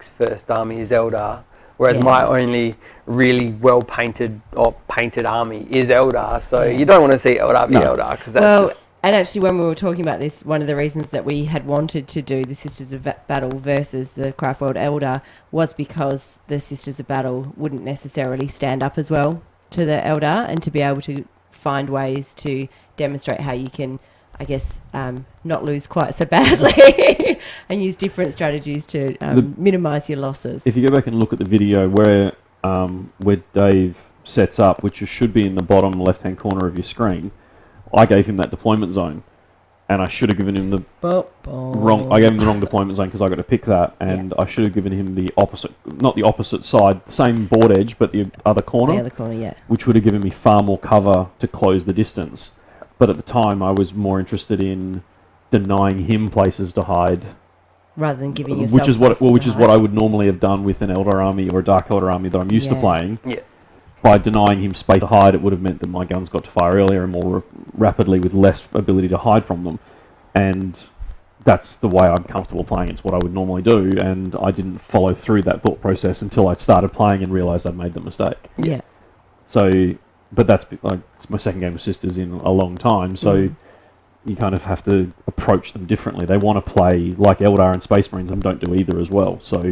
first army is Eldar, whereas my only really well painted army is Eldar. So you don't want to see Eldar be Eldar, because that's just... And actually, when we were talking about this, one of the reasons that we had wanted to do the Sisters of Battle versus the Craftworld Eldar was because the Sisters of Battle wouldn't necessarily stand up as well to the Eldar, and to be able to find ways to demonstrate how you can, I guess, not lose quite so badly and use different strategies to minimise your losses. If you go back and look at the video where Dave sets up, which should be in the bottom left-hand corner of your screen, I gave him that deployment zone, and I should have given him the wrong. I gave him the wrong deployment zone because I got to pick that, and I should have given him the opposite, not the opposite side, the same board edge, but the other corner. The other corner, yeah. Which would have given me far more cover to close the distance. But at the time, I was more interested in denying him places to hide, rather than giving yourself which is what I would normally have done with an Eldar army or a Dark Eldar army that I'm used to playing. Yeah. By denying him space to hide, it would have meant that my guns got to fire earlier and more rapidly with less ability to hide from them. And that's the way I'm comfortable playing. It's what I would normally do, and I didn't follow through that thought process until I started playing and realised I'd made the mistake. Yeah. So, but that's like, it's my second game of Sisters in a long time, so you kind of have to approach them differently. They want to play like Eldar and Space Marines, and don't do either as well. So,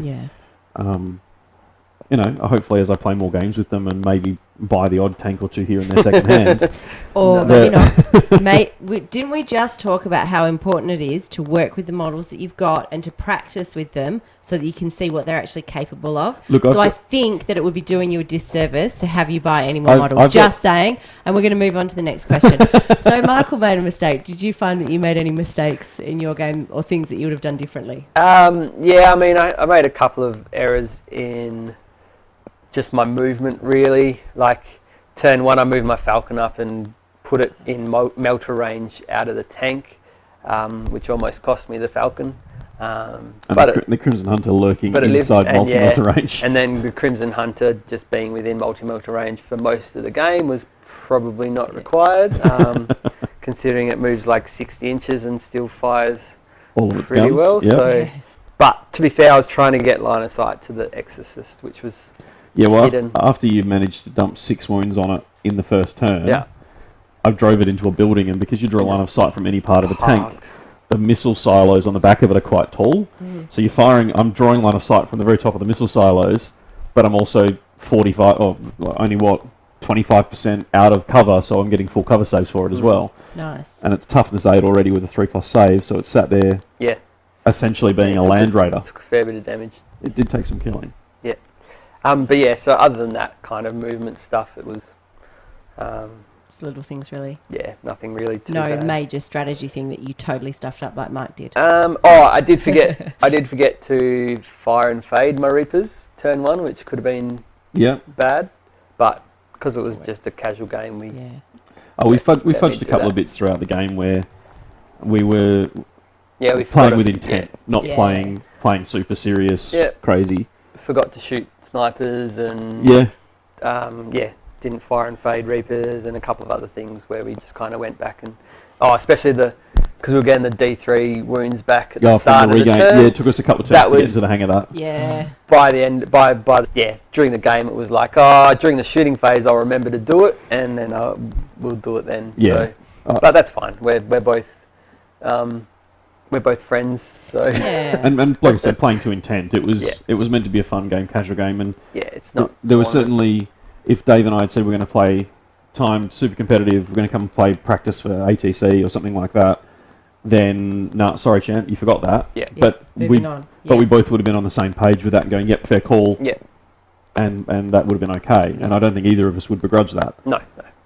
you know, hopefully as I play more games with them and maybe buy the odd tank or two here in their second hand. Or maybe not. Mate, didn't we just talk about how important it is to work with the models that you've got and to practice with them so that you can see what they're actually capable of? Look, I think that it would be doing you a disservice to have you buy any more models. Just saying. And we're going to move on to the next question. So Michael made a mistake. Did you find that you made any mistakes in your game or things that you would have done differently? Yeah, I mean, I made a couple of errors in... just my movement, really. Like, turn one, I moved my Falcon up and put it in melter range out of the tank, which almost cost me the Falcon. But the Crimson Hunter lurking inside multi-melter range. And then the Crimson Hunter just being within multi-melter range for most of the game was probably not required, considering it moves like 60 inches and still fires pretty well. Yep. So, but to be fair, I was trying to get line of sight to the Exorcist, which was... Yeah, well, after you managed to dump 6 wounds on it in the first turn, I drove it into a building, and because you draw a line of sight from any part of the tank, the missile silos on the back of it are quite tall. So I'm drawing line of sight from the very top of the missile silos, but I'm also 25% out of cover, so I'm getting full cover saves for it as well. Nice. And it's toughness 8 already with a 3+ save, so it sat there essentially being a Land Raider. It took a fair bit of damage. It did take some killing. Yeah. But yeah, so other than that kind of movement stuff, it was... just little things, really. Yeah, nothing really too No bad. major strategy thing that you totally stuffed up like Mike did. I did forget. I did forget to fire and fade my Reapers turn 1, which could have been bad, but because it was just a casual game, we fudged a couple of bits throughout the game where we were we playing with intent, not playing super serious, crazy. Forgot to shoot snipers and didn't fire and fade Reapers and a couple of other things where we just kind of went back and especially because we were getting the D3 wounds back at the start of the turn. Yeah, it took us a couple of turns to get into the hang of that. Yeah. By the end, during the game it was like, during the shooting phase I'll remember to do it, and then we'll do it then. Yeah. So, but that's fine. We're both friends, so and like I said, playing to intent. It was meant to be a fun game, casual game, and it's not. There was certainly, if Dave and I had said we're going to play timed super competitive, we're going to come and play practice for ATC or something like that, then sorry, Chant, you forgot that. Yeah. But we both would have been on the same page with that and going, yep, fair call. Yeah. And that would have been okay. Yeah. And I don't think either of us would begrudge that. No.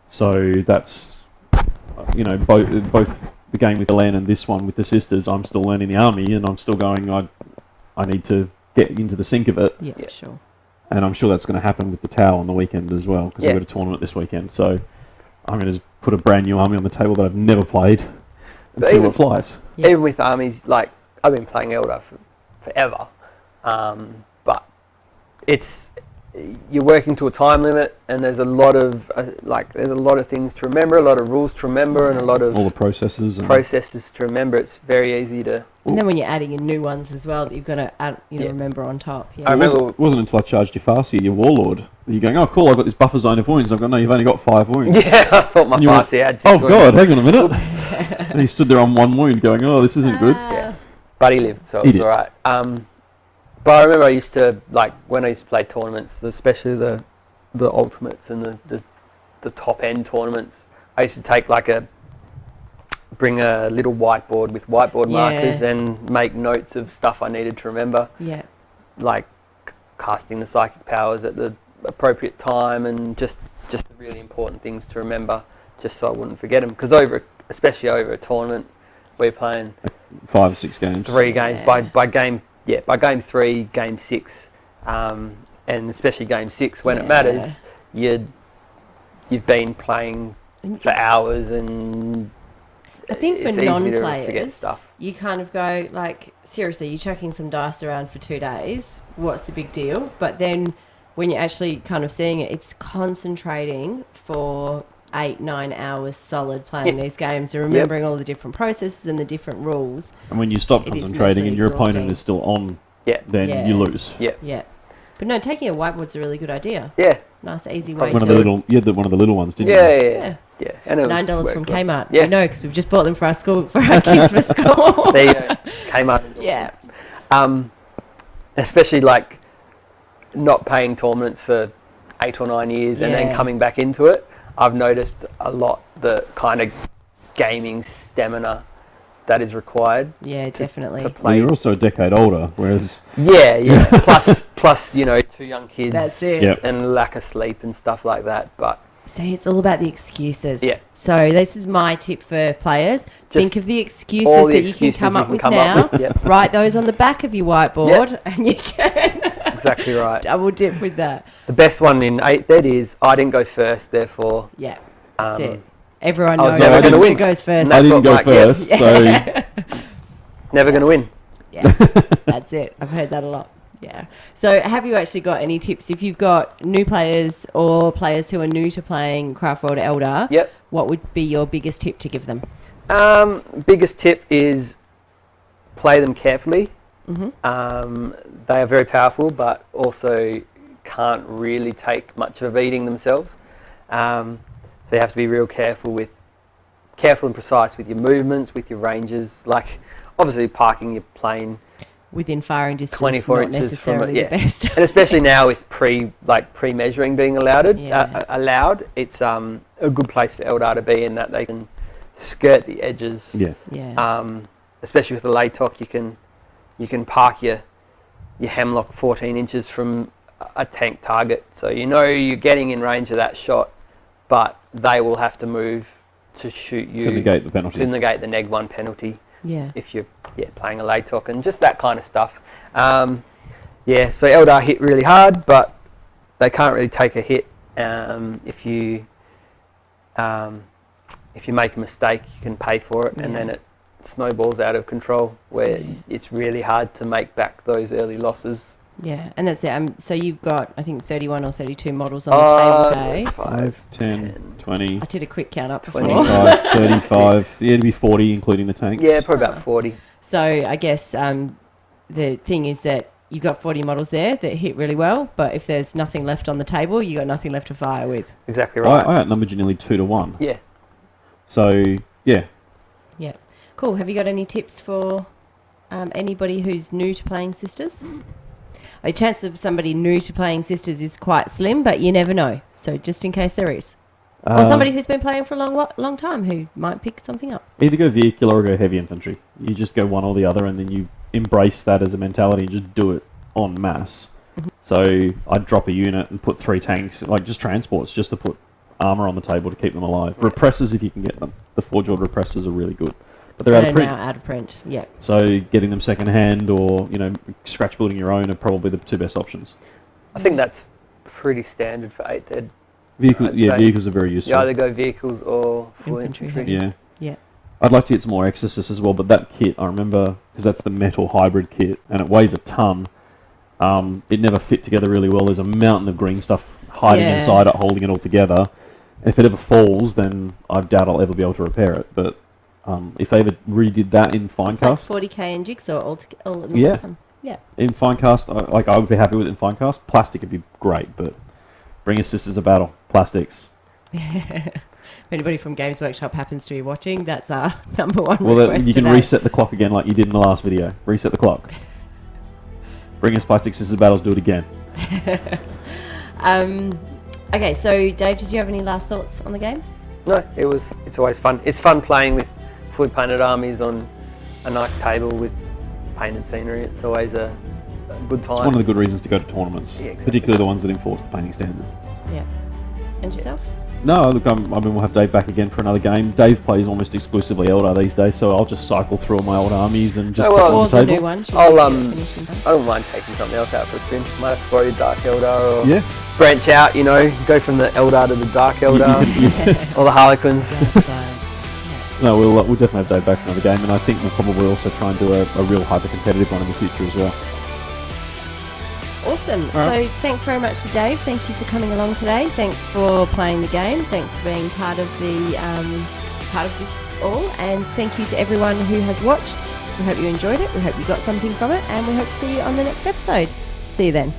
So that's, both the game with Elaine and this one with the sisters, I'm still learning the army, and I'm still going, I need to get into the sync of it. Yeah, sure. And I'm sure that's going to happen with the Tau on the weekend as well, because we've got a tournament this weekend. So I'm going to put a brand new army on the table that I've never played and see what flies. Yeah. Even with armies, like, I've been playing Eldar forever, but you're working to a time limit, and there's a lot of things to remember, a lot of rules to remember, and a lot of all the processes to remember. It's very easy to. And then when you're adding in new ones as well, that you've got to add, remember on top. Yeah. I remember it wasn't until I charged your Farsi, your Warlord, you're going, oh cool, I've got this buffer zone of wounds. I've got, no, you've only got 5 wounds. Yeah, I thought my Farsi had 6 oh wounds. God, hang on a minute. And he stood there on 1 wound going, oh, this isn't good. Yeah, but he lived, so it was alright. But I remember I used to, like, when I used to play tournaments, especially the ultimates and the top end tournaments, I used to take bring a little whiteboard with whiteboard markers and make notes of stuff I needed to remember. Yeah. Like casting the psychic powers at the appropriate time, and just the really important things to remember, just so I wouldn't forget them. Because especially over a tournament, we're playing 5 or 6 games. 3 games by game 3, game 6, and especially game 6 when it matters. You've been playing for hours, and I think for it's easy to forget non-players, stuff. you kind of go, like, seriously, you're chucking some dice around for 2 days. What's the big deal? But then when you're actually kind of seeing it, it's concentrating for 8-9 hours solid playing these games and remembering all the different processes and the different rules. And when you stop concentrating and your opponent is still on, then you lose. Yeah. But no, taking a whiteboard's a really good idea. Yeah. Nice, easy way to do it. You had one of the little ones, didn't you? Yeah. And $9 from Kmart. Yeah. We know, because we've just bought them for our kids for school. There you go. Kmart. Yeah. Especially like not paying tournaments for 8 or 9 years and then coming back into it. I've noticed a lot the kind of gaming stamina that is required. Yeah, definitely. To play. Well, you're also a decade older, whereas... plus, 2 young kids. That's it. And lack of sleep and stuff like that. But see, it's all about the excuses. Yeah. So this is my tip for players. Think of the excuses that you can come up with now. Write those on the back of your whiteboard, and you can... Exactly right. Double dip with that. The best one in 8th Ed is I didn't go first, therefore... Yeah, that's it. Everyone knows who goes first. I didn't go first, so... Never going to win. Yeah, that's it. I've heard that a lot. Yeah. So have you actually got any tips? If you've got new players or players who are new to playing Craftworld Eldar, what would be your biggest tip to give them? Biggest tip is play them carefully. Mm-hmm. They are very powerful, but also can't really take much of a beating themselves. So you have to be real careful and precise with your movements, with your ranges. Like, obviously, parking your plane within firing distance, 24 not inches necessarily from it, the best. And especially now with pre-measuring being allowed, it's a good place for Eldar to be in that they can skirt the edges. Especially with the Laytok, you can park your hemlock 14 inches from a tank target, so you're getting in range of that shot, but they will have to move to shoot you to negate the penalty. To negate the neg 1 penalty. Yeah. If you're playing a Laytok and just that kind of stuff. So Eldar hit really hard, but they can't really take a hit. If you make a mistake, you can pay for it, and then it snowballs out of control, where it's really hard to make back those early losses. Yeah, and that's it. So you've got, I think, 31 or 32 models on the table today. 5, 10, 20. I did a quick count up before. 25, 35. It'd be 40, including the tanks. Yeah, probably about 40. So I guess the thing is that you've got 40 models there that hit really well, but if there's nothing left on the table, you've got nothing left to fire with. Exactly right. I outnumbered you nearly 2 to 1. Yeah. So, yeah. Yeah. Cool. Have you got any tips for anybody who's new to playing Sisters? The chance of somebody new to playing Sisters is quite slim, but you never know. So just in case there is. Or somebody who's been playing for a long time who might pick something up. Either go vehicular or go heavy infantry. You just go one or the other, and then you embrace that as a mentality and just do it en masse. Mm-hmm. So I'd drop a unit and put 3 tanks, like just transports, just to put armour on the table to keep them alive. Repressors, if you can get them. The Forge World repressors are really good. but they're out of And print. now out of print. Yeah. So getting them second hand or, scratch building your own are probably the two best options. I think that's pretty standard for 8th Ed. Vehicles, I'd say vehicles are very useful. You either go vehicles or full Infantry. infantry. Yeah. Yeah. I'd like to get some more Exorcists as well, but that kit, I remember, because that's the metal hybrid kit, and it weighs a ton, it never fit together really well. There's a mountain of green stuff hiding Yeah. inside it, holding it all together. If it ever falls, then I doubt I'll ever be able to repair it. But if they ever redid that in It's like Finecast, 40k and Jigsaw all in Yeah. one time. Yeah. in Finecast, I would be happy with it in Finecast. Plastic would be great, but bring your Sisters of Battle. Plastics. If anybody from Games Workshop happens to be watching, that's our number one Well, request you can today. reset the clock again like you did in the last video. Reset the clock. Bring us Plastic Sisters of Battles, do it again. Okay, so Dave, did you have any last thoughts on the game? No, it's always fun. It's fun playing with fully painted armies on a nice table with painted scenery. It's always a good time. It's one of the good reasons to go to tournaments, Yeah, exactly. particularly the ones that enforce the painting standards. Yeah. And yourself? No, look, we'll have Dave back again for another game. Dave plays almost exclusively Eldar these days, so I'll just cycle through all my old armies and just Oh, put well, them Or on the the new table. one? should I'll, we get um, finishing done? I don't mind taking something else out for a spin. Might have to borrow Dark Eldar or Yeah, branch out, go from the Eldar to the Dark Eldar or the Harlequins. That's, no, we'll definitely have Dave back for another game, and I think we'll probably also try and do a real hyper-competitive one in the future as well. Awesome. All right. So thanks very much to Dave. Thank you for coming along today. Thanks for playing the game. Thanks for being part of this all. And thank you to everyone who has watched. We hope you enjoyed it. We hope you got something from it. And we hope to see you on the next episode. See you then.